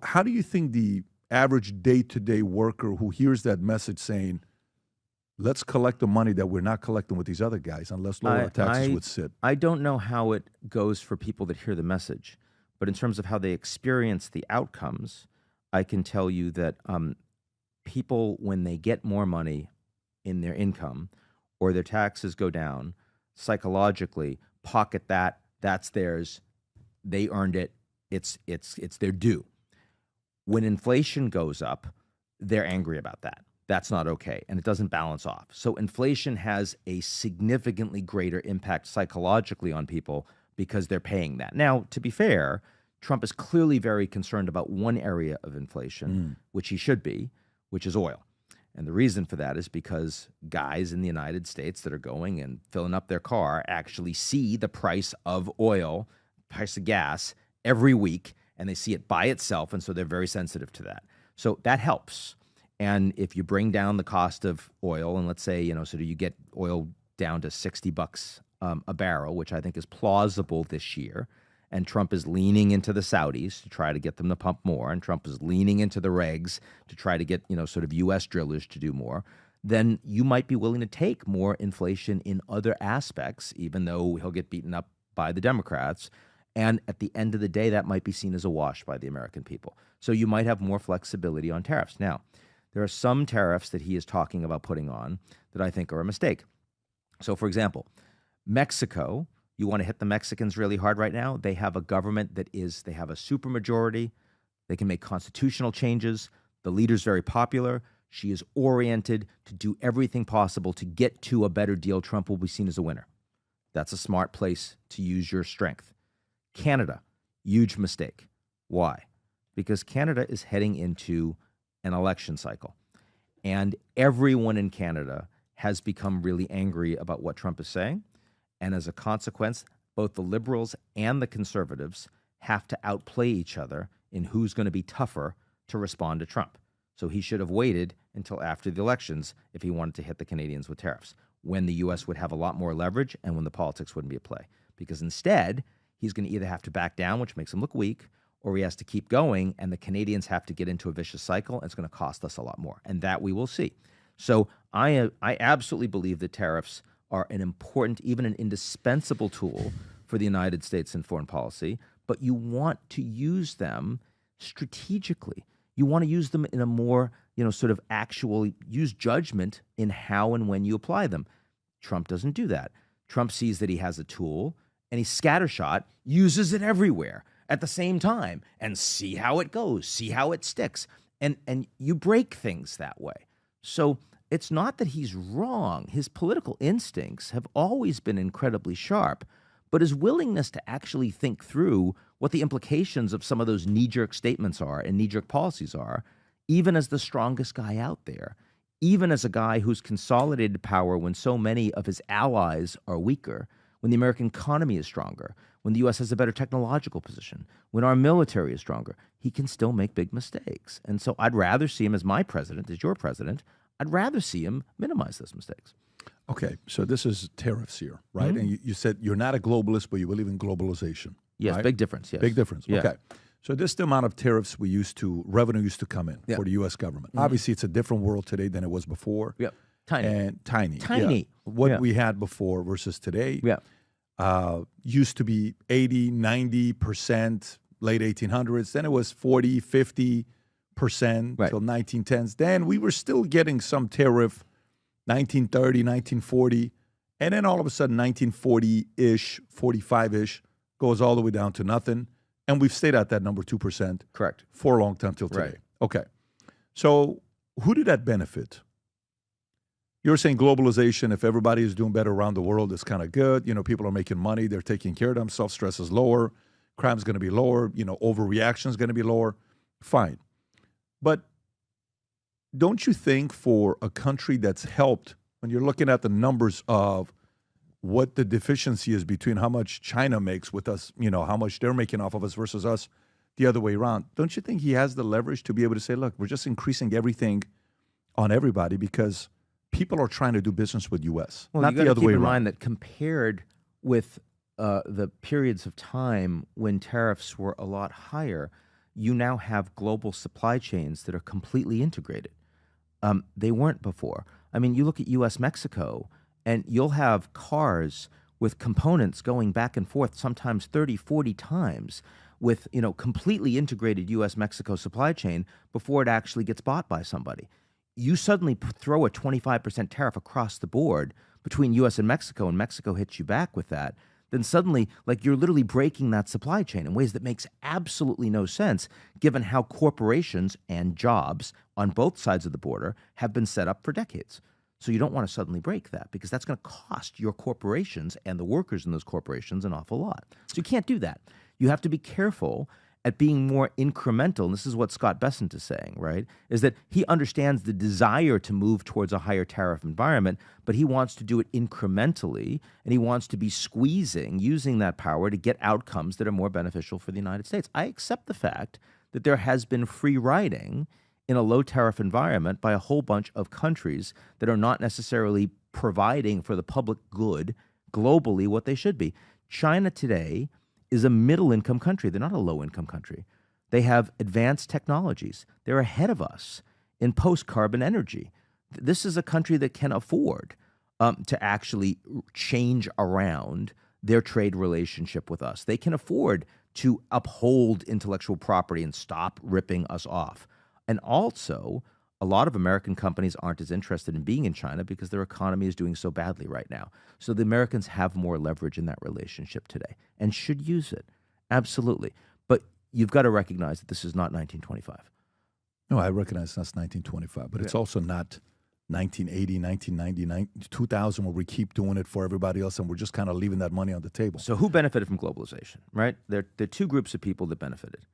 Speaker 1: How do you think the average day-to-day worker who hears that message saying, let's collect the money that we're not collecting with these other guys and let's lower our taxes would sit?
Speaker 2: I don't know how it goes for people that hear the message, but in terms of how they experience the outcomes, I can tell you that people, when they get more money in their income or their taxes go down, psychologically pocket that. That's theirs. They earned it. It's their due. When inflation goes up, they're angry about that. That's not okay, and it doesn't balance off. So inflation has a significantly greater impact psychologically on people because they're paying that. Now, to be fair, Trump is clearly very concerned about one area of inflation, which he should be, which is oil. And the reason for that is because guys in the United States that are going and filling up their car actually see the price of oil, price of gas every week, and they see it by itself, and so they're very sensitive to that. So that helps. And if you bring down the cost of oil, and let's say, so do you get oil down to $60 a barrel, which I think is plausible this year, and Trump is leaning into the Saudis to try to get them to pump more, and Trump is leaning into the regs to try to get, sort of U.S. drillers to do more, then you might be willing to take more inflation in other aspects, even though he'll get beaten up by the Democrats. And at the end of the day, that might be seen as a wash by the American people. So you might have more flexibility on tariffs. Now, there are some tariffs that he is talking about putting on that I think are a mistake. So, for example, Mexico, you want to hit the Mexicans really hard right now? They have a government they have a supermajority. They can make constitutional changes. The leader's very popular. She is oriented to do everything possible to get to a better deal. Trump will be seen as a winner. That's a smart place to use your strength. Canada, huge mistake. Why? Because Canada is heading into an election cycle. And everyone in Canada has become really angry about what Trump is saying. And as a consequence, both the liberals and the conservatives have to outplay each other in who's going to be tougher to respond to Trump. So he should have waited until after the elections if he wanted to hit the Canadians with tariffs, when the U.S. would have a lot more leverage and when the politics wouldn't be at play. Because instead, he's going to either have to back down, which makes him look weak, or he has to keep going, and the Canadians have to get into a vicious cycle, and it's going to cost us a lot more. And that we will see. So I absolutely believe that tariffs are an important, even an indispensable tool for the United States in foreign policy, but you want to use them strategically. You want to use them in a more, sort of actual, use judgment in how and when you apply them. Trump doesn't do that. Trump sees that he has a tool, and he scattershot, uses it everywhere at the same time, and see how it goes, see how it sticks. And you break things that way. So it's not that he's wrong. His political instincts have always been incredibly sharp, but his willingness to actually think through what the implications of some of those knee-jerk statements are and knee-jerk policies are, even as the strongest guy out there, even as a guy who's consolidated power when so many of his allies are weaker, when the American economy is stronger, when the U.S. has a better technological position, when our military is stronger, he can still make big mistakes. And so I'd rather see him as my president, as your president. I'd rather see him minimize those mistakes.
Speaker 1: Okay, so this is tariffs here, right? And you said you're not a globalist, but you believe in globalization.
Speaker 2: Yes,
Speaker 1: right?
Speaker 2: big difference. Yes,
Speaker 1: Big difference.
Speaker 2: Yeah.
Speaker 1: Okay. So this is the amount of tariffs revenue used to come in for the U.S. government. Obviously, it's a different world today than it was before.
Speaker 2: Yep. Tiny.
Speaker 1: And tiny.
Speaker 2: Tiny.
Speaker 1: Yeah. What
Speaker 2: Yeah.
Speaker 1: we had before versus today
Speaker 2: Yeah.
Speaker 1: used to be 80, 90%, late 1800s. Then it was 40, 50%
Speaker 2: Right.
Speaker 1: till 1910s. Then we were still getting some tariff, 1930, 1940. And then all of a sudden, 1940-ish, 45-ish, goes all the way down to nothing. And we've stayed at that number 2%
Speaker 2: Correct.
Speaker 1: for a long time till today.
Speaker 2: Right.
Speaker 1: Okay. So who did that benefit? You're saying globalization, if everybody is doing better around the world, it's kind of good. People are making money. They're taking care of themselves. Stress is lower. Crime's going to be lower. Overreaction is going to be lower. Fine. But don't you think for a country that's helped, when you're looking at the numbers of what the deficiency is between how much China makes with us, how much they're making off of us versus us the other way around, don't you think he has the leverage to be able to say, look, we're just increasing everything on everybody because people are trying to do business with U.S.,
Speaker 2: Well,
Speaker 1: not
Speaker 2: you
Speaker 1: the other
Speaker 2: keep
Speaker 1: way
Speaker 2: in
Speaker 1: around.
Speaker 2: mind that compared with the periods of time when tariffs were a lot higher, you now have global supply chains that are completely integrated. They weren't before. I mean, you look at U.S.-Mexico, and you'll have cars with components going back and forth sometimes 30, 40 times with, completely integrated U.S.-Mexico supply chain before it actually gets bought by somebody. You suddenly throw a 25% tariff across the board between U.S. and Mexico hits you back with that, then suddenly, you're literally breaking that supply chain in ways that makes absolutely no sense, given how corporations and jobs on both sides of the border have been set up for decades. So you don't want to suddenly break that because that's going to cost your corporations and the workers in those corporations an awful lot. So you can't do that. You have to be careful at being more incremental. And this is what Scott Bessent is saying, right? Is that he understands the desire to move towards a higher tariff environment, but he wants to do it incrementally, and he wants to be using that power to get outcomes that are more beneficial for the United States. I accept the fact that there has been free riding in a low tariff environment by a whole bunch of countries that are not necessarily providing for the public good globally what they should be. China today is a middle-income country. They're not a low-income country. They have advanced technologies. They're ahead of us in post-carbon energy. This is a country that can afford to actually change around their trade relationship with us. They can afford to uphold intellectual property and stop ripping us off. And also, a lot of American companies aren't as interested in being in China because their economy is doing so badly right now. So the Americans have more leverage in that relationship today and should use it. Absolutely. But you've got to recognize that this is not 1925.
Speaker 1: No, I recognize that's 1925, but it's also not 1980, 1999, 2000, where we keep doing it for everybody else and we're just kind of leaving that money on the table.
Speaker 2: So who benefited from globalization, right? There are two groups of people that benefited,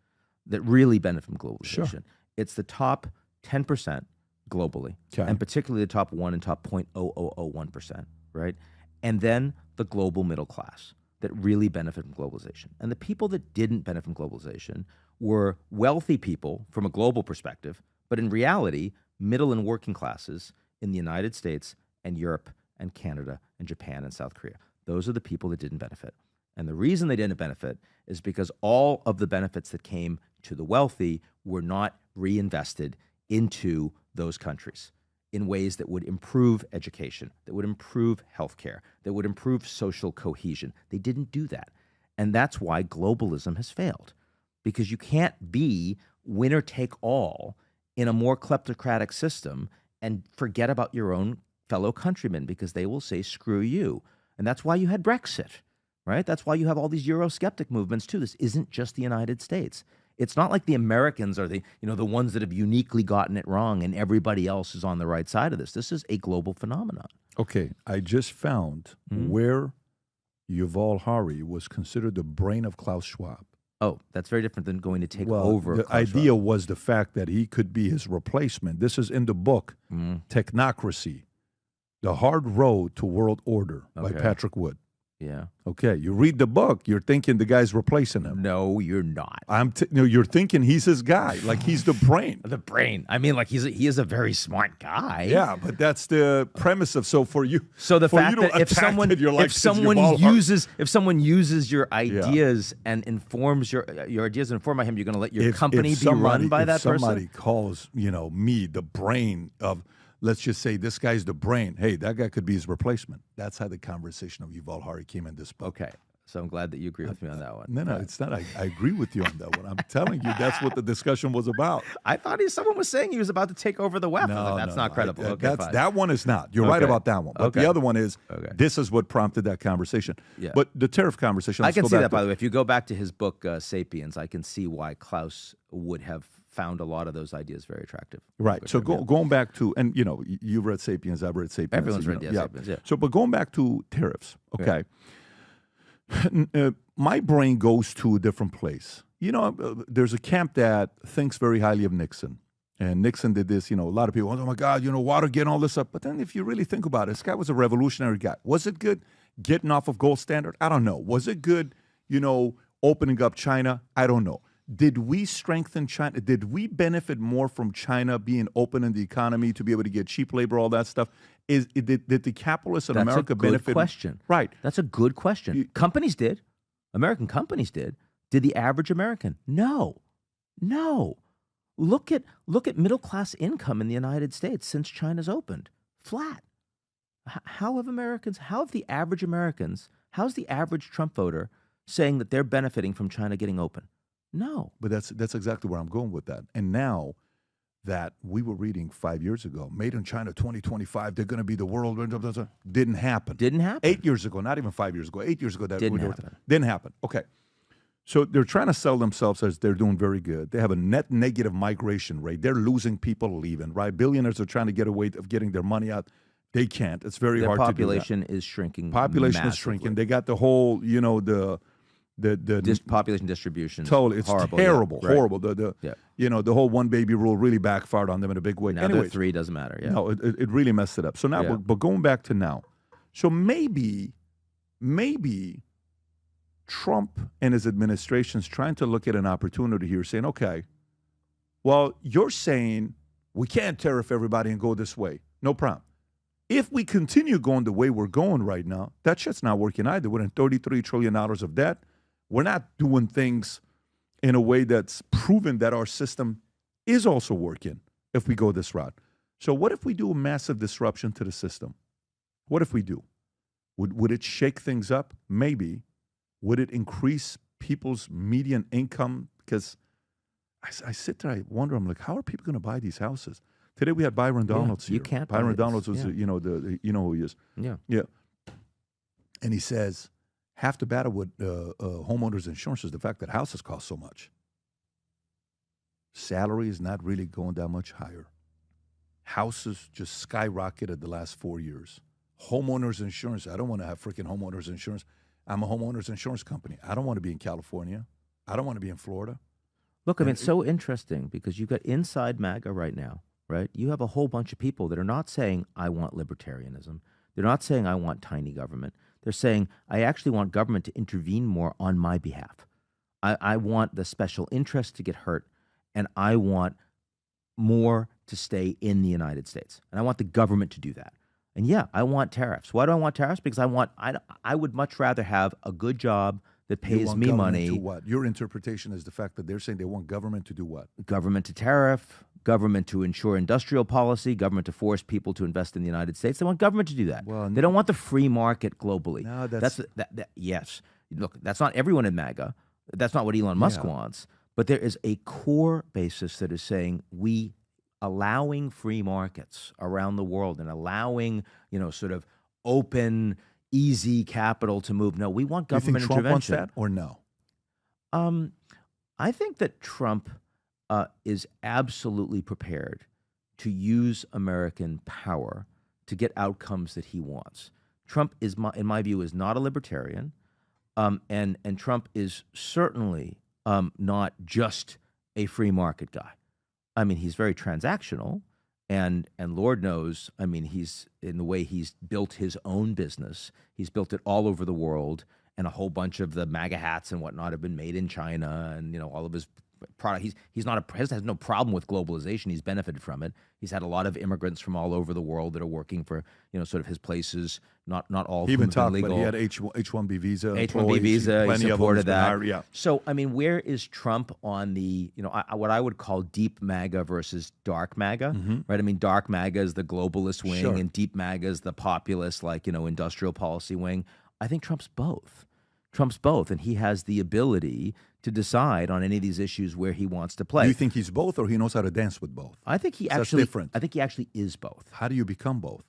Speaker 2: that really benefit from globalization.
Speaker 1: Sure.
Speaker 2: It's the top 10% globally,
Speaker 1: Okay.
Speaker 2: and particularly the top 1 and top 0.0001%, right? And then the global middle class that really benefit from globalization. And the people that didn't benefit from globalization were wealthy people from a global perspective, but in reality, middle and working classes in the United States and Europe and Canada and Japan and South Korea. Those are the people that didn't benefit. And the reason they didn't benefit is because all of the benefits that came to the wealthy were not reinvested into those countries in ways that would improve education, that would improve healthcare, that would improve social cohesion. They didn't do that. And that's why globalism has failed, because you can't be winner take all in a more kleptocratic system and forget about your own fellow countrymen, because they will say, screw you. And that's why you had Brexit, right? That's why you have all these Eurosceptic movements too. This isn't just the United States. It's not like the Americans are the ones that have uniquely gotten it wrong and everybody else is on the right side of this. This is a global phenomenon.
Speaker 1: Okay, I just found where Yuval Harari was considered the brain of Klaus Schwab.
Speaker 2: Oh, that's very different than going to take
Speaker 1: Well,
Speaker 2: over.
Speaker 1: the
Speaker 2: Klaus
Speaker 1: idea
Speaker 2: Schwab.
Speaker 1: was the fact that he could be his replacement. This is in the book, Technocracy, The Hard Road to World Order by
Speaker 2: Okay.
Speaker 1: Patrick Wood.
Speaker 2: Yeah.
Speaker 1: Okay, you read the book, you're thinking the guy's replacing him.
Speaker 2: No, you're not.
Speaker 1: No, you're thinking he's his guy, like he's the brain.
Speaker 2: The brain. I mean, like he is a very smart guy.
Speaker 1: Yeah, but that's the premise of for you.
Speaker 2: So the
Speaker 1: for
Speaker 2: fact
Speaker 1: you to
Speaker 2: that if
Speaker 1: attack
Speaker 2: someone
Speaker 1: it, you're like,
Speaker 2: if someone uses your ideas
Speaker 1: Yeah.
Speaker 2: and informs your ideas informed by him, you're going to let your company be run by that person.
Speaker 1: Somebody calls me the brain of. Let's just say this guy's the brain. Hey, that guy could be his replacement. That's how the conversation of Yuval Harari came in this book.
Speaker 2: Okay. So I'm glad that you agree with me on that one.
Speaker 1: No, it's not. I agree with you on that one. I'm telling you, that's what the discussion was about.
Speaker 2: I thought someone was saying he was about to take over the WEF.
Speaker 1: No,
Speaker 2: that's not credible. Fine.
Speaker 1: That one is not. You're right
Speaker 2: Okay.
Speaker 1: about that one. But the other one is, this is what prompted that conversation.
Speaker 2: Yeah.
Speaker 1: But the tariff conversation,
Speaker 2: I can see that, by the way. If you go back to his book, Sapiens, I can see why Klaus would have found a lot of those ideas very attractive.
Speaker 1: Right. So going back to, and you've read Sapiens, I've read Sapiens.
Speaker 2: Everyone's read Sapiens, yeah.
Speaker 1: So, but going back to tariffs, okay. My brain goes to a different place. There's a camp that thinks very highly of Nixon. And Nixon did this, a lot of people, oh my God, Watergate and all this stuff. But then if you really think about it, this guy was a revolutionary guy. Was it good getting off of gold standard? I don't know. Was it good, opening up China? I don't know. Did we strengthen China? Did we benefit more from China being open in the economy to be able to get cheap labor, all that stuff? Did the capitalists in America benefit?
Speaker 2: That's a good question.
Speaker 1: Right.
Speaker 2: That's a good question. Companies did. American companies did. Did the average American? No. Look at middle class income in the United States since China's opened. Flat. How have the average Americans, how's the average Trump voter saying that they're benefiting from China getting open? No.
Speaker 1: But that's exactly where I'm going with that. And now that we were reading 5 years ago, made in China 2025, they're going to be the world. Didn't happen. 8 years ago, not even 5 years ago. 8 years ago, that didn't happen. Okay. So they're trying to sell themselves as they're doing very good. They have a net negative migration rate. They're losing people leaving, right? Billionaires are trying to get away of getting their money out. They can't. It's very hard to do that.
Speaker 2: Population is shrinking.
Speaker 1: Population is shrinking. They got the whole, the
Speaker 2: population distribution.
Speaker 1: Totally, it's
Speaker 2: horrible,
Speaker 1: terrible,
Speaker 2: yeah, right.
Speaker 1: horrible. The whole one baby rule really backfired on them in a big way.
Speaker 2: Now
Speaker 1: Anyways,
Speaker 2: 3 doesn't matter. Yeah.
Speaker 1: No, it really messed it up. So now, but going back to now, so maybe Trump and his administration's trying to look at an opportunity here, saying, okay, well, you're saying we can't tariff everybody and go this way. No problem. If we continue going the way we're going right now, that shit's not working either. We're in $33 trillion of debt. We're not doing things in a way that's proven that our system is also working if we go this route. So what if we do a massive disruption to the system? What if we do? Would it shake things up? Maybe. Would it increase people's median income? Because I sit there, I wonder, I'm like, how are people going to buy these houses? Today we had Byron Donalds here.
Speaker 2: You can't.
Speaker 1: Byron Donalds was, you know who he is.
Speaker 2: Yeah.
Speaker 1: Yeah. And he says, half the battle with homeowners insurance is the fact that houses cost so much. Salary is not really going that much higher. Houses just skyrocketed the last 4 years. Homeowners insurance, I don't want to have freaking homeowners insurance. I'm a homeowners insurance company. I don't want to be in California. I don't want to be in Florida.
Speaker 2: Look, I mean, it's so interesting because you've got inside MAGA right now, right? You have a whole bunch of people that are not saying, I want libertarianism. They're not saying, I want tiny government. They're saying, I actually want government to intervene more on my behalf. I want the special interest to get hurt, and I want more to stay in the United States. And I want the government to do that. And yeah, I want tariffs. Why do I want tariffs? Because I would much rather have a good job that pays me money.
Speaker 1: To what? Your interpretation is the fact that they're saying they want government to do what?
Speaker 2: Government to tariff, government to ensure industrial policy, government to force people to invest in the United States. They want government to do that.
Speaker 1: Well,
Speaker 2: they don't want the free market globally.
Speaker 1: No,
Speaker 2: yes. Look, that's not everyone in MAGA. That's not what Elon Musk wants. But there is a core basis that is saying we allowing free markets around the world and allowing, sort of open, easy capital to move. No, we want government
Speaker 1: intervention. Trump wants that or no?
Speaker 2: I think that Trump is absolutely prepared to use American power to get outcomes that he wants. Trump is, in my view, is not a libertarian, and Trump is certainly not just a free market guy. I mean, he's very transactional, And Lord knows, I mean, he's in the way he's built his own business. He's built it all over the world, and a whole bunch of the MAGA hats and whatnot have been made in China, and all of his product. He's not has no problem with globalization. He's benefited from it. He's had a lot of immigrants from all over the world that are working for sort of his places. Not all.
Speaker 1: He even talked,
Speaker 2: legal.
Speaker 1: but he had H-1B visa.
Speaker 2: H-1B visa. He supported that.
Speaker 1: Hired, yeah.
Speaker 2: So I mean, where is Trump on the what I would call deep MAGA versus dark MAGA? Right. I mean, dark MAGA is the globalist wing,
Speaker 1: Sure.
Speaker 2: and deep MAGA is the populist, industrial policy wing. I think Trump's both. Trump's both, and he has the ability to decide on any of these issues where he wants to play.
Speaker 1: Do you think he's both, or he knows how to dance with both?
Speaker 2: I think he
Speaker 1: So that's
Speaker 2: actually.
Speaker 1: different.
Speaker 2: I think he actually is both.
Speaker 1: How do you become both?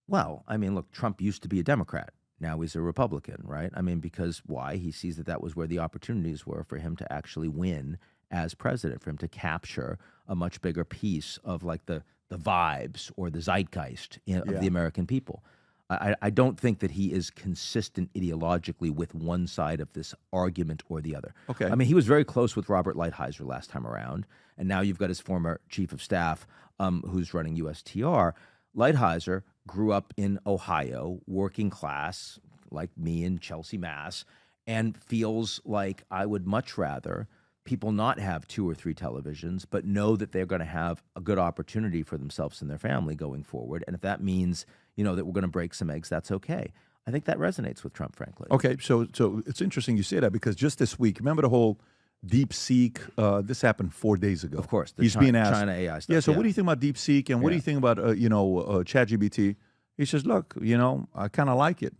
Speaker 2: Well, I mean, look, Trump used to be a Democrat. Now he's a Republican, right? I mean, because why? He sees that was where the opportunities were for him to actually win as president, for him to capture a much bigger piece of the vibes or the zeitgeist of the American people. I don't think that he is consistent ideologically with one side of this argument or the other.
Speaker 1: Okay.
Speaker 2: I mean, he was very close with Robert Lighthizer last time around, and now you've got his former chief of staff who's running USTR. Lighthizer grew up in Ohio, working class, like me in Chelsea, Mass., and feels like I would much rather people not have 2 or 3 televisions, but know that they're going to have a good opportunity for themselves and their family going forward. And if that means, that we're going to break some eggs, that's okay. I think that resonates with Trump, frankly.
Speaker 1: Okay, so it's interesting you say that, because just this week, remember the whole DeepSeek? This happened 4 days ago.
Speaker 2: Of course.
Speaker 1: He's being asked.
Speaker 2: China AI stuff.
Speaker 1: Yeah, so what do you think about DeepSeek, and what do you think about, ChatGPT? He says, look, I kind of like it.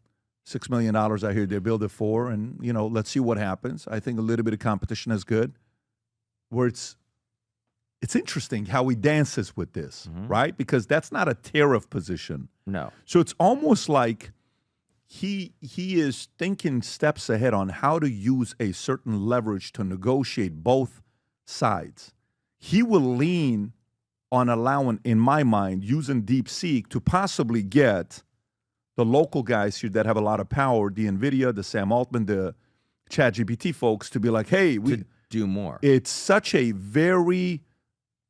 Speaker 1: $6 million I hear they build it for, and, let's see what happens. I think a little bit of competition is good. Where it's interesting how he dances with this, right? Because that's not a tariff position.
Speaker 2: No.
Speaker 1: So it's almost like he is thinking steps ahead on how to use a certain leverage to negotiate both sides. He will lean on allowing, in my mind, using DeepSeek to possibly get the local guys here that have a lot of power, the NVIDIA, the Sam Altman, the ChatGPT folks, to be like, hey, we
Speaker 2: do more.
Speaker 1: It's such a very,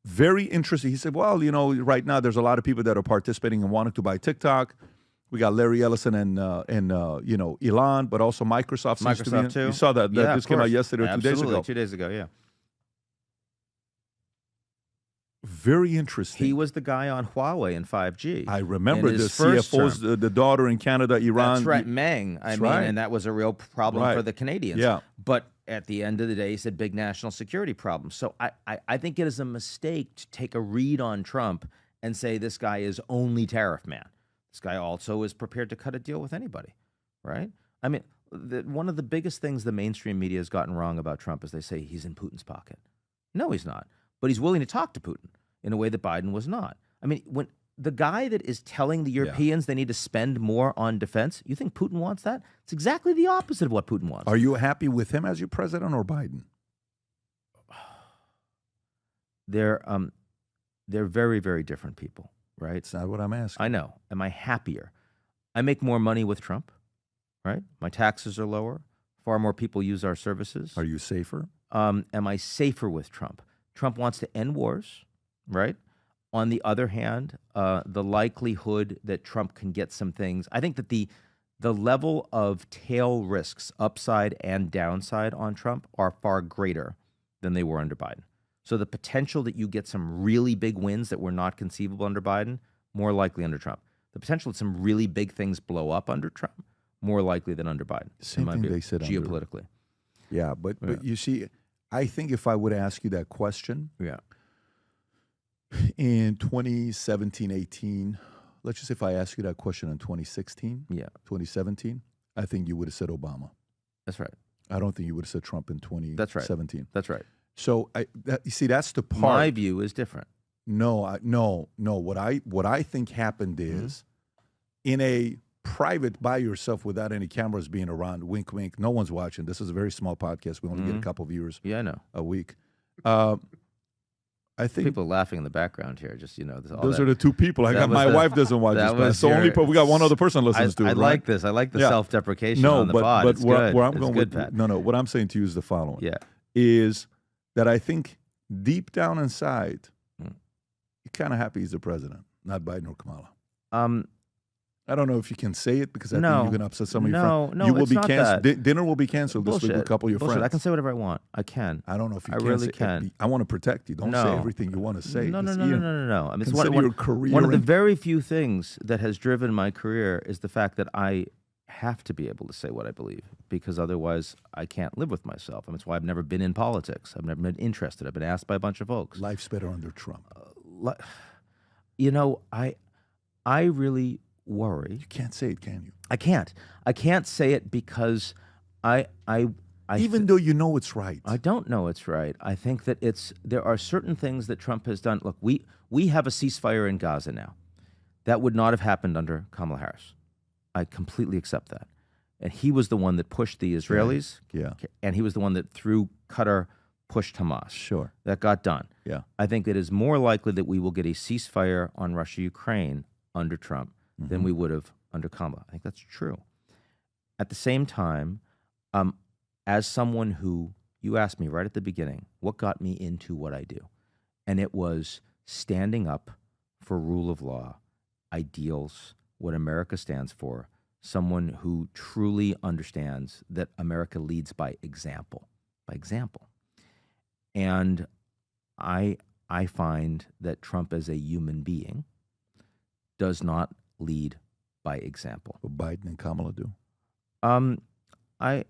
Speaker 1: very interesting. He said, well, right now there's a lot of people that are participating and wanting to buy TikTok. We got Larry Ellison and Elon, but also Microsoft.
Speaker 2: Microsoft too.
Speaker 1: You saw that.
Speaker 2: Yeah,
Speaker 1: this came out yesterday or 2 days ago.
Speaker 2: 2 days ago, yeah.
Speaker 1: Very interesting.
Speaker 2: He was the guy on Huawei and 5G.
Speaker 1: I remember
Speaker 2: in
Speaker 1: the
Speaker 2: his first
Speaker 1: CFO's,
Speaker 2: term.
Speaker 1: the daughter in Canada, Iran.
Speaker 2: That's right, Meng.
Speaker 1: right.
Speaker 2: And that was a real problem for the Canadians.
Speaker 1: Yeah.
Speaker 2: But at the end of the day, he said big national security problem. So I think it is a mistake to take a read on Trump and say this guy is only tariff man. This guy also is prepared to cut a deal with anybody, right? I mean, one of the biggest things the mainstream media has gotten wrong about Trump is they say he's in Putin's pocket. No, he's not. But he's willing to talk to Putin in a way that Biden was not. I mean, when the guy that is telling the Europeans they need to spend more on defense, you think Putin wants that? It's exactly the opposite of what Putin wants.
Speaker 1: Are you happy with him as your president or Biden?
Speaker 2: They're very, very different people, right?
Speaker 1: That's not what I'm asking.
Speaker 2: I know. Am I happier? I make more money with Trump, right? My taxes are lower. Far more people use our services.
Speaker 1: Are you safer?
Speaker 2: Am I safer with Trump? Trump wants to end wars, right? On the other hand, the likelihood that Trump can get some things, I think that the level of tail risks, upside and downside on Trump, are far greater than they were under Biden. So the potential that you get some really big wins that were not conceivable under Biden, more likely under Trump. The potential that some really big things blow up under Trump, more likely than under Biden.
Speaker 1: Same thing they said
Speaker 2: geopolitically.
Speaker 1: Yeah, but you see, I think if I would ask you that question in 2017, 18, let's just say if I ask you that question in 2016, 2017, I think you would have said Obama.
Speaker 2: That's right.
Speaker 1: I don't think you would have said Trump in 2017.
Speaker 2: That's right.
Speaker 1: So you see, that's the part.
Speaker 2: My view is different.
Speaker 1: No. What I think happened is in a private by yourself without any cameras being around, wink, wink, no one's watching. This is a very small podcast. We only get a couple viewers
Speaker 2: I know.
Speaker 1: a week. I think
Speaker 2: people laughing in the background here. Just
Speaker 1: those are the two people. My wife doesn't watch this. So we got one other person listens to it.
Speaker 2: I like this. I like the self-deprecation on the pod.
Speaker 1: But
Speaker 2: it's
Speaker 1: where
Speaker 2: good.
Speaker 1: I'm going
Speaker 2: good,
Speaker 1: with,
Speaker 2: Pat.
Speaker 1: no, what I'm saying to you is the following.
Speaker 2: Yeah.
Speaker 1: Is that I think deep down inside, kind of happy he's the president, not Biden or Kamala.
Speaker 2: Um,
Speaker 1: I don't know if you can say it because I
Speaker 2: No.
Speaker 1: think you're going to upset some of your friends.
Speaker 2: No,
Speaker 1: You will
Speaker 2: it's
Speaker 1: be
Speaker 2: not
Speaker 1: canceled.
Speaker 2: that.
Speaker 1: Dinner will be canceled this week with a couple of your
Speaker 2: Bullshit.
Speaker 1: friends.
Speaker 2: I can say whatever I want. I can.
Speaker 1: I don't know if you
Speaker 2: I
Speaker 1: can
Speaker 2: really
Speaker 1: say
Speaker 2: can.
Speaker 1: I want to protect you. Don't say
Speaker 2: No.
Speaker 1: everything you want to say.
Speaker 2: No. I mean, it's
Speaker 1: Consider your career
Speaker 2: one of the
Speaker 1: and-
Speaker 2: very few things that has driven my career is the fact that I have to be able to say what I believe, because otherwise I can't live with myself. I mean, it's why I've never been in politics. I've never been interested. I've been asked by a bunch of folks.
Speaker 1: Life's better under Trump.
Speaker 2: You know, I really worry.
Speaker 1: You can't say it, can you?
Speaker 2: I can't say it because I
Speaker 1: Even though you know it's right.
Speaker 2: I don't know it's right. I think that there are certain things that Trump has done. Look, we have a ceasefire in Gaza now. That would not have happened under Kamala Harris. I completely accept that. And he was the one that pushed the Israelis.
Speaker 1: Yeah.
Speaker 2: And he was the one that through Qatar pushed Hamas.
Speaker 1: Sure.
Speaker 2: That got done.
Speaker 1: Yeah.
Speaker 2: I think it is more likely that we will get a ceasefire on Russia-Ukraine under Trump than we would have under Kamala. I think that's true. At the same time, as someone who, you asked me right at the beginning, what got me into what I do? And it was standing up for rule of law, ideals, what America stands for, someone who truly understands that America leads by example. And I find that Trump as a human being does not lead by example.
Speaker 1: What Biden and Kamala do.
Speaker 2: I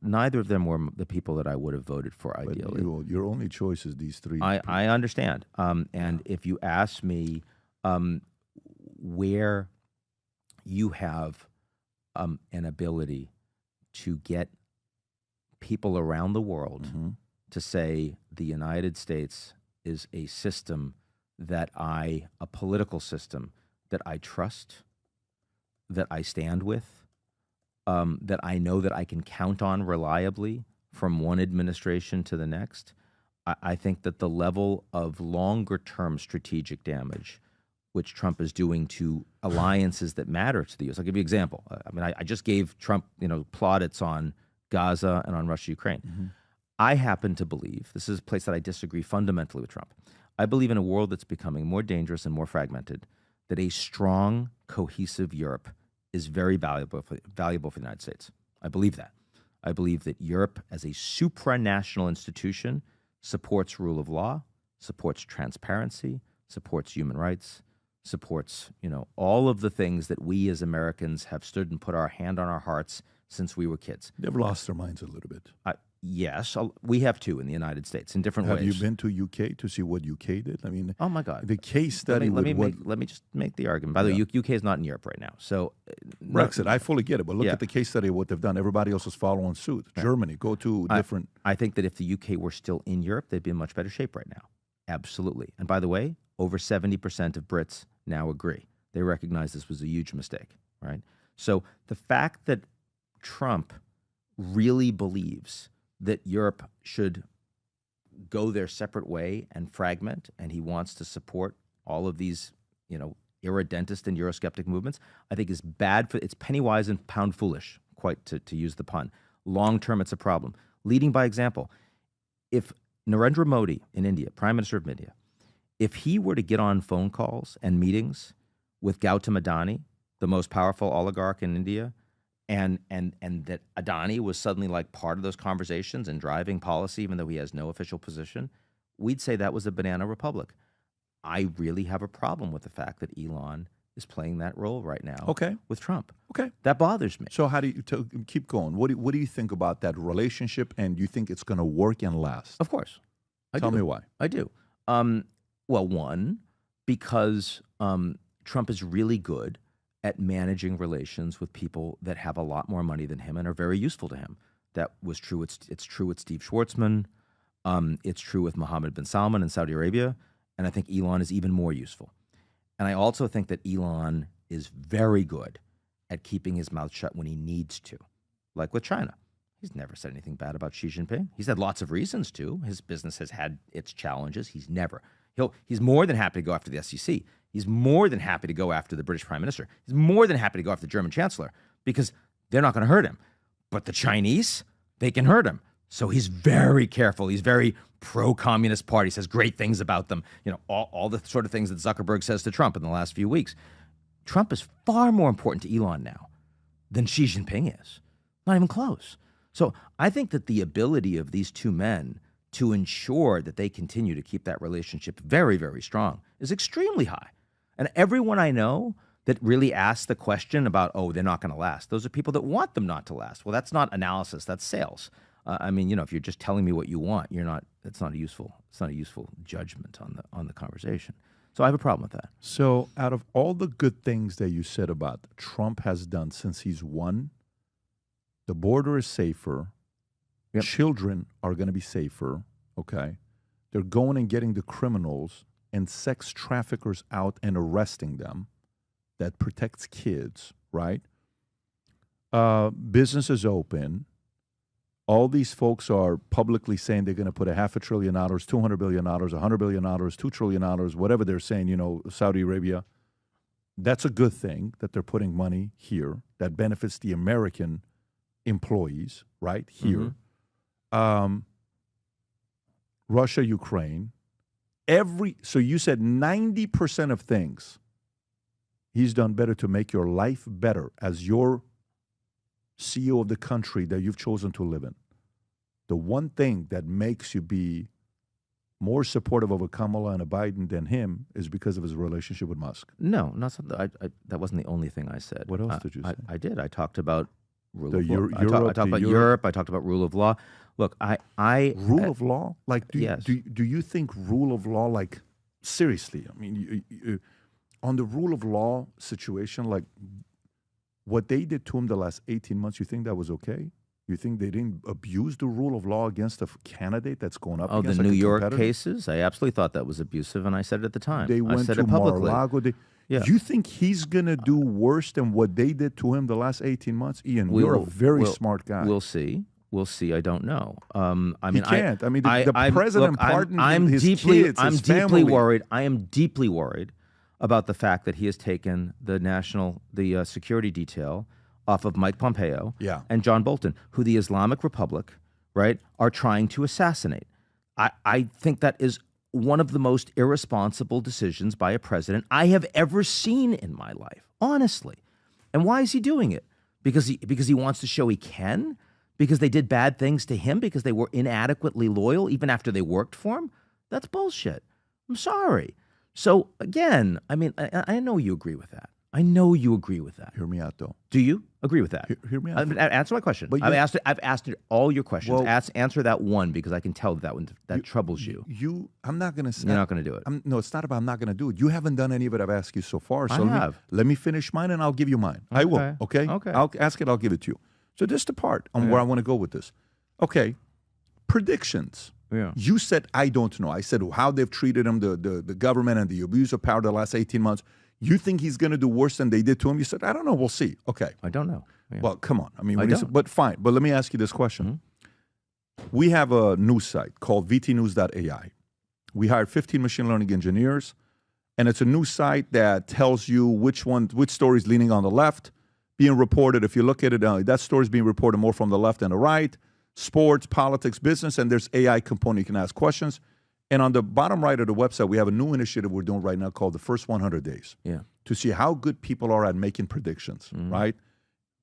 Speaker 2: neither of them were the people that I would have voted for
Speaker 1: But
Speaker 2: ideally.
Speaker 1: your only choice is these three.
Speaker 2: I understand. And if you ask me where you have an ability to get people around the world to say the United States is a system a political system that I trust, that I stand with, that I know that I can count on reliably from one administration to the next, I think that the level of longer-term strategic damage which Trump is doing to alliances that matter to the U.S. I'll give you an example. I mean, I just gave Trump, plaudits on Gaza and on Russia-Ukraine. I happen to believe, this is a place that I disagree fundamentally with Trump, I believe in a world that's becoming more dangerous and more fragmented, that a strong, cohesive Europe is very valuable for the United States. I believe that. I believe that Europe as a supranational institution supports rule of law, supports transparency, supports human rights, supports, all of the things that we as Americans have stood and put our hand on our hearts since we were kids.
Speaker 1: They've lost their minds a little bit.
Speaker 2: Yes, we have too in the United States in different
Speaker 1: Have
Speaker 2: ways.
Speaker 1: you been to UK to see what UK did? I mean,
Speaker 2: oh my God,
Speaker 1: the case study.
Speaker 2: Let me just make the argument. By the way, UK is not in Europe right now, so
Speaker 1: Brexit. I fully get it, but look
Speaker 2: Yeah.
Speaker 1: at the case study of what they've done. Everybody else is following suit. Germany, go to different.
Speaker 2: I think that if the UK were still in Europe, they'd be in much better shape right now. Absolutely. And by the way, over 70% of Brits now agree. They recognize this was a huge mistake, right? So the fact that Trump really believes that Europe should go their separate way and fragment, and he wants to support all of these, irredentist and Eurosceptic movements, I think is bad it's penny wise and pound foolish, quite to use the pun. Long term, it's a problem. Leading by example. If Narendra Modi in India, Prime Minister of India, if he were to get on phone calls and meetings with Gautam Adani, the most powerful oligarch in India, and that Adani was suddenly like part of those conversations and driving policy, even though he has no official position, we'd say that was a banana republic. I really have a problem with the fact that Elon is playing that role right now with Trump.
Speaker 1: Okay.
Speaker 2: That bothers me.
Speaker 1: So how do you keep going? What do you think about that relationship, and do you think it's going to work and last?
Speaker 2: Of course.
Speaker 1: Tell me why.
Speaker 2: I do. Well, one, because Trump is really good at managing relations with people that have a lot more money than him and are very useful to him. That was true. It's true with Steve Schwartzman. It's true with Mohammed bin Salman in Saudi Arabia. And I think Elon is even more useful. And I also think that Elon is very good at keeping his mouth shut when he needs to, like with China. He's never said anything bad about Xi Jinping. He's had lots of reasons to. His business has had its challenges. He's more than happy to go after the SEC. He's more than happy to go after the British Prime Minister. He's more than happy to go after the German Chancellor because they're not going to hurt him. But the Chinese, they can hurt him. So he's very careful. He's very pro-communist party, says great things about them. You know, all the sort of things that Zuckerberg says to Trump in the last few weeks. Trump is far more important to Elon now than Xi Jinping is. Not even close. So I think that the ability of these two men to ensure that they continue to keep that relationship very, very strong is extremely high. And everyone I know that really asks the question about, oh, they're not going to last, those are people that want them not to last. Well, that's not analysis, that's sales. I mean, you know, if you're just telling me what you want, it's not a useful judgment on the conversation. So I have a problem with that.
Speaker 1: So out of all the good things that you said about Trump has done since he's won, the border is safer.
Speaker 2: Yep.
Speaker 1: Children are going to be safer, okay? They're going and getting the criminals and sex traffickers out and arresting them. That protects kids, right? Business is open. All these folks are publicly saying they're going to put $500 billion, $200 billion, $100 billion, $2 trillion, whatever they're saying, you know, Saudi Arabia. That's a good thing that they're putting money here that benefits the American employees, right, here. Russia, Ukraine. So you said 90% of things he's done better to make your life better as your CEO of the country that you've chosen to live in. The one thing that makes you be more supportive of a Kamala and a Biden than him is because of his relationship with Musk.
Speaker 2: No, not something. That wasn't the only thing I said.
Speaker 1: What else did you say?
Speaker 2: I did. I talked about rule of law.
Speaker 1: Europe,
Speaker 2: I talked about Europe. I talked about rule of law. Look,
Speaker 1: rule of law? Like,
Speaker 2: yes.
Speaker 1: Do you think rule of law, like, seriously? I mean, you, on the rule of law situation, like, what they did to him the last 18 months, you think that was okay? You think they didn't abuse the rule of law against a candidate that's going up against
Speaker 2: the New York
Speaker 1: competitor?
Speaker 2: cases? I absolutely thought that was abusive, and I said it at the time.
Speaker 1: They went
Speaker 2: I said
Speaker 1: to
Speaker 2: it publicly.
Speaker 1: Mar-a-Lago.
Speaker 2: Yeah.
Speaker 1: You think he's going to do worse than what they did to him the last 18 months? Ian, you're a very smart guy.
Speaker 2: We'll see. We'll see. I don't know.
Speaker 1: He can't. The president pardoned his kids,
Speaker 2: I'm
Speaker 1: his
Speaker 2: deeply
Speaker 1: family.
Speaker 2: worried. I am deeply worried about the fact that he has taken the security detail off of Mike Pompeo and John Bolton, who the Islamic Republic, right, are trying to assassinate. I think that is one of the most irresponsible decisions by a president I have ever seen in my life, honestly. And why is he doing it? Because he wants to show he can? Because they did bad things to him? Because they were inadequately loyal even after they worked for him? That's bullshit. I'm sorry. So again, I mean, I know you agree with that. I know you agree with that.
Speaker 1: Hear me out, though.
Speaker 2: Do you agree with that?
Speaker 1: Hear me out.
Speaker 2: Answer my question.
Speaker 1: But
Speaker 2: I've asked it all your questions.
Speaker 1: Well,
Speaker 2: Answer that one, because I can tell that troubles you.
Speaker 1: I'm not going to say.
Speaker 2: You're not going to do it.
Speaker 1: No, it's not about I'm not going to do it. You haven't done any of it I've asked you so far. So
Speaker 2: I have.
Speaker 1: Let me finish mine and I'll give you mine. I will, okay?
Speaker 2: Okay.
Speaker 1: I'll ask it, I'll give it to you. So this is the part on where I want to go with this. Okay, predictions.
Speaker 2: Yeah.
Speaker 1: You said, I don't know. I said how they've treated him, the government and the abuse of power the last 18 months. You think he's going to do worse than they did to him? You said, I don't know. We'll see. Okay.
Speaker 2: I don't know. Yeah.
Speaker 1: Well, come on. I mean,
Speaker 2: but
Speaker 1: fine. But let me ask you this question. We have a news site called vtnews.ai. We hired 15 machine learning engineers, and it's a news site that tells you which story is leaning on the left, being reported. If you look at it, that story is being reported more from the left and the right, sports, politics, business, and there's AI component. You can ask questions. And on the bottom right of the website, we have a new initiative we're doing right now called the First 100 Days to see how good people are at making predictions, right?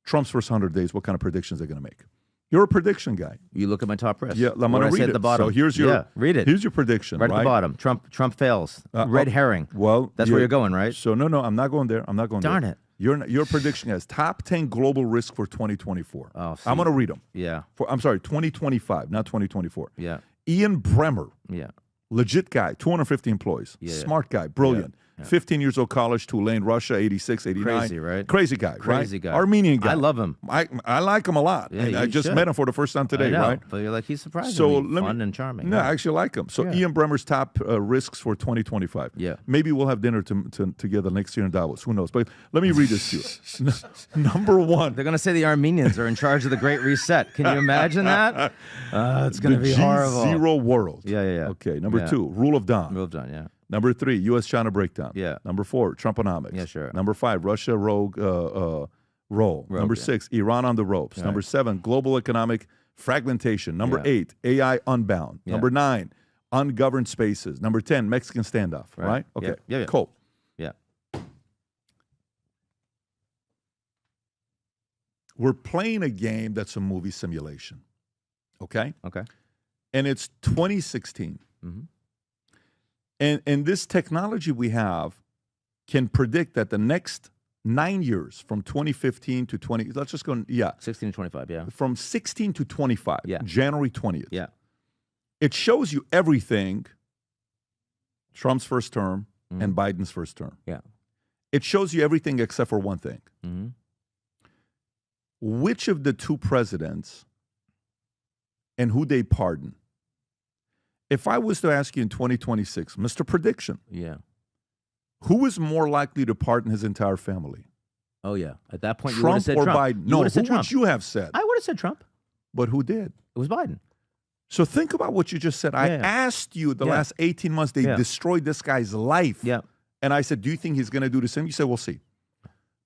Speaker 1: Trump's first 100 days, what kind of predictions they're going to make. You're a prediction guy.
Speaker 2: You look at my top risk.
Speaker 1: Yeah, I'm going to read it.
Speaker 2: At the bottom.
Speaker 1: So here's your
Speaker 2: read it.
Speaker 1: Here's your prediction, right?
Speaker 2: Right at the bottom. Trump fails. Red herring.
Speaker 1: Well,
Speaker 2: that's where you're going, right?
Speaker 1: So no, I'm not going there. I'm not going there.
Speaker 2: Darn it.
Speaker 1: Your prediction is top 10 global risk for 2024.
Speaker 2: Oh, see.
Speaker 1: I'm going to read them.
Speaker 2: Yeah.
Speaker 1: I'm sorry, 2025, not 2024.
Speaker 2: Yeah.
Speaker 1: Ian Bremmer.
Speaker 2: Yeah.
Speaker 1: Legit guy, 250 employees.
Speaker 2: Yeah.
Speaker 1: Smart guy, brilliant.
Speaker 2: Yeah.
Speaker 1: 15 years old college, Tulane, Russia, 86, 89.
Speaker 2: Crazy, right?
Speaker 1: Crazy guy,
Speaker 2: Crazy
Speaker 1: right?
Speaker 2: guy.
Speaker 1: Armenian guy.
Speaker 2: I love him.
Speaker 1: I like him a lot.
Speaker 2: Yeah,
Speaker 1: and I just
Speaker 2: should.
Speaker 1: met him for the first time today,
Speaker 2: I know,
Speaker 1: right?
Speaker 2: But you're like, he's surprisingly
Speaker 1: So
Speaker 2: fun and charming.
Speaker 1: No, I actually like him. So Ian Bremmer's top risks for 2025.
Speaker 2: Yeah.
Speaker 1: Maybe we'll have dinner together next year in Davos. Who knows? But let me read this to you. Number one.
Speaker 2: They're going to say the Armenians are in charge of the Great Reset. Can you imagine that? It's going to be horrible.
Speaker 1: Zero world.
Speaker 2: Yeah.
Speaker 1: Okay, number two, rule of Dawn.
Speaker 2: Rule of Dawn, yeah.
Speaker 1: Number three, U.S.-China breakdown.
Speaker 2: Yeah.
Speaker 1: Number four, Trumponomics.
Speaker 2: Yeah, sure.
Speaker 1: Number five, Russia rogue roll. Number six, Iran on the ropes.
Speaker 2: Right.
Speaker 1: Number seven, global economic fragmentation. Number
Speaker 2: Yeah.
Speaker 1: 8, AI unbound.
Speaker 2: Yeah.
Speaker 1: Number 9, ungoverned spaces. Number 10, Mexican standoff. Right? Okay.
Speaker 2: Yeah.
Speaker 1: Cool.
Speaker 2: Yeah.
Speaker 1: We're playing a game that's a movie simulation. Okay?
Speaker 2: Okay.
Speaker 1: And it's 2016.
Speaker 2: Mm-hmm.
Speaker 1: And this technology we have can predict that the next 9 years from 2015 to 20, let's just go,
Speaker 2: 16 to 25, yeah.
Speaker 1: from 16 to 25,
Speaker 2: Yeah.
Speaker 1: January 20th.
Speaker 2: Yeah.
Speaker 1: It shows you everything, Trump's first term and Biden's first term.
Speaker 2: Yeah.
Speaker 1: It shows you everything except for one thing.
Speaker 2: Mm-hmm.
Speaker 1: Which of the two presidents and who they pardon? If I was to ask you in 2026, Mr. Prediction,
Speaker 2: Yeah.
Speaker 1: who is more likely to pardon his entire family?
Speaker 2: Oh, yeah. At that point, you would have
Speaker 1: Trump
Speaker 2: said
Speaker 1: or
Speaker 2: Trump.
Speaker 1: Biden?
Speaker 2: You
Speaker 1: No,
Speaker 2: would
Speaker 1: who
Speaker 2: have said Trump.
Speaker 1: would you have said?
Speaker 2: I would have said Trump.
Speaker 1: But who did?
Speaker 2: It was Biden.
Speaker 1: So think about what you just said. I
Speaker 2: Yeah.
Speaker 1: asked you the
Speaker 2: Yeah.
Speaker 1: last 18 months, they
Speaker 2: Yeah.
Speaker 1: destroyed this guy's life.
Speaker 2: Yeah.
Speaker 1: And I said, do you think he's going to do the same? You said, we'll see.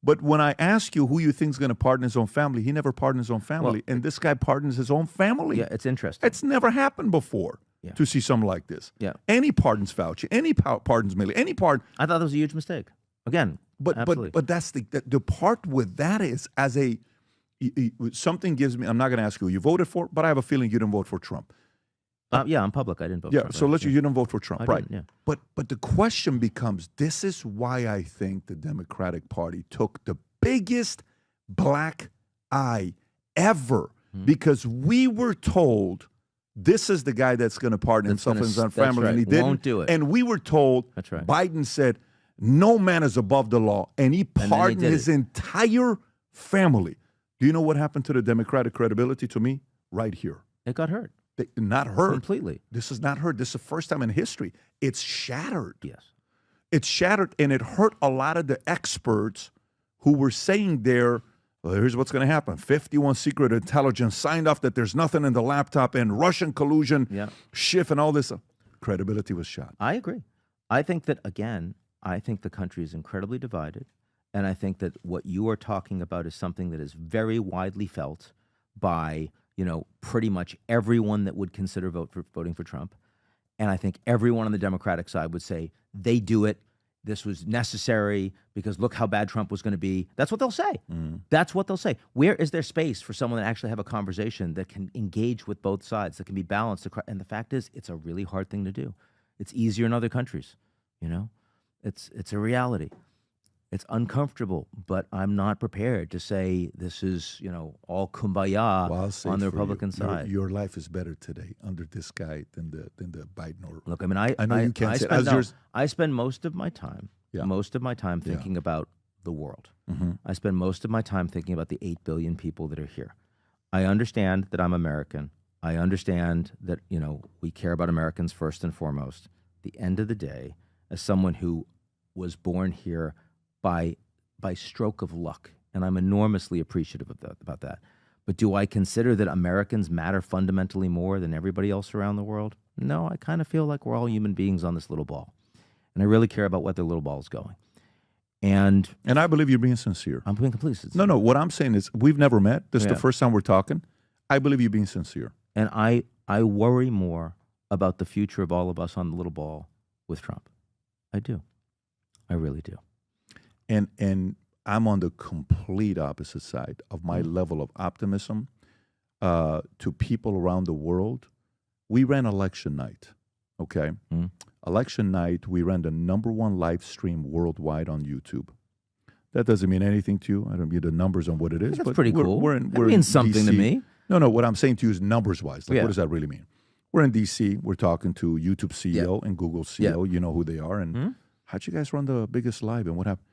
Speaker 1: But when I ask you who you think is going to pardon his own family, he never pardoned his own family.
Speaker 2: Well,
Speaker 1: and this guy pardons his own family.
Speaker 2: Yeah, it's interesting.
Speaker 1: It's never happened before
Speaker 2: Yeah.
Speaker 1: to see something like this.
Speaker 2: Yeah.
Speaker 1: Any pardons Fauci, any pardons Milley, any pardon.
Speaker 2: I thought that was a huge mistake. Again, absolutely.
Speaker 1: But that's the part with that is as a something gives me. I'm not going to ask you who you voted for, but I have a feeling you didn't vote for Trump.
Speaker 2: Yeah, I'm public. I didn't vote
Speaker 1: Yeah,
Speaker 2: for Trump.
Speaker 1: so let's you didn't vote for Trump,
Speaker 2: I
Speaker 1: right?
Speaker 2: didn't, yeah.
Speaker 1: But the question becomes: this is why I think the Democratic Party took the biggest black eye ever, because we were told this is the guy that's going to pardon himself and his own family, and he didn't.
Speaker 2: Won't do it.
Speaker 1: And we were told.
Speaker 2: That's right.
Speaker 1: Biden said, "No man is above the law," and he
Speaker 2: then he
Speaker 1: pardoned
Speaker 2: did
Speaker 1: his
Speaker 2: it.
Speaker 1: entire family. Do you know what happened to the Democratic credibility to me? Right here.
Speaker 2: It got hurt
Speaker 1: Not hurt.
Speaker 2: completely.
Speaker 1: This is not hurt. This is the first time in history. It's shattered.
Speaker 2: Yes.
Speaker 1: It's shattered, and it hurt a lot of the experts who were saying there, well, here's what's going to happen. 51 secret intelligence signed off that there's nothing in the laptop and Russian collusion, Schiff and all this. Credibility was shot.
Speaker 2: I agree. I think that, again, I think the country is incredibly divided. And I think that what you are talking about is something that is very widely felt by, pretty much everyone that would consider voting for Trump. And I think everyone on the Democratic side would say they do it. This was necessary because look how bad Trump was going to be. That's what they'll say. That's what they'll say. Where is there space for someone to actually have a conversation that can engage with both sides, that can be balanced? And the fact is, it's a really hard thing to do. It's easier in other countries, It's a reality. It's uncomfortable, but I'm not prepared to say this is, all kumbaya
Speaker 1: Well, I'll say
Speaker 2: on the
Speaker 1: for
Speaker 2: Republican
Speaker 1: you,
Speaker 2: side.
Speaker 1: Your life is better today under this guy than the Biden or.
Speaker 2: Look, I mean, I
Speaker 1: know you can't say as yours.
Speaker 2: I spend most of my time,
Speaker 1: Yeah.
Speaker 2: thinking about the world.
Speaker 1: Mm-hmm.
Speaker 2: I spend most of my time thinking about the 8 billion people that are here. I understand that I'm American. I understand that, we care about Americans first and foremost. At the end of the day, as someone who was born here by stroke of luck, and I'm enormously appreciative about that. But do I consider that Americans matter fundamentally more than everybody else around the world? No, I kind of feel like we're all human beings on this little ball. And I really care about where the little ball is going. And
Speaker 1: I believe you're being sincere.
Speaker 2: I'm being completely sincere.
Speaker 1: No, what I'm saying is we've never met. This is
Speaker 2: Yeah.
Speaker 1: the first time we're talking. I believe you're being sincere.
Speaker 2: And I worry more about the future of all of us on the little ball with Trump. I do. I really do.
Speaker 1: And I'm on the complete opposite side of my level of optimism to people around the world. We ran election night, okay? Election night, we ran the #1 live stream worldwide on YouTube. That doesn't mean anything to you. I don't give the numbers on what it is.
Speaker 2: That's
Speaker 1: but
Speaker 2: pretty
Speaker 1: we're,
Speaker 2: cool.
Speaker 1: We're in,
Speaker 2: That
Speaker 1: we're
Speaker 2: means
Speaker 1: in
Speaker 2: something to
Speaker 1: DC.
Speaker 2: me.
Speaker 1: No, what I'm saying to you is numbers-wise. Like,
Speaker 2: Yeah.
Speaker 1: what does that really mean? We're in D.C. We're talking to YouTube CEO and Google CEO. You know who they are. And how'd you guys run the biggest live? And what happened?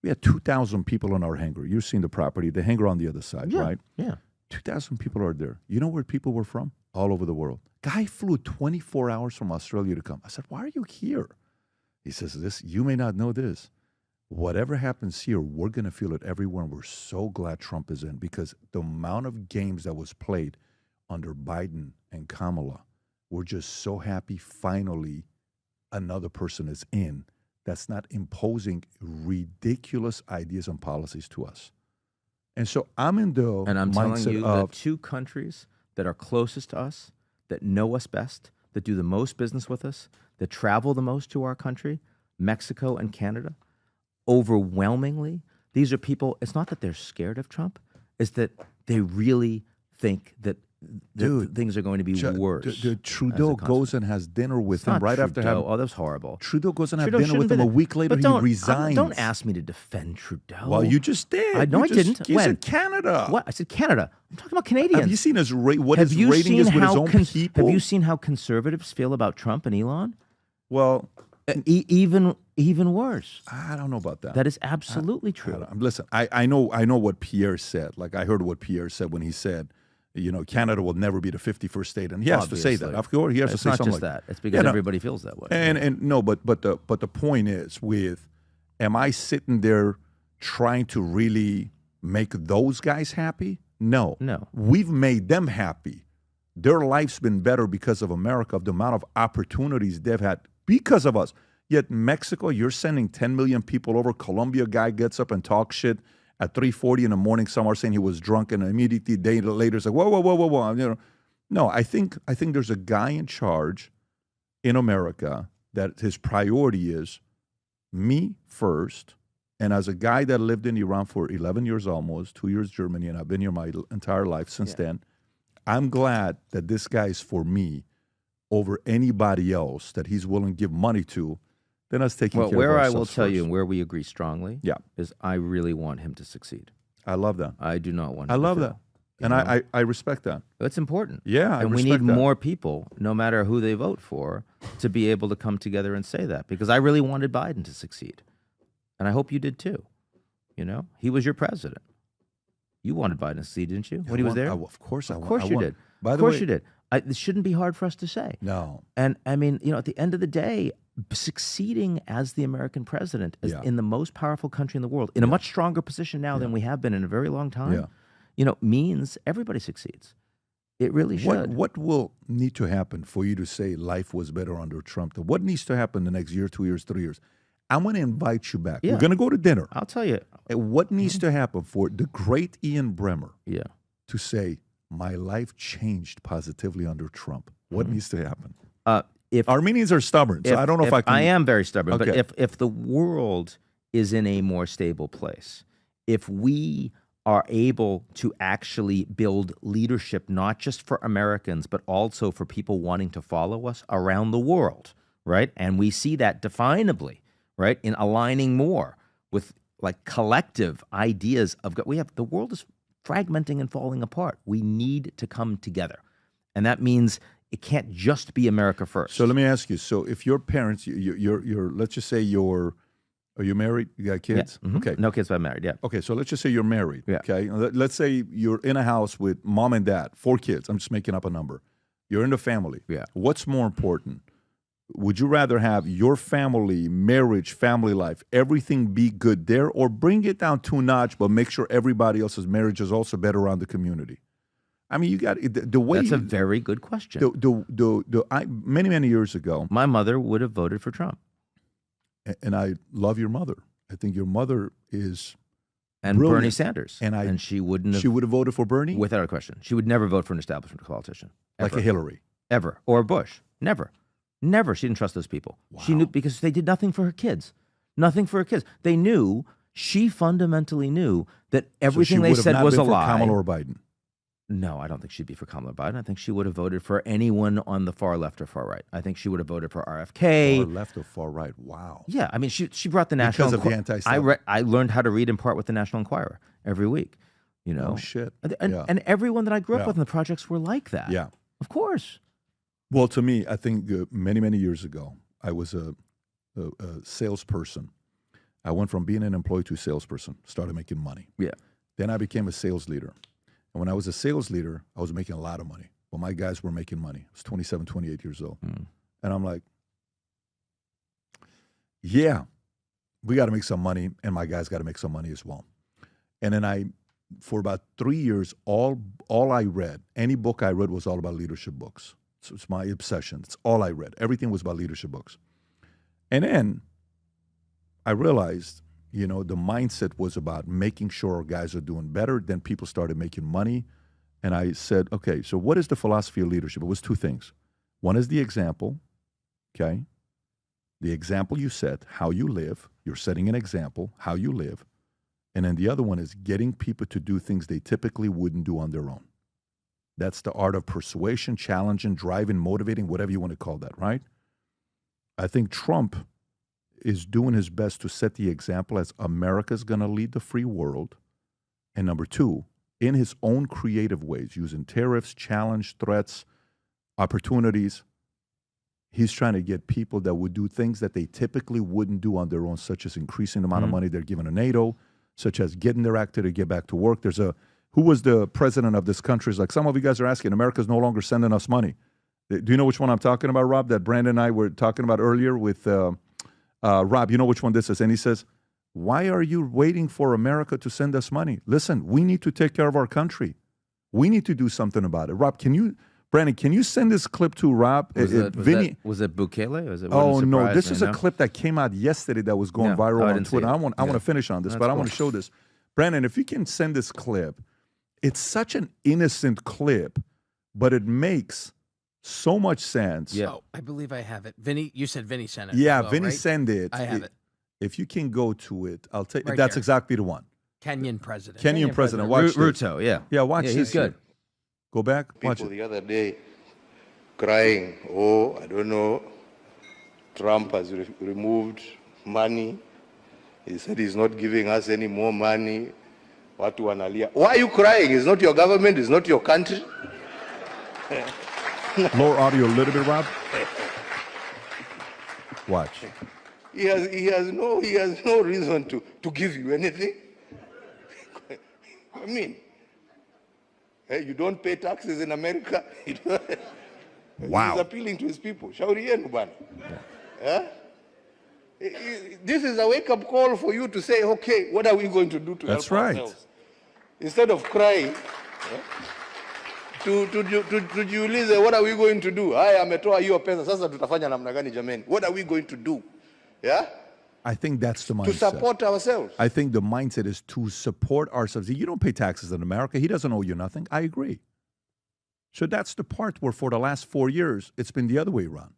Speaker 1: We had 2,000 people on our hangar. You've seen the property. The hangar on the other side, right?
Speaker 2: Yeah.
Speaker 1: 2,000 people are there. You know where people were from? All over the world. Guy flew 24 hours from Australia to come. I said, why are you here? He says, you may not know this. Whatever happens here, we're going to feel it everywhere. And we're so glad Trump is in because the amount of games that was played under Biden and Kamala, we're just so happy finally another person is in that's not imposing ridiculous ideas and policies to us. And so I'm in the
Speaker 2: And I'm telling
Speaker 1: mindset
Speaker 2: you
Speaker 1: of
Speaker 2: that two countries that are closest to us, that know us best, that do the most business with us, that travel the most to our country, Mexico and Canada, overwhelmingly, these are people, it's not that they're scared of Trump, it's that they really think that things are going to be worse.
Speaker 1: Trudeau goes and has dinner with him right after having...
Speaker 2: Oh, that was horrible.
Speaker 1: Trudeau goes and has dinner with him a week later, he resigns.
Speaker 2: Don't ask me to defend Trudeau.
Speaker 1: Well, you just did.
Speaker 2: I didn't.
Speaker 1: He said Canada.
Speaker 2: What? I said Canada. I'm talking about Canadians.
Speaker 1: Have you seen his what his rating is with his own people?
Speaker 2: Have you seen how conservatives feel about Trump and Elon?
Speaker 1: Well...
Speaker 2: even worse.
Speaker 1: I don't know about that.
Speaker 2: That is absolutely true.
Speaker 1: Listen, I know what Pierre said. Like I heard what Pierre said when he said, Canada will never be the 51st state, and he has to say that. Of course, he has to say something.
Speaker 2: It's not just that. It's because everybody feels that way.
Speaker 1: And no, but the point is, am I sitting there trying to really make those guys happy? No. We've made them happy. Their life's been better because of America, of the amount of opportunities they've had because of us. Yet Mexico, you're sending 10 million people over. Colombia guy gets up and talks shit at 3:40 in the morning somewhere saying he was drunk, and immediately a day later it's like, whoa. No, I think there's a guy in charge in America that his priority is me first. And as a guy that lived in Iran for 11 years almost, 2 years Germany, and I've been here my entire life since then, I'm glad that this guy is for me over anybody else that he's willing to give money to. Then us taking care of
Speaker 2: where
Speaker 1: ourselves
Speaker 2: I will tell
Speaker 1: first.
Speaker 2: you and where we agree strongly is I really want him to succeed.
Speaker 1: I love that.
Speaker 2: I do not want him
Speaker 1: I
Speaker 2: to
Speaker 1: love
Speaker 2: fail.
Speaker 1: that. And I respect that.
Speaker 2: It's important.
Speaker 1: Yeah, I
Speaker 2: and we
Speaker 1: respect
Speaker 2: need
Speaker 1: that.
Speaker 2: more people, no matter who they vote for, to be able to come together and say that. Because I really wanted Biden to succeed. And I hope you did too. He was your president. You wanted Biden to succeed, didn't you? When he was there?
Speaker 1: Of course I
Speaker 2: Of
Speaker 1: want.
Speaker 2: course you did.
Speaker 1: By
Speaker 2: Of
Speaker 1: the
Speaker 2: course
Speaker 1: way,
Speaker 2: you did. It shouldn't be hard for us to say.
Speaker 1: No.
Speaker 2: And I mean, at the end of the day, succeeding as the American president is in the most powerful country in the world, in a much stronger position now than we have been in a very long time, means everybody succeeds. It really should.
Speaker 1: What will need to happen for you to say life was better under Trump? What needs to happen the next year, 2 years, 3 years? I'm going to invite you back.
Speaker 2: Yeah.
Speaker 1: We're going to go to dinner.
Speaker 2: I'll tell you.
Speaker 1: And what needs to happen for the great Ian Bremmer
Speaker 2: to
Speaker 1: say, my life changed positively under Trump? What needs to happen?
Speaker 2: If
Speaker 1: Armenians are stubborn, so I don't know if I can.
Speaker 2: I am very stubborn,
Speaker 1: Okay.
Speaker 2: but if the world is in a more stable place, if we are able to actually build leadership, not just for Americans, but also for people wanting to follow us around the world, right? And we see that definably, right, in aligning more with like collective ideas of the world is fragmenting and falling apart. We need to come together. And that means it can't just be America first.
Speaker 1: So let me ask you. So if your parents, you're let's just say are you married? You got kids?
Speaker 2: Yeah. Mm-hmm.
Speaker 1: Okay.
Speaker 2: No kids, but I'm married, yeah.
Speaker 1: Okay, so let's just say you're married.
Speaker 2: Yeah.
Speaker 1: Okay. Let's say you're in a house with mom and dad, 4 kids. I'm just making up a number. You're in the family.
Speaker 2: Yeah.
Speaker 1: What's more important? Would you rather have your family, marriage, family life, everything be good there, or bring it down 2 notch, but make sure everybody else's marriage is also better around the community? I mean, you got the way.
Speaker 2: That's a very good question.
Speaker 1: Many years ago,
Speaker 2: my mother would have voted for Trump.
Speaker 1: And I love your mother. I think your mother is
Speaker 2: and
Speaker 1: brilliant.
Speaker 2: Bernie Sanders. And she wouldn't have.
Speaker 1: She would have voted for Bernie?
Speaker 2: Without a question. She would never vote for an establishment politician.
Speaker 1: Like a Hillary.
Speaker 2: Ever. Or Bush. Never. Never. She didn't trust those people.
Speaker 1: Wow.
Speaker 2: She knew because they did nothing for her kids. Nothing for her kids. They knew, she fundamentally knew that everything they said was a lie.
Speaker 1: So she would have not been for Kamala or Biden?
Speaker 2: No, I don't think she'd be for Kamala Biden. I think she would have voted for anyone on the far left or far right. I think she would have voted for RFK.
Speaker 1: Far left or far right? Wow.
Speaker 2: Yeah, I mean, she brought the National...
Speaker 1: Because of the anti-stuff.
Speaker 2: I learned how to read in part with the National Enquirer every week,
Speaker 1: Oh, shit.
Speaker 2: And everyone that I grew up with in the projects were like that.
Speaker 1: Yeah.
Speaker 2: Of course.
Speaker 1: Well, to me, I think many years ago, I was a salesperson. I went from being an employee to a salesperson, started making money.
Speaker 2: Yeah.
Speaker 1: Then I became a sales leader. And when I was a sales leader, I was making a lot of money. Well, my guys were making money. I was 27, 28 years old. And I'm like, yeah, we got to make some money, and my guys got to make some money as well. And then for about 3 years, all I read, any book I read was all about leadership books. So it's my obsession. It's all I read. Everything was about leadership books. And then I realized, the mindset was about making sure our guys are doing better. Then people started making money. and I said, okay, so what is the philosophy of leadership? It was two things. One is the example, okay? The example you set, how you live. You're setting an example, how you live. And then the other one is getting people to do things they typically wouldn't do on their own. That's the art of persuasion, challenging, driving, motivating, whatever you want to call that, right? I think Trump is doing his best to set the example as America's going to lead the free world. And number two, in his own creative ways, using tariffs, challenge, threats, opportunities, he's trying to get people that would do things that they typically wouldn't do on their own, such as increasing the amount of money they're giving to NATO, such as getting their act to get back to work. There's who was the president of this country? It's like some of you guys are asking, America's no longer sending us money. Do you know which one I'm talking about, Rob, that Brandon and I were talking about earlier with Rob? You know which one this is? And he says, why are you waiting for America to send us money? Listen, we need to take care of our country. We need to do something about it. Rob, Brandon, can you send this clip to Rob?
Speaker 2: Was it Bukele? Was it?
Speaker 1: Oh, no. This is a clip that came out yesterday that was going viral on Twitter. I want to finish on this, but I want to show this. Brandon, if you can send this clip, it's such an innocent clip, but it makes so much sense.
Speaker 7: Yeah. Oh, I believe I have it. Vinny, you said Vinny sent it.
Speaker 1: Yeah,
Speaker 7: well,
Speaker 1: Vinny
Speaker 7: right?
Speaker 1: sent it.
Speaker 7: I have it.
Speaker 1: If you can go to it, I'll take
Speaker 7: Right
Speaker 1: that's
Speaker 7: there.
Speaker 1: exactly the one.
Speaker 7: Kenyan president.
Speaker 1: Kenyan president. Watch this.
Speaker 2: Ruto, yeah.
Speaker 1: Yeah, watch
Speaker 2: Yeah,
Speaker 1: this.
Speaker 2: he's good.
Speaker 1: Go back. Watch
Speaker 8: People
Speaker 1: it.
Speaker 8: the other day crying, oh, I don't know, Trump has removed money. He said he's not giving us any more money. Watu wanalia. Why are you crying? It's not your government, it's not your country.
Speaker 1: Lower audio a little bit, Rob. Watch.
Speaker 8: He has no reason to give you anything. I mean, hey, you don't pay taxes in America.
Speaker 1: Wow.
Speaker 8: He's appealing to his people. Shauri yenu bwana. Yeah? This is a wake-up call for you to say, okay, what are we going to do to
Speaker 1: That's
Speaker 8: help
Speaker 1: right.
Speaker 8: ourselves? Instead of crying, tujiulize, what are we going to do? Haya, ametoa hiyo pesa, sasa tutafanya namna gani jameni? What are we going to do? Yeah?
Speaker 1: I think that's the mindset.
Speaker 8: To support ourselves.
Speaker 1: I think the mindset is to support ourselves. You don't pay taxes in America. He doesn't owe you nothing. I agree. So that's the part where for the last 4 years, it's been the other way around.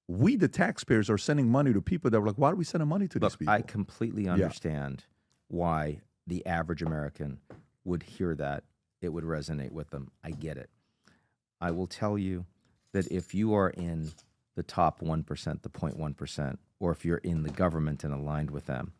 Speaker 1: We, the taxpayers, are sending money to people that were like, why are we sending money to these people?
Speaker 2: I completely understand why the average American would hear that. It would resonate with them. I get it. I will tell you that if you are in the top 1%, the 0.1%, or if you're in the government and aligned with them,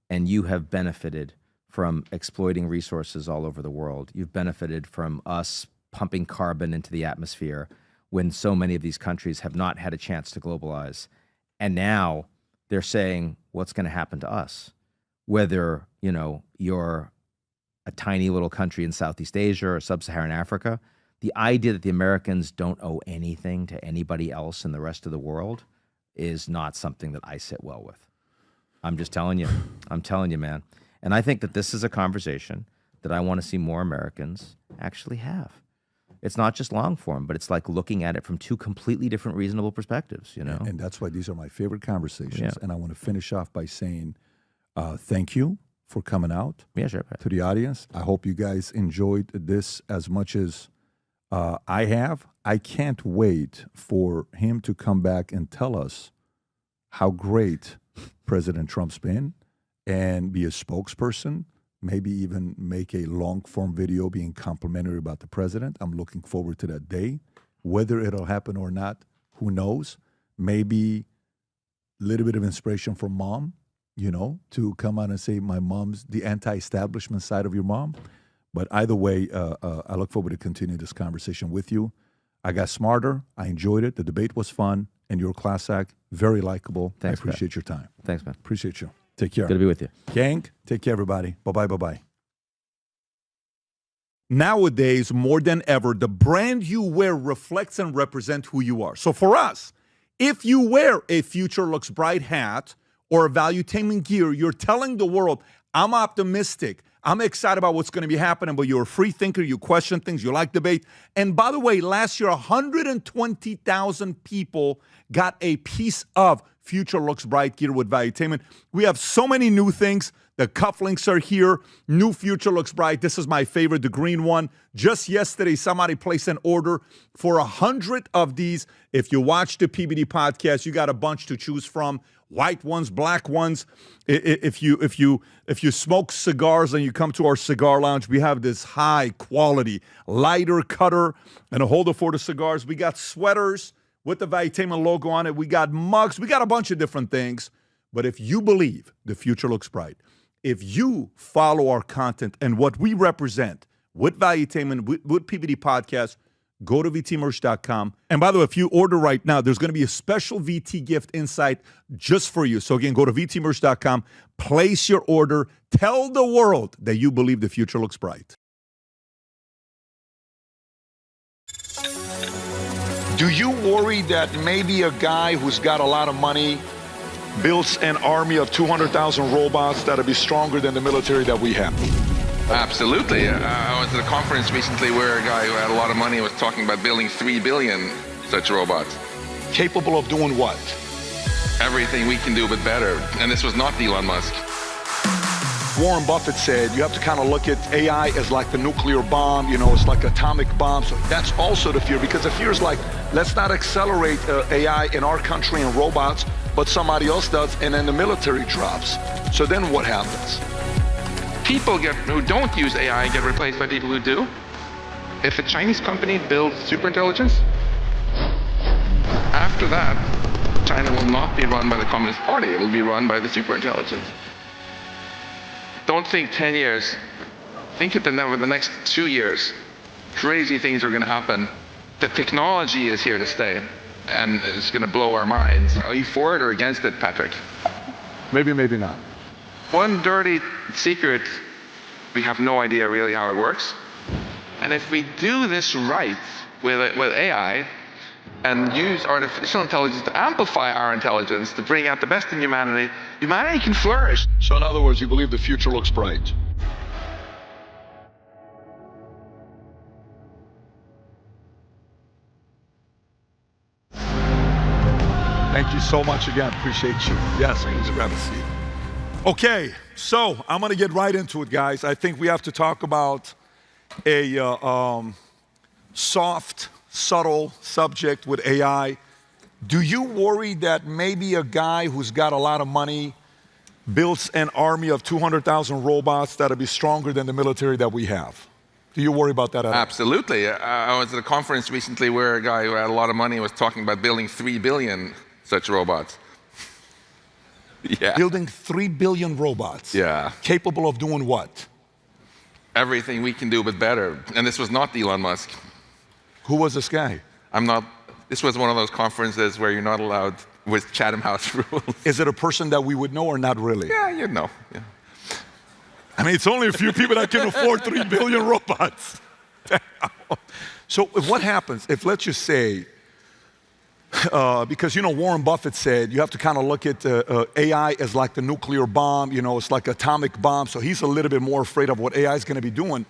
Speaker 2: and you have benefited from exploiting resources all over the world, you've benefited from us pumping carbon into the atmosphere when so many of these countries have not had a chance to globalize. And now they're saying, what's going to happen to us? Whether, you're a tiny little country in Southeast Asia or sub-Saharan Africa, the idea that the Americans don't owe anything to anybody else in the rest of the world is not something that I sit well with. I'm just telling you. I'm telling you, man. And I think that this is a conversation that I want to see more Americans actually have. It's not just long form, but it's like looking at it from two completely different reasonable perspectives, And
Speaker 1: that's why these are my favorite conversations.
Speaker 2: Yeah.
Speaker 1: And I want to finish off by saying thank you for coming out to the audience. I hope you guys enjoyed this as much as I have. I can't wait for him to come back and tell us how great President Trump's been and be a spokesperson, maybe even make a long-form video being complimentary about the president. I'm looking forward to that day. Whether it'll happen or not, who knows? Maybe a little bit of inspiration from mom, to come out and say, my mom's the anti-establishment side of your mom. But either way, I look forward to continuing this conversation with you. I got smarter. I enjoyed it. The debate was fun. And you're a class act. Very likable.
Speaker 2: Thanks,
Speaker 1: I appreciate your time.
Speaker 2: Thanks, man.
Speaker 1: Appreciate you. Take care.
Speaker 2: Good to be with you.
Speaker 1: Gang, take care, everybody. Bye-bye, bye-bye. Nowadays, more than ever, the brand you wear reflects and represents who you are. So for us, if you wear a Future Looks Bright hat or a Valuetainment gear, you're telling the world, I'm optimistic. I'm excited about what's going to be happening, but you're a free thinker. You question things. You like debate. And by the way, last year, 120,000 people got a piece of Future Looks Bright gear with Valuetainment. We have so many new things. The cufflinks are here. New future looks bright. This is my favorite, the green one. Just yesterday, somebody placed an order for 100 of these. If you watch the PBD podcast, you got a bunch to choose from. White ones, black ones. If you smoke cigars and you come to our cigar lounge, we have this high quality lighter cutter and a holder for the cigars. We got sweaters with the Valuetainment logo on it. We got mugs. We got a bunch of different things. But if you believe the future looks bright, if you follow our content and what we represent with Valuetainment, with PBD Podcast, go to vtmerch.com. And by the way, if you order right now, there's going to be a special VT gift inside just for you. So again, go to vtmerch.com, place your order, tell the world that you believe the future looks bright.
Speaker 9: Do you worry that maybe a guy who's got a lot of money builds an army of 200,000 robots that'll be stronger than the military that we have?
Speaker 10: Absolutely. I was at a conference recently where a guy who had a lot of money was talking about building 3 billion such robots.
Speaker 9: Capable of doing what?
Speaker 10: Everything we can do, but better. And this was not Elon Musk.
Speaker 9: Warren Buffett said you have to kind of look at AI as like the nuclear bomb, it's like atomic bomb. So that's also the fear, because the fear is like, let's not accelerate AI in our country and robots, but somebody else does, and then the military drops. So then what happens?
Speaker 10: People who don't use AI get replaced by people who do. If a Chinese company builds superintelligence, after that, China will not be run by the Communist Party. It will be run by the superintelligence. Don't think 10 years. Think of the next 2 years. Crazy things are going to happen. The technology is here to stay, and it's going to blow our minds. Are you for it or against it, Patrick?
Speaker 9: Maybe, maybe not.
Speaker 10: One dirty secret, we have no idea really how it works. And if we do this right with AI and use artificial intelligence to amplify our intelligence, to bring out the best in humanity, humanity can flourish.
Speaker 9: So in other words, you believe the future looks bright? Thank you so much again. Appreciate you. Yes, please grab a seat.
Speaker 1: Okay, so I'm going to get right into it, guys. I think we have to talk about a soft, subtle subject with AI. Do you worry that maybe a guy who's got a lot of money builds an army of 200,000 robots that'll be stronger than the military that we have? Do you worry about that at all?
Speaker 10: Absolutely. I was at a conference recently where a guy who had a lot of money was talking about building 3 billion such robots. Yeah.
Speaker 1: Building 3 billion robots.
Speaker 10: Yeah.
Speaker 1: Capable of doing what?
Speaker 10: Everything we can do, but better. And this was not Elon Musk.
Speaker 1: Who was this guy?
Speaker 10: This was one of those conferences where you're not allowed with Chatham House rules.
Speaker 1: Is it a person that we would know or not really?
Speaker 10: Yeah, you'd know. Yeah.
Speaker 1: I mean, it's only a few people that can afford 3 billion robots. So what happens if, let's just say, because Warren Buffett said you have to kind of look at AI as like the nuclear bomb, it's like atomic bomb. So he's a little bit more afraid of what AI is going to be doing.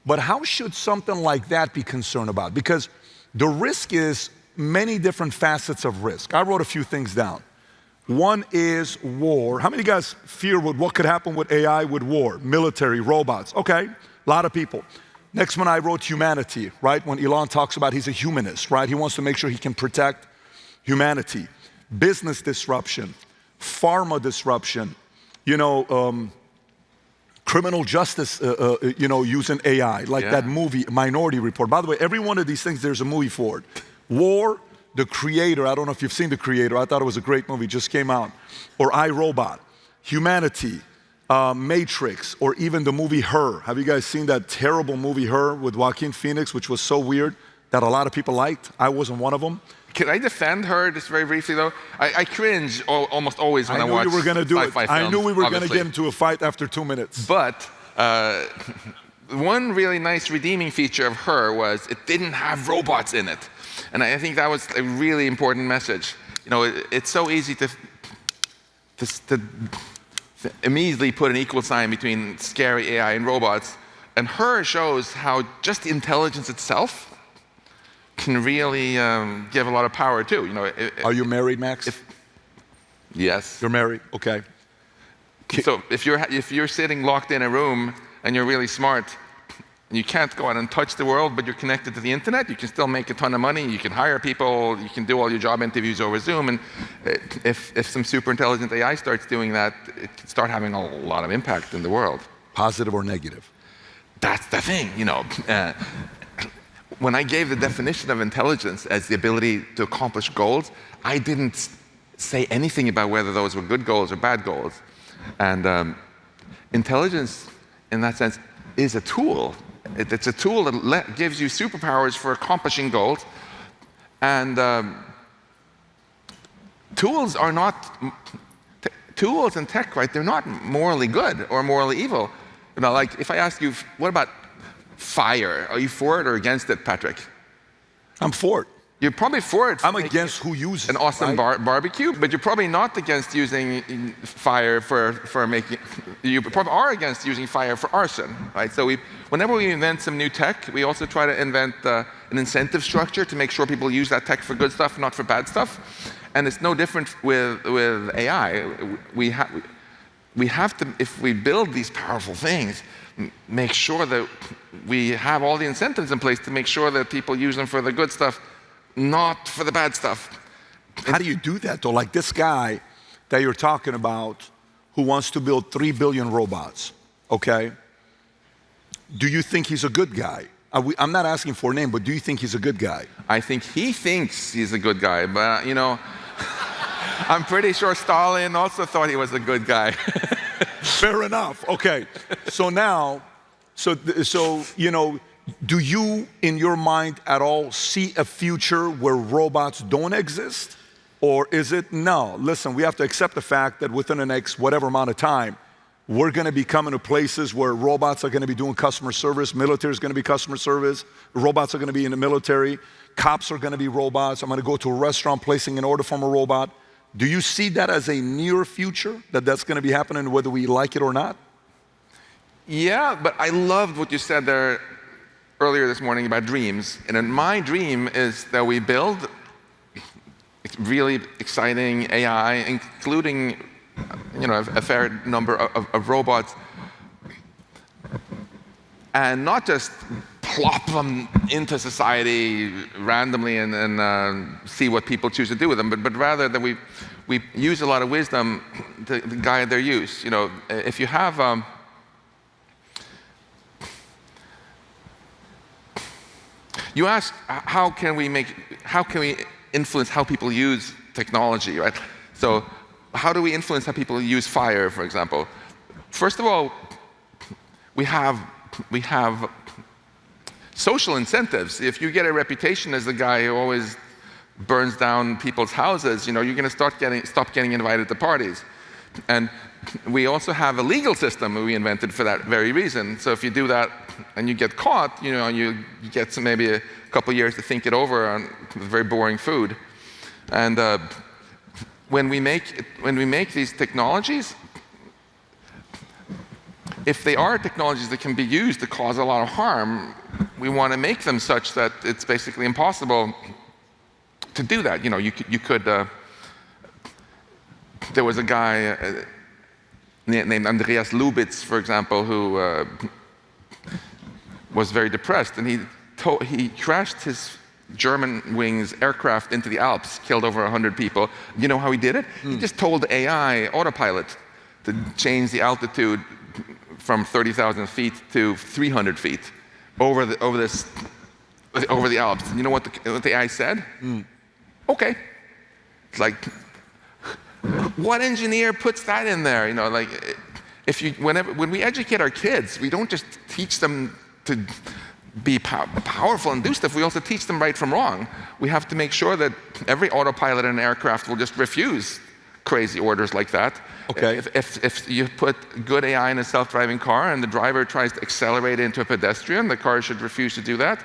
Speaker 1: But how should something like that be concerned about? Because the risk is many different facets of risk. I wrote a few things down. One is war. How many guys fear what could happen with AI with war? Military, robots. Okay, a lot of people. Next one I wrote humanity, right? When Elon talks about he's a humanist, right? He wants to make sure he can protect humanity. Business disruption, pharma disruption, criminal justice, using AI, like that movie, Minority Report. By the way, every one of these things, there's a movie for it. War, The Creator, I don't know if you've seen The Creator, I thought it was a great movie, just came out. Or iRobot, Humanity, Matrix, or even the movie Her. Have you guys seen that terrible movie Her with Joaquin Phoenix, which was so weird that a lot of people liked? I wasn't one of them.
Speaker 10: Can I defend Her just very briefly though? I cringe almost always when I watch
Speaker 1: I knew you were going to do it.
Speaker 10: films,
Speaker 1: I knew we were going to
Speaker 10: obviously.
Speaker 1: get into a fight after 2 minutes.
Speaker 10: But one really nice redeeming feature of Her was it didn't have robots in it. And I think that was a really important message. It's so easy to immediately put an equal sign between scary AI and robots. And Her shows how just the intelligence itself can really give a lot of power too.
Speaker 1: Are you married, Max?
Speaker 10: Yes.
Speaker 1: You're married? Okay.
Speaker 10: So if you're sitting locked in a room and you're really smart, and you can't go out and touch the world, but you're connected to the internet, you can still make a ton of money, you can hire people, you can do all your job interviews over Zoom, and if some super intelligent AI starts doing that, it can start having a lot of impact in the world.
Speaker 9: Positive or negative?
Speaker 10: That's the thing, when I gave the definition of intelligence as the ability to accomplish goals, I didn't say anything about whether those were good goals or bad goals. And intelligence, in that sense, is a tool. It's a tool that gives you superpowers for accomplishing goals. And tools are not, tools and tech, right, they're not morally good or morally evil. Like if I ask you, what about fire? Are you for it or against it, Patrick?
Speaker 9: I'm for it.
Speaker 10: You're probably for it.
Speaker 9: I'm against who uses
Speaker 10: an awesome barbecue, but you're probably not against using fire for making. You probably are against using fire for arson, right? So whenever we invent some new tech, we also try to invent an incentive structure to make sure people use that tech for good stuff, not for bad stuff. And it's no different with AI. We have to, if we build these powerful things, make sure that we have all the incentives in place to make sure that people use them for the good stuff, not for the bad stuff.
Speaker 9: How do you do that though? Like this guy that you're talking about who wants to build 3 billion robots, okay? Do you think he's a good guy? I'm not asking for a name, but do you think he's a good guy?
Speaker 10: I think he thinks he's a good guy, but I'm pretty sure Stalin also thought he was a good guy.
Speaker 9: Fair enough. Okay. So now, do you, in your mind at all, see a future where robots don't exist? Or is it, no, listen, we have to accept the fact that within the next whatever amount of time, we're going to be coming to places where robots are going to be doing customer service, military is going to be customer service, robots are going to be in the military, cops are going to be robots, I'm going to go to a restaurant placing an order from a robot. Do you see that as a near future, that's going to be happening whether we like it or not?
Speaker 10: Yeah, but I loved what you said there earlier this morning about dreams. And my dream is that we build really exciting AI, including a fair number of robots, and not just plop them into society randomly and see what people choose to do with them, but rather that we use a lot of wisdom to guide their use. If you have you ask how can we influence how people use technology, right? So how do we influence how people use fire, for example? First of all, we have social incentives. If you get a reputation as the guy who always burns down people's houses, you're going to stop getting invited to parties. And we also have a legal system we invented for that very reason. So if you do that and you get caught, you get maybe a couple years to think it over on very boring food. And when we make these technologies, if they are technologies that can be used to cause a lot of harm, we want to make them such that it's basically impossible to do that. You could. There was a guy named Andreas Lubitz, for example, who was very depressed, and he crashed his Germanwings aircraft into the Alps, killed over 100 people. You know how he did it? He just told the AI autopilot to change the altitude from 30,000 feet to 300 feet over the Alps. And you know what the AI said? Okay. It's like, what engineer puts that in there? When we educate our kids, we don't just teach them to be powerful and do stuff. We also teach them right from wrong. We have to make sure that every autopilot in an aircraft will just refuse crazy orders like that.
Speaker 9: Okay.
Speaker 10: If you put good AI in a self-driving car and the driver tries to accelerate into a pedestrian, the car should refuse to do that.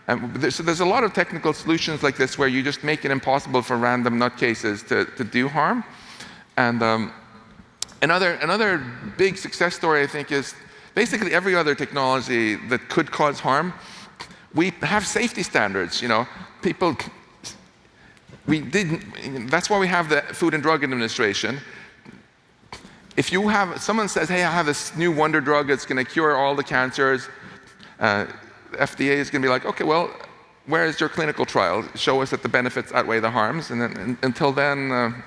Speaker 10: So there's a lot of technical solutions like this where you just make it impossible for random nutcases to do harm. And another big success story, I think, is basically every other technology that could cause harm, we have safety standards. That's why we have the Food and Drug Administration. if you have, someone says, hey, I have this new wonder drug that's going to cure all the cancers, FDA is going to be like, okay, well, where is your clinical trial? Show us that the benefits outweigh the harms, and then until then,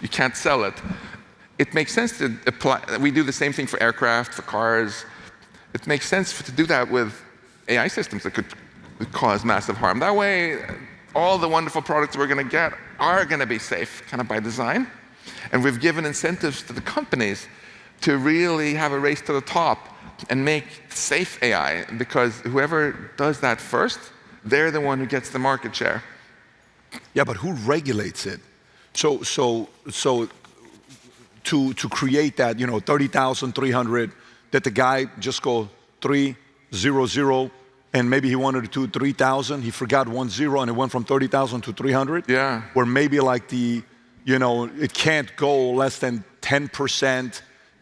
Speaker 10: you can't sell it. It makes sense to apply. We do the same thing for aircraft, for cars. It makes sense to do that with AI systems that could cause massive harm. That way, all the wonderful products we're going to get are going to be safe, kind of by design. And we've given incentives to the companies to really have a race to the top and make safe AI, because whoever does that first, they're the one who gets the market share.
Speaker 9: Yeah, but who regulates it? So to create that, 30,300, that the guy just go 300, and maybe he wanted to do 3,000, he forgot 10, and it went from 30,000 to 300.
Speaker 10: Yeah.
Speaker 9: Or maybe like it can't go less than 10%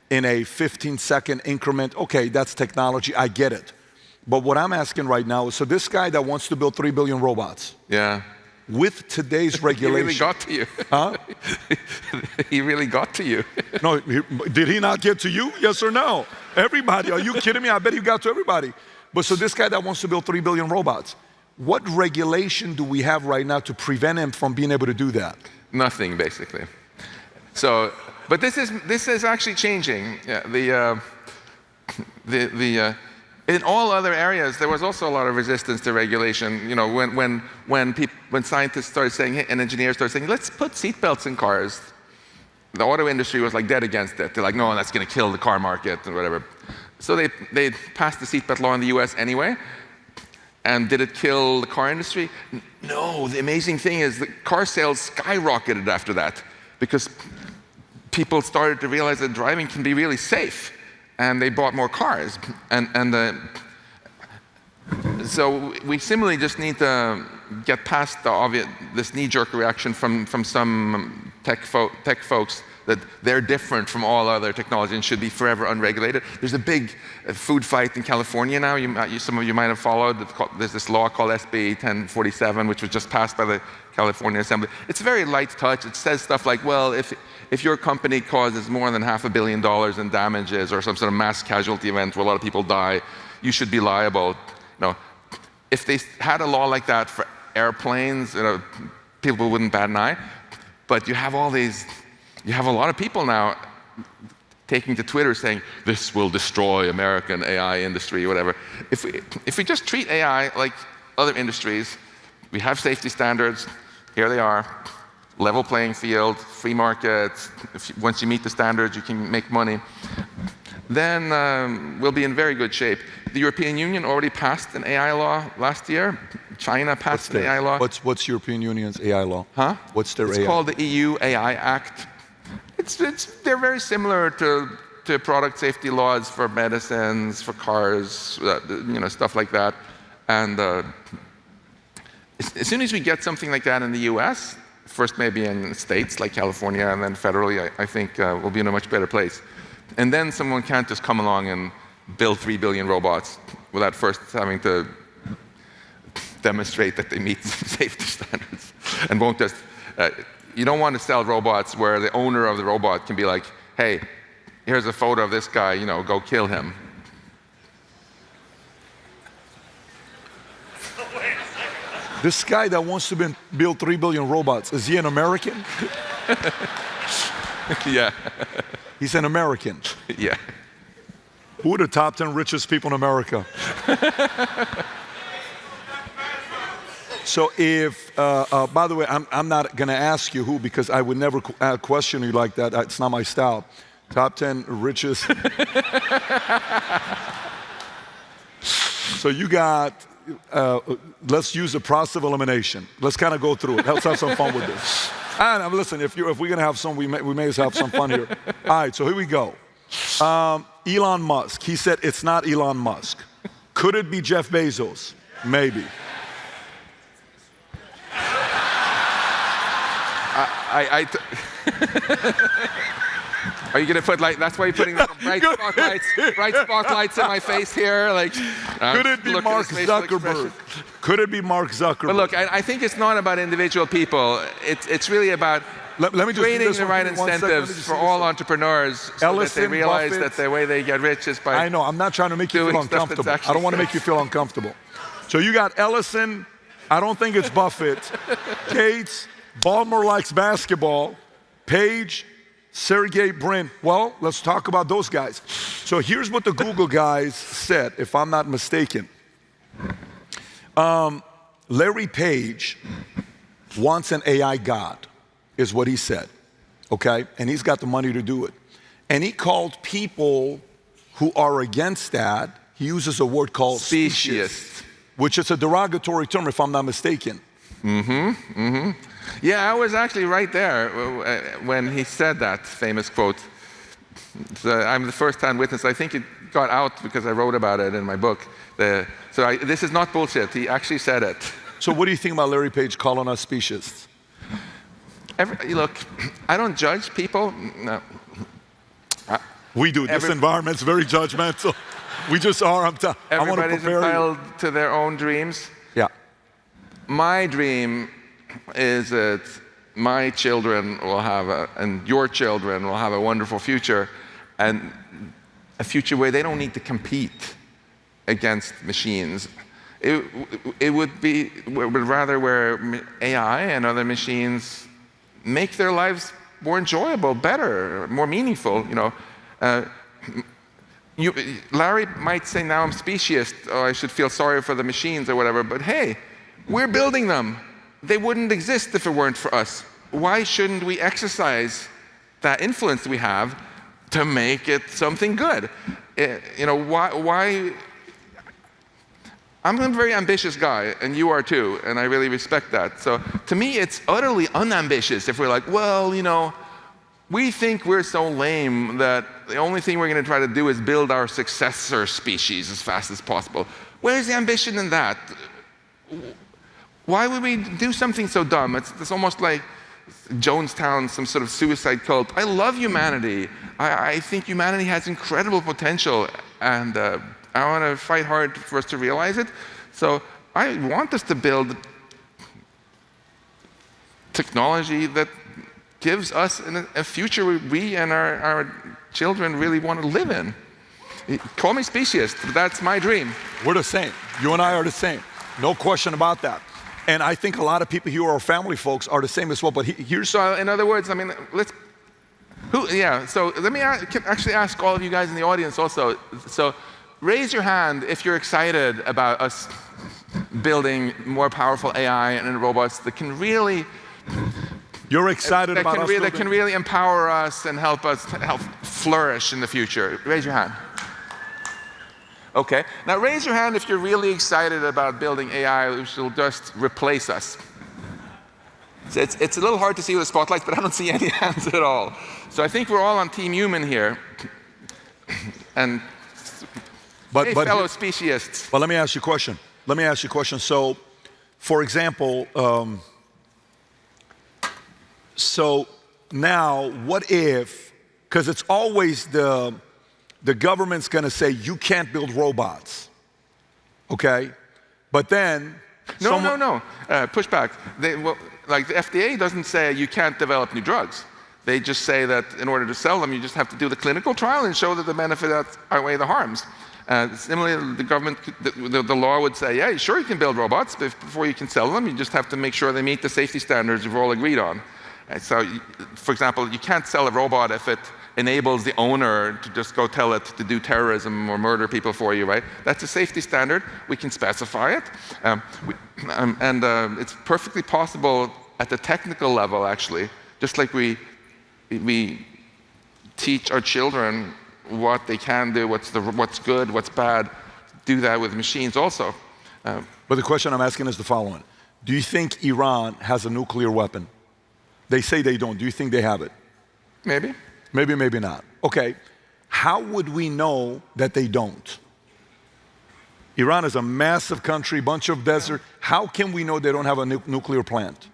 Speaker 9: in a 15-second increment. Okay, that's technology, I get it. But what I'm asking right now is, so this guy that wants to build 3 billion robots.
Speaker 10: Yeah.
Speaker 9: With today's regulation.
Speaker 10: He really got to you.
Speaker 9: Huh?
Speaker 10: He really got to you.
Speaker 9: No, did he not get to you? Yes or no? Everybody, are you kidding me? I bet he got to everybody. But so this guy that wants to build 3 billion robots, what regulation do we have right now to prevent him from being able to do that?
Speaker 10: Nothing, basically. So, but this is actually changing. Yeah, in all other areas, there was also a lot of resistance to regulation. When scientists started saying, hey, and engineers started saying, let's put seatbelts in cars, the auto industry was like dead against it. They're like, no, that's going to kill the car market and whatever. So they passed the seatbelt law in the US anyway. And did it kill the car industry? No, the amazing thing is the car sales skyrocketed after that, because people started to realize that driving can be really safe, and they bought more cars. So we similarly just need to get past this knee-jerk reaction from some tech folks that they're different from all other technology and should be forever unregulated. There's a big food fight in California now. Some of you might have followed. There's this law called SB 1047, which was just passed by the California Assembly. It's a very light touch. It says stuff like, well, if your company causes more than $500 million in damages or some sort of mass casualty event where a lot of people die, you should be liable. If they had a law like that for airplanes, people wouldn't bat an eye. But you have a lot of people now taking to Twitter saying, this will destroy American AI industry, whatever. If we just treat AI like other industries, we have safety standards, here they are, level playing field, free markets, once you meet the standards, you can make money, then we'll be in very good shape. The European Union already passed an AI law last year. China passed an AI law.
Speaker 9: What's European Union's AI law?
Speaker 10: Huh?
Speaker 9: What's their AI?
Speaker 10: It's called the EU AI Act. They're very similar to product safety laws for medicines, for cars, stuff like that. And as soon as we get something like that in the US, first maybe in states like California, and then federally, I think we'll be in a much better place. And then someone can't just come along and build 3 billion robots without first having to demonstrate that they meet safety standards, and won't just. You don't want to sell robots where the owner of the robot can be like, hey, here's a photo of this guy, go kill him.
Speaker 9: This guy that wants to build 3 billion robots, is he an American?
Speaker 10: Yeah.
Speaker 9: He's an American.
Speaker 10: Yeah.
Speaker 9: Who are the top 10 richest people in America? So if, by the way, I'm not going to ask you who, because I would never question you like that. It's not my style. Top 10 richest. So you got, let's use the process of elimination. Let's kind of go through it. Let's have some fun with this. And listen, if we're going to have some, we may have some fun here. All right, so here we go. Elon Musk. He said it's not Elon Musk. Could it be Jeff Bezos? Maybe.
Speaker 10: Are you going to put that's why you're putting bright spotlights in my face here?
Speaker 9: Could it be Mark Zuckerberg? Could it be Mark Zuckerberg?
Speaker 10: But look, I think it's not about individual people. It's really about
Speaker 9: let me just
Speaker 10: creating
Speaker 9: this
Speaker 10: the
Speaker 9: one.
Speaker 10: right
Speaker 9: Give me 1 second. Let me
Speaker 10: incentives
Speaker 9: just
Speaker 10: for
Speaker 9: do
Speaker 10: all
Speaker 9: this one.
Speaker 10: entrepreneurs so that they
Speaker 9: Ellison,
Speaker 10: realize
Speaker 9: Buffett.
Speaker 10: that the way they get rich is by
Speaker 9: I know, I'm not trying to make you
Speaker 10: doing
Speaker 9: feel
Speaker 10: stuff that's
Speaker 9: uncomfortable.
Speaker 10: actually
Speaker 9: I don't want to make you feel uncomfortable. So you got Ellison, I don't think it's Buffett, Gates, Ballmer likes basketball, Page, Sergey Brin. Well, let's talk about those guys. So here's what the Google guys said, if I'm not mistaken. Larry Page wants an AI god, is what he said, okay? And he's got the money to do it. And he called people who are against that, he uses a word called
Speaker 10: speciesist,
Speaker 9: which is a derogatory term, if I'm not mistaken.
Speaker 10: Yeah, I was actually right there when he said that famous quote. I'm the first-hand witness. I think it got out because I wrote about it in my book. This is not bullshit. He actually said it.
Speaker 9: So what do you think about Larry Page calling us speciesists?
Speaker 10: Look, I don't judge people. No.
Speaker 9: We do. This environment's very judgmental. We just are. I want to
Speaker 10: Everybody's
Speaker 9: prepare
Speaker 10: entitled
Speaker 9: you.
Speaker 10: to their own dreams.
Speaker 9: Yeah.
Speaker 10: My dream is that my children will have and your children will have a wonderful future, and a future where they don't need to compete against machines. It would be rather where AI and other machines make their lives more enjoyable, better, more meaningful. Larry might say, now I'm speciesist, or I should feel sorry for the machines or whatever, but hey, we're building them. They wouldn't exist if it weren't for us. Why shouldn't we exercise that influence we have to make it something good? Why? I'm a very ambitious guy, and you are too, and I really respect that. So to me, it's utterly unambitious if we're like, well, we think we're so lame that the only thing we're going to try to do is build our successor species as fast as possible. Where's the ambition in that? Why would we do something so dumb? It's almost like Jonestown, some sort of suicide cult. I love humanity. I think humanity has incredible potential, and I want to fight hard for us to realize it. So I want us to build technology that gives us a future we and our children really want to live in. Call me speciesist, but that's my dream.
Speaker 9: We're the same. You and I are the same. No question about that. And I think a lot of people here who are family folks are the same as well. But here's...
Speaker 10: So in other words, I mean, so let me actually ask all of you guys in the audience also. So raise your hand if you're excited about us building more powerful AI and robots that can really...
Speaker 9: You're excited about us
Speaker 10: that can really empower us and help us flourish in the future. Raise your hand. Okay. Now raise your hand if you're really excited about building AI which will just replace us. So it's a little hard to see with the spotlights, but I don't see any hands at all. So I think we're all on Team Human here. And fellow speciesists.
Speaker 9: But let me ask you a question. So, for example, so now what if, because it's always the government's going to say you can't build robots, okay? But then...
Speaker 10: No. Push back. Like the FDA doesn't say you can't develop new drugs. They just say that in order to sell them, you just have to do the clinical trial and show that the benefits outweigh the harms. Similarly, the government, the law would say, yeah, sure you can build robots, but before you can sell them, you just have to make sure they meet the safety standards we've all agreed on. So, for example, you can't sell a robot if it enables the owner to just go tell it to do terrorism or murder people for you, right? That's a safety standard. We can specify it. It's perfectly possible at the technical level, actually, just like we teach our children what they can do, what's good, what's bad, do that with machines also.
Speaker 9: But the question I'm asking is the following. Do you think Iran has a nuclear weapon? They say they don't. Do you think they have it?
Speaker 10: Maybe.
Speaker 9: Maybe, maybe not. Okay. How would we know that they don't? Iran is a massive country, bunch of desert. How can we know they don't have a nuclear plant?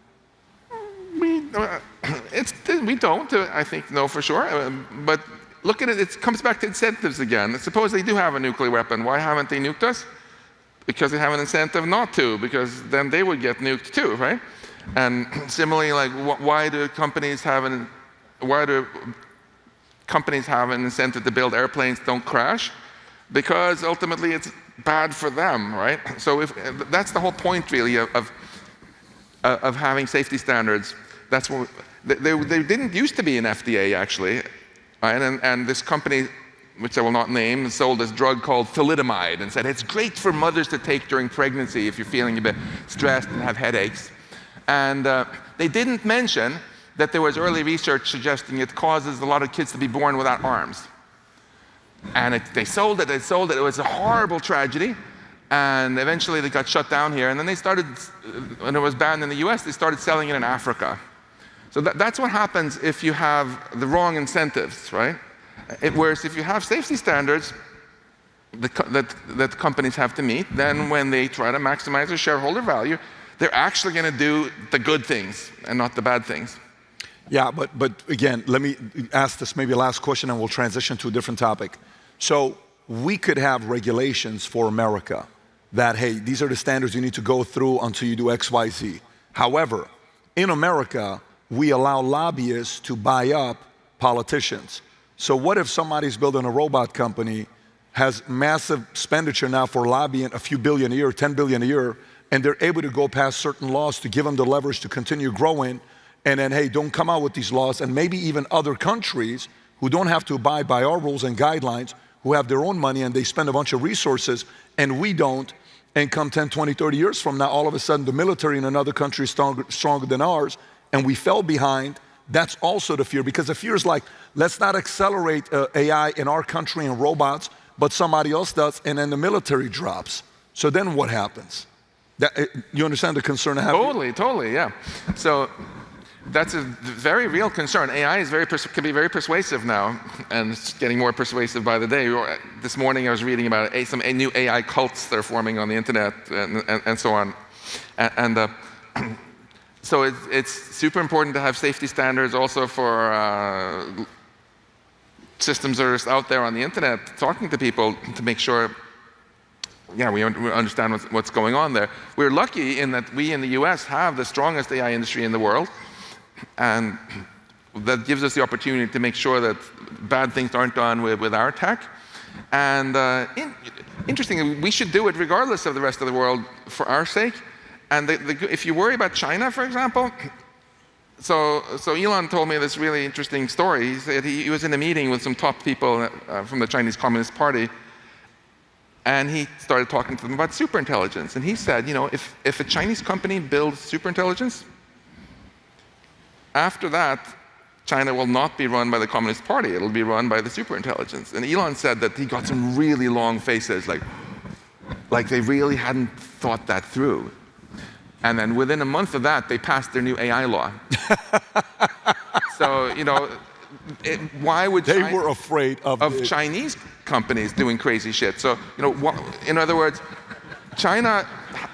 Speaker 10: We don't, I think, know for sure. But look at it, it comes back to incentives again. Suppose they do have a nuclear weapon. Why haven't they nuked us? Because they have an incentive not to, because then they would get nuked too, right? And similarly, like why do companies have an incentive to build airplanes don't crash? Because ultimately it's bad for them, right? So that's the whole point really of having safety standards. That's what they didn't used to be an FDA actually, right? And this company, which I will not name, sold this drug called thalidomide and said it's great for mothers to take during pregnancy if you're feeling a bit stressed and have headaches. And they didn't mention that there was early research suggesting it causes a lot of kids to be born without arms. And they sold it. It was a horrible tragedy. And eventually they got shut down here. And then they started, when it was banned in the US, they started selling it in Africa. So that's what happens if you have the wrong incentives, right? Whereas if you have safety standards that companies have to meet, then when they try to maximize their shareholder value, they're actually going to do the good things and not the bad things.
Speaker 9: Yeah, but again, let me ask this maybe last question and we'll transition to a different topic. So we could have regulations for America that, hey, these are the standards you need to go through until you do X, Y, Z. However, in America, we allow lobbyists to buy up politicians. So what if somebody's building a robot company, has massive expenditure now for lobbying, a few billion a year, 10 billion a year, and they're able to go past certain laws to give them the leverage to continue growing, and then, hey, don't come out with these laws, and maybe even other countries who don't have to abide by our rules and guidelines, who have their own money and they spend a bunch of resources, and we don't, and come 10, 20, 30 years from now, all of a sudden the military in another country is stronger than ours, and we fell behind. That's also the fear, because the fear is like, let's not accelerate AI in our country and robots, but somebody else does, and then the military drops. So then what happens? You understand the concern I have?
Speaker 10: Totally, yeah. So that's a very real concern. AI can be very persuasive now, and it's getting more persuasive by the day. This morning I was reading about some new AI cults that are forming on the internet and so on. So it's super important to have safety standards also for systems that are out there on the internet, talking to people to make sure, yeah, we understand what's going on there. We're lucky in that we in the US have the strongest AI industry in the world, and that gives us the opportunity to make sure that bad things aren't done with our tech. And interestingly, we should do it regardless of the rest of the world for our sake. And if you worry about China, for example, so Elon told me this really interesting story. He said he was in a meeting with some top people from the Chinese Communist Party, and he started talking to them about superintelligence. And he said, you know, if a Chinese company builds superintelligence, after that, China will not be run by the Communist Party. It'll be run by the superintelligence. And Elon said that he got some really long faces, like they really hadn't thought that through. And then within a month of that, they passed their new AI law. So, you know, why would
Speaker 9: they were afraid of
Speaker 10: Chinese companies doing crazy shit? So, you know, in other words, China,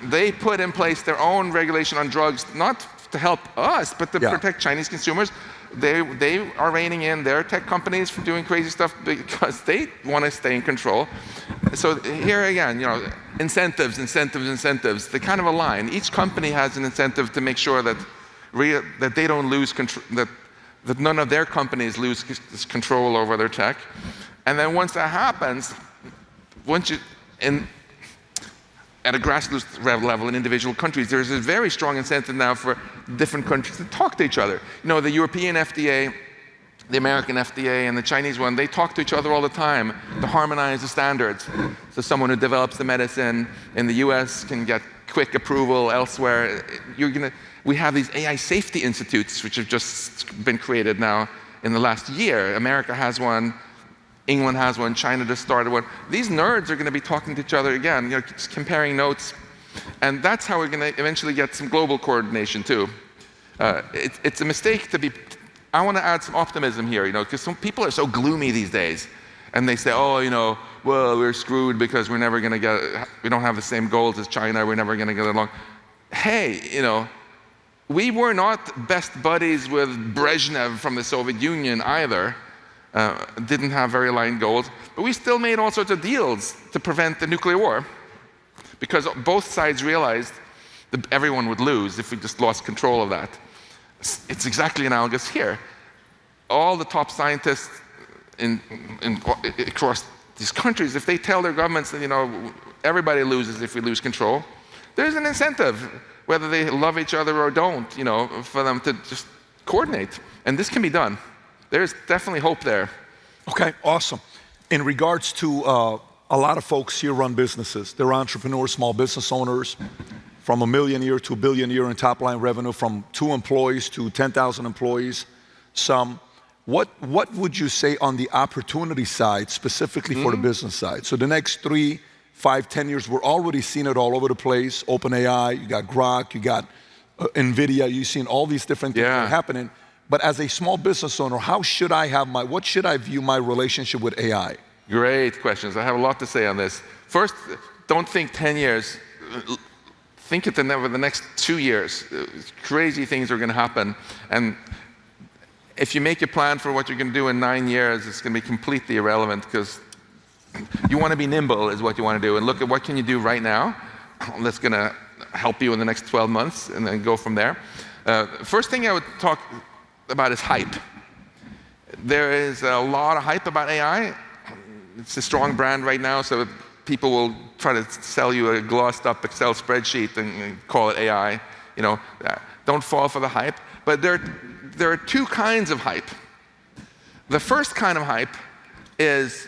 Speaker 10: they put in place their own regulation on drugs, not to help us, but to protect Chinese consumers. They are reining in their tech companies from doing crazy stuff because they want to stay in control. So here again, you know, incentives, they kind of align. Each company has an incentive to make sure that they don't lose control, that none of their companies lose control over their tech. And then once that happens, at a grassroots level in individual countries, there's a very strong incentive now for different countries to talk to each other. You know, the European FDA, the American FDA, and the Chinese one, they talk to each other all the time to harmonize the standards. So someone who develops the medicine in the US can get quick approval elsewhere. We have these AI safety institutes, which have just been created now in the last year. America has one. England has one, China just started one. These nerds are going to be talking to each other again, you know, just comparing notes. And that's how we're going to eventually get some global coordination too. It's a mistake to be, I want to add some optimism here, you know, because some people are so gloomy these days. And they say, oh, you know, well, we're screwed because we're never going to we don't have the same goals as China, we're never going to get along. Hey, you know, we were not best buddies with Brezhnev from the Soviet Union either. Didn't have very aligned goals, but we still made all sorts of deals to prevent the nuclear war, because both sides realized everyone would lose if we just lost control of that. It's exactly analogous here. All the top scientists across these countries, if they tell their governments that, everybody loses if we lose control, there's an incentive, whether they love each other or don't, for them to just coordinate. And this can be done. There's definitely hope there.
Speaker 9: Okay, awesome. In regards to a lot of folks here run businesses. They're entrepreneurs, small business owners, from $1 million a year to $1 billion a year in top line revenue, from 2 employees to 10,000 employees. Some. What would you say on the opportunity side, specifically for the business side? So the next 3, 5, 10 years, we're already seeing it all over the place. OpenAI, you got Grok, you got NVIDIA, you've seen all these different things that are happening. But as a small business owner, what should I view my relationship with AI?
Speaker 10: Great questions. I have a lot to say on this. First, don't think 10 years. Think the next 2 years. Crazy things are going to happen. And if you make a plan for what you're going to do in 9 years, it's going to be completely irrelevant, because you want to be nimble is what you want to do, and look at what can you do right now that's going to help you in the next 12 months, and then go from there. First thing I would talk about is hype. There is a lot of hype about AI. It's a strong brand right now, so people will try to sell you a glossed up Excel spreadsheet and call it AI. Don't fall for the hype. But there are 2 kinds of hype. The first kind of hype is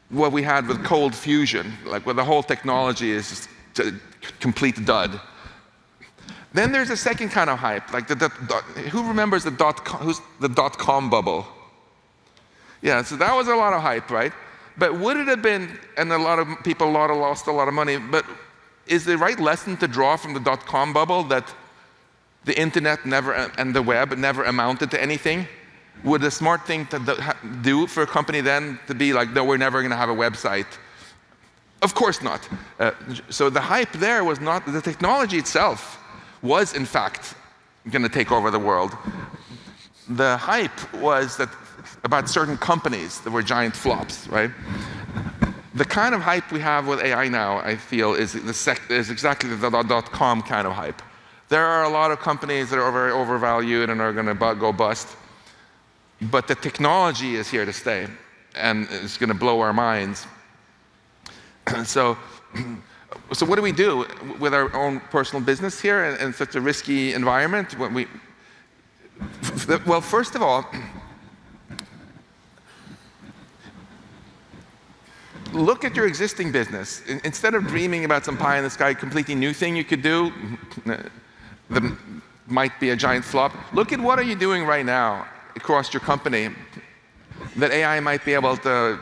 Speaker 10: what we had with cold fusion, like where the whole technology is just a complete dud. Then there's a second kind of hype, like who remembers the dot-com bubble? Yeah, so that was a lot of hype, right? But would it have been, and a lot of people lost a lot of money, but is the right lesson to draw from the dot-com bubble that the internet and the web never amounted to anything? Would a smart thing to do for a company then to be like, no, we're never going to have a website? Of course not. So the hype there was not, the technology itself was in fact going to take over the world. The hype was that about certain companies that were giant flops, right? The kind of hype we have with AI now, I feel, is exactly the .com kind of hype. There are a lot of companies that are very overvalued and are going to go bust, but the technology is here to stay, and it's going to blow our minds. So what do we do with our own personal business here in such a risky environment? Well, first of all, look at your existing business. Instead of dreaming about some pie in the sky, completely new thing you could do that might be a giant flop, look at what are you doing right now across your company that AI might be able to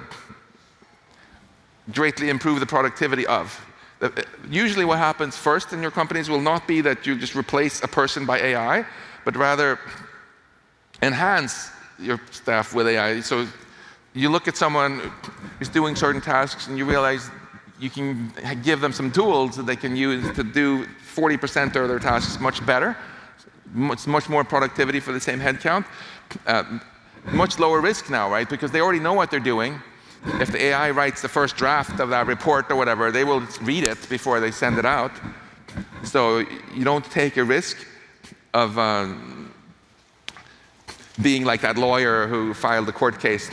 Speaker 10: greatly improve the productivity of. Usually what happens first in your companies will not be that you just replace a person by AI, but rather enhance your staff with AI. So you look at someone who's doing certain tasks and you realize you can give them some tools that they can use to do 40% of their tasks much better. It's much more productivity for the same headcount. Much lower risk now, right? Because they already know what they're doing. If the AI writes the first draft of that report or whatever, they will read it before they send it out. So you don't take a risk of being like that lawyer who filed a court case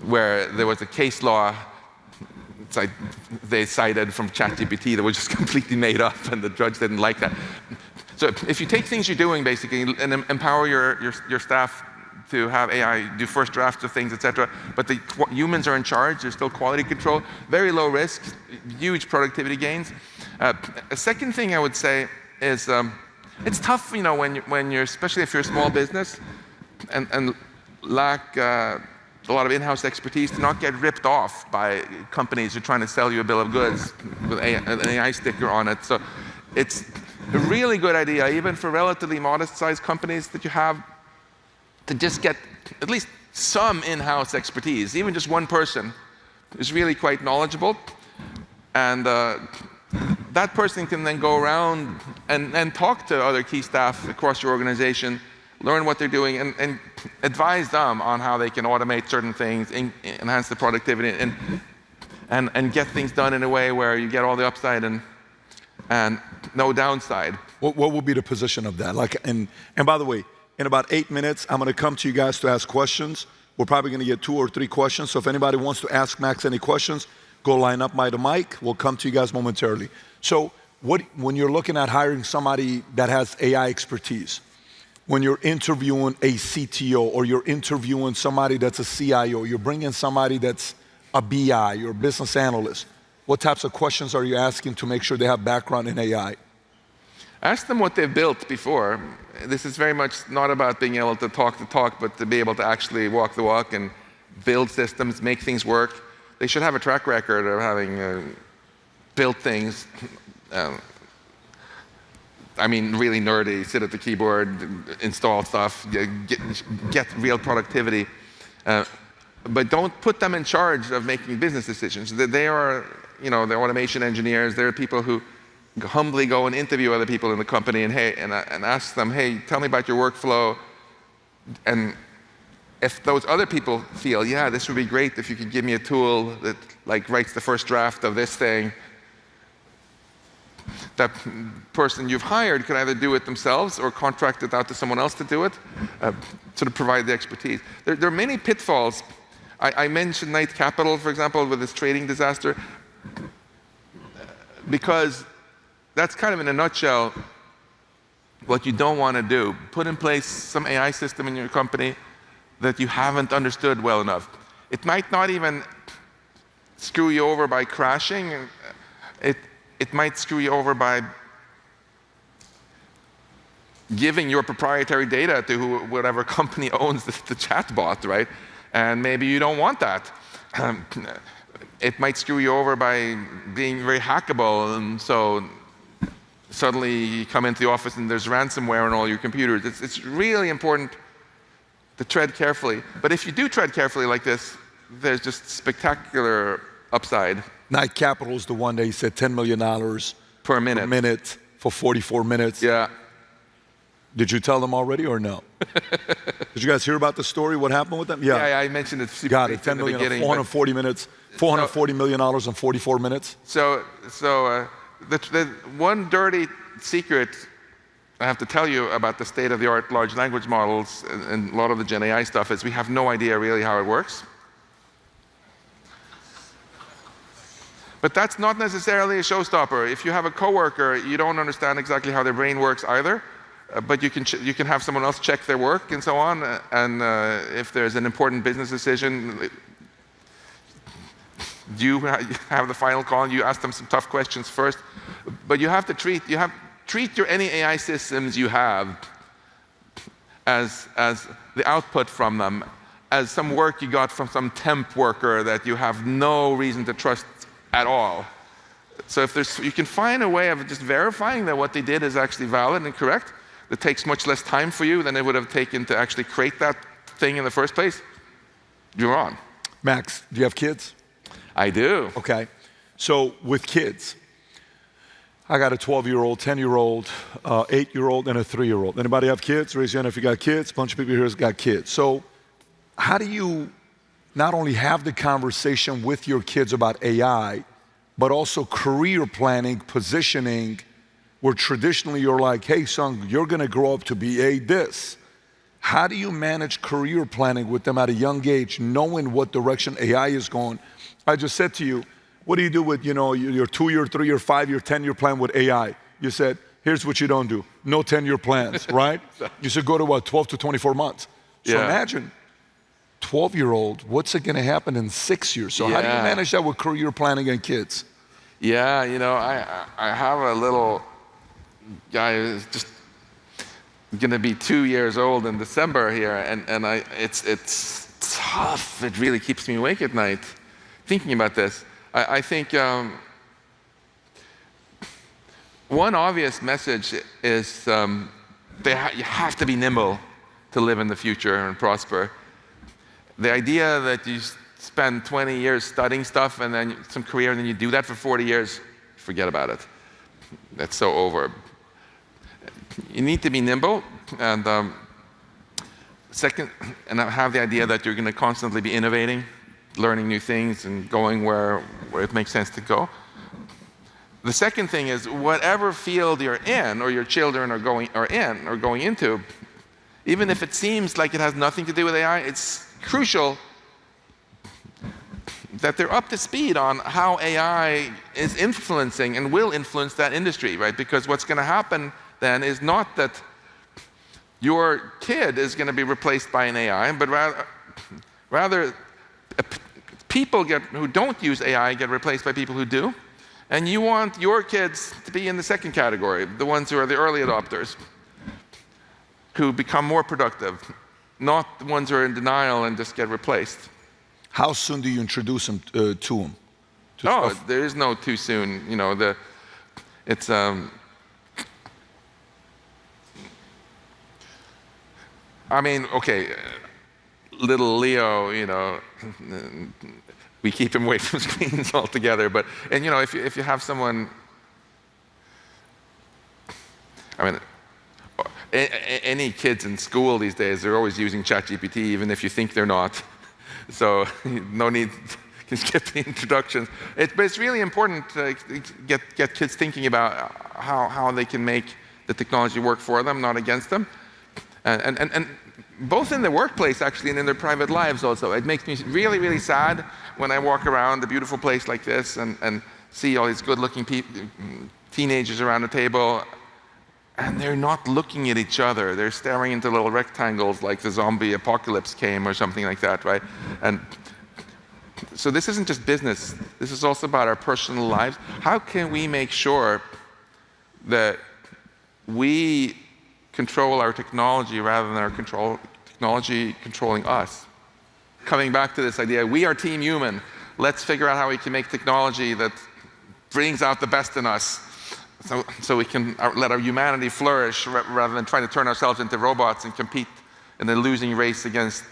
Speaker 10: where there was a case law they cited from ChatGPT that was just completely made up, and the judge didn't like that. So if you take things you're doing basically and empower your staff to have AI do first drafts of things, etc., but the humans are in charge, there's still quality control, very low risk, huge productivity gains. A second thing I would say is it's tough, when you're, especially if you're a small business and lack a lot of in-house expertise, to not get ripped off by companies who are trying to sell you a bill of goods with an AI sticker on it. So it's a really good idea, even for relatively modest-sized companies that you have, to just get at least some in-house expertise. Even just one person is really quite knowledgeable, and that person can then go around and talk to other key staff across your organization, learn what they're doing, and advise them on how they can automate certain things, enhance the productivity, and get things done in a way where you get all the upside and and no downside.
Speaker 9: What would be the position of that? Like, and by the way, in about 8 minutes, I'm going to come to you guys to ask questions. We're probably going to get 2 or 3 questions. So if anybody wants to ask Max any questions, go line up by the mic. We'll come to you guys momentarily. So when you're looking at hiring somebody that has AI expertise, when you're interviewing a CTO or you're interviewing somebody that's a CIO, you're bringing somebody that's a BI or business analyst, what types of questions are you asking to make sure they have background in AI?
Speaker 10: Ask them what they've built before. This is very much not about being able to talk the talk, but to be able to actually walk the walk and build systems, make things work. They should have a track record of having built things. I mean, really nerdy, sit at the keyboard, install stuff, get real productivity. But don't put them in charge of making business decisions. They are, they're automation engineers. They're people who humbly go and interview other people in the company and ask them, hey, tell me about your workflow. And if those other people feel, yeah, this would be great if you could give me a tool that like writes the first draft of this thing, that person you've hired could either do it themselves or contract it out to someone else to do it, sort of provide the expertise. There are many pitfalls. I mentioned Knight Capital, for example, with this trading disaster, because that's kind of in a nutshell what you don't want to do. Put in place some AI system in your company that you haven't understood well enough. It might not even screw you over by crashing. It might screw you over by giving your proprietary data to whatever company owns the chatbot, right? And maybe you don't want that. It might screw you over by being very hackable, and so suddenly you come into the office and there's ransomware on all your computers. It's really important to tread carefully. But if you do tread carefully like this, there's just spectacular upside.
Speaker 9: Knight Capital is the one that said $10 million
Speaker 10: per minute
Speaker 9: for 44 minutes.
Speaker 10: Yeah.
Speaker 9: Did you tell them already or no? Did you guys hear about the story? What happened with them?
Speaker 10: Yeah, I mentioned it.
Speaker 9: Got it. 10 million, 440 minutes, $440 million in 44 minutes.
Speaker 10: So the one dirty secret I have to tell you about the state-of-the-art large language models and a lot of the Gen AI stuff is we have no idea really how it works. But that's not necessarily a showstopper. If you have a coworker, you don't understand exactly how their brain works either, but you can have someone else check their work and so on. And if there's an important business decision, you have the final call and you ask them some tough questions first. But you have to treat your any AI systems you have as the output from them, as some work you got from some temp worker that you have no reason to trust at all. So if you can find a way of just verifying that what they did is actually valid and correct, that takes much less time for you than it would have taken to actually create that thing in the first place, you're on.
Speaker 9: Max, do you have kids?
Speaker 10: I do.
Speaker 9: Okay. So with kids, I got a 12-year-old, 10-year-old, 8-year-old, and a 3-year-old. Anybody have kids? Raise your hand if you got kids. A bunch of people here has got kids. So how do you not only have the conversation with your kids about AI, but also career planning, positioning, where traditionally you're like, hey son, you're gonna grow up to be a this. How do you manage career planning with them at a young age, knowing what direction AI is going? I just said to you, what do you do with your 2-year, 3-year, 5-year, 10-year plan with AI? You said, here's what you don't do. No 10-year plans, right? You should go to what, 12 to 24 months. So imagine 12-year-old, what's it gonna happen in 6 years? So how do you manage that with career planning and kids?
Speaker 10: Yeah, I have a little guy who's just gonna be 2 years old in December here, and it's tough. It really keeps me awake at night thinking about this. I think one obvious message is you have to be nimble to live in the future and prosper. The idea that you spend 20 years studying stuff and then some career and then you do that for 40 years, forget about it. That's so over. You need to be nimble, and second, and have the idea that you're going to constantly be innovating, learning new things and going where it makes sense to go. The second thing is whatever field you're in or your children are going into, even if it seems like it has nothing to do with AI, it's crucial that they're up to speed on how AI is influencing and will influence that industry, right? Because what's going to happen then is not that your kid is going to be replaced by an AI, but rather people who don't use AI get replaced by people who do. And you want your kids to be in the second category, the ones who are the early adopters, who become more productive, not the ones who are in denial and just get replaced.
Speaker 9: How soon do you introduce them to them?
Speaker 10: There is no too soon. You know, it's I mean, okay, little Leo, you know, we keep him away from screens altogether. But you know, if you have someone, I mean, any kids in school these days, they're always using ChatGPT, even if you think they're not. So no need to skip the introductions. But it's really important to get kids thinking about how they can make the technology work for them, not against them. And both in the workplace, actually, and in their private lives also. It makes me really, really sad when I walk around a beautiful place like this and see all these good-looking teenagers around the table, and they're not looking at each other. They're staring into little rectangles like the zombie apocalypse came or something like that, right? And so this isn't just business. This is also about our personal lives. How can we make sure that we control our technology rather than our technology controlling us? Coming back to this idea, we are Team Human. Let's figure out how we can make technology that brings out the best in us, so we can let our humanity flourish rather than trying to turn ourselves into robots and compete in a losing race against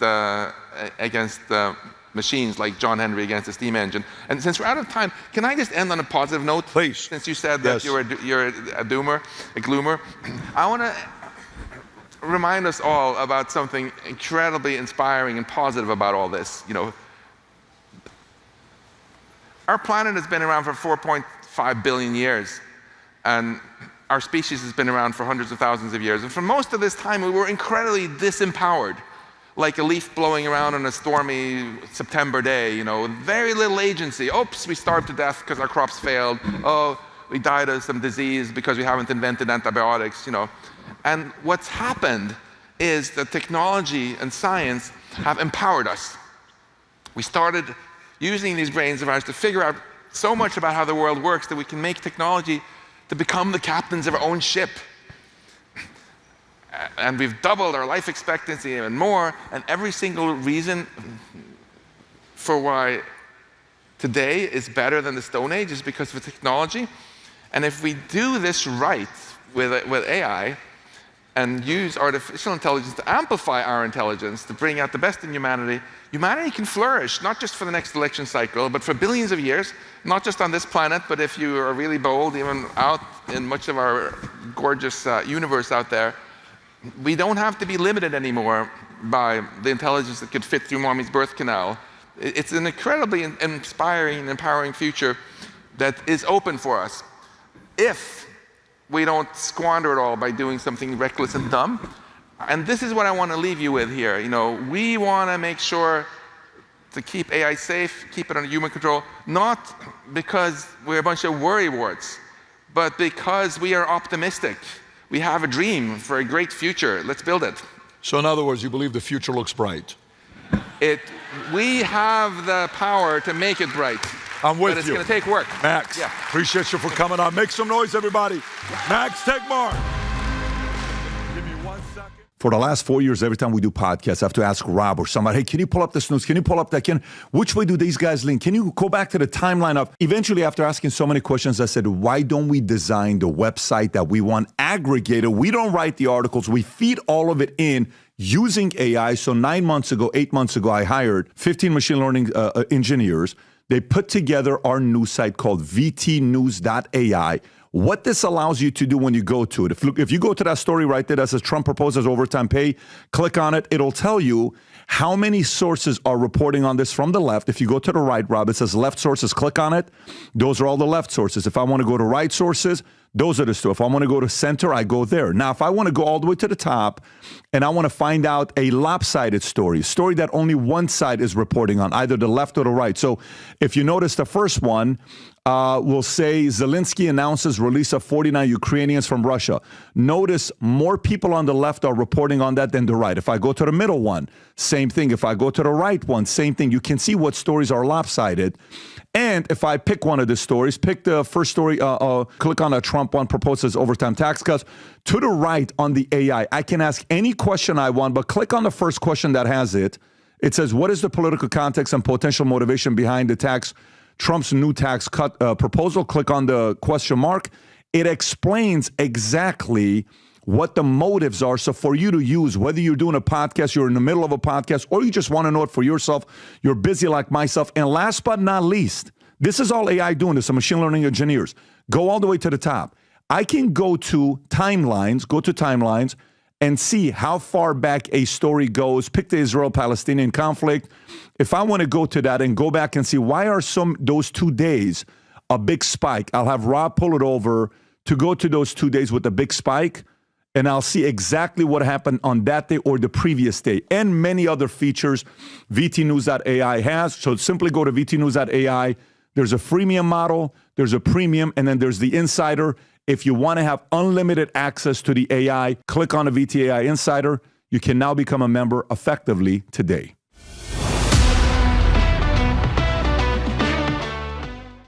Speaker 10: machines like John Henry against the steam engine. And since we're out of time, can I just end on a positive note?
Speaker 9: Please.
Speaker 10: Since you said that you're a doomer, a gloomer, I want to remind us all about something incredibly inspiring and positive about all this. You know, our planet has been around for 4.5 billion years, and our species has been around for hundreds of thousands of years. And for most of this time, we were incredibly disempowered, like a leaf blowing around on a stormy September day. You know, very little agency. Oops, we starved to death because our crops failed. Oh, we died of some disease because we haven't invented antibiotics. You know. And what's happened is that technology and science have empowered us. We started using these brains of ours to figure out so much about how the world works that we can make technology to become the captains of our own ship. And we've doubled our life expectancy and more, and every single reason for why today is better than the Stone Age is because of technology. And if we do this right with AI, and use artificial intelligence to amplify our intelligence, to bring out the best in humanity, humanity can flourish, not just for the next election cycle, but for billions of years, not just on this planet, but if you are really bold, even out in much of our gorgeous universe out there. We don't have to be limited anymore by the intelligence that could fit through mommy's birth canal. It's an incredibly inspiring and empowering future that is open for us, if we don't squander it all by doing something reckless and dumb. And this is what I want to leave you with here. You know, we want to make sure to keep AI safe, keep it under human control, not because we're a bunch of worrywarts, but because we are optimistic. We have a dream for a great future. Let's build it.
Speaker 9: So in other words, you believe the future looks bright?
Speaker 10: We have the power to make it bright.
Speaker 9: I'm with you.
Speaker 10: But it's going to take work.
Speaker 9: Max, appreciate you for coming on. Make some noise, everybody. Max Tegmark. Give me 1 second.
Speaker 1: For the last 4 years, every time we do podcasts, I have to ask Rob or somebody, hey, can you pull up this news? Can you pull up that? Which way do these guys lean? Can you go back to the timeline of? Eventually, after asking so many questions, I said, why don't we design the website that we want aggregated? We don't write the articles. We feed all of it in using AI. So 8 months ago, I hired 15 machine learning engineers. They put together our news site called vtnews.ai. What this allows you to do when you go to it, if you go to that story right there that says Trump proposes overtime pay, click on it. It'll tell you how many sources are reporting on this from the left. If you go to the right, Rob, it says left sources, click on it. Those are all the left sources. If I want to go to right sources, those are the two. If I want to go to center, I go there. Now, if I want to go all the way to the top and I want to find out a lopsided story, a story that only one side is reporting on, either the left or the right. So if you notice the first one, will say Zelensky announces release of 49 Ukrainians from Russia. Notice more people on the left are reporting on that than the right. If I go to the middle one, same thing. If I go to the right one, same thing. You can see what stories are lopsided. And if I pick one of the stories, pick the first story, click on a Trump one, proposes overtime tax cuts. To the right on the AI, I can ask any question I want, but click on the first question that has it. It says, what is the political context and potential motivation behind the Trump's new tax cut proposal? Click on the question mark. It explains exactly what the motives are. So for you to use, whether you're doing a podcast, you're in the middle of a podcast, or you just want to know it for yourself, you're busy like myself. And last but not least, this is all AI doing this, so machine learning engineers. Go all the way to the top. I can go to timelines, and see how far back a story goes. Pick the Israel-Palestinian conflict. If I want to go to that and go back and see why are those 2 days a big spike, I'll have Rob pull it over to go to those 2 days with a big spike, and I'll see exactly what happened on that day or the previous day, and many other features vtnews.ai has. So simply go to vtnews.ai. There's a freemium model, there's a premium, and then there's the insider. If you want to have unlimited access to the AI, click on the VTAI Insider. You can now become a member effectively today.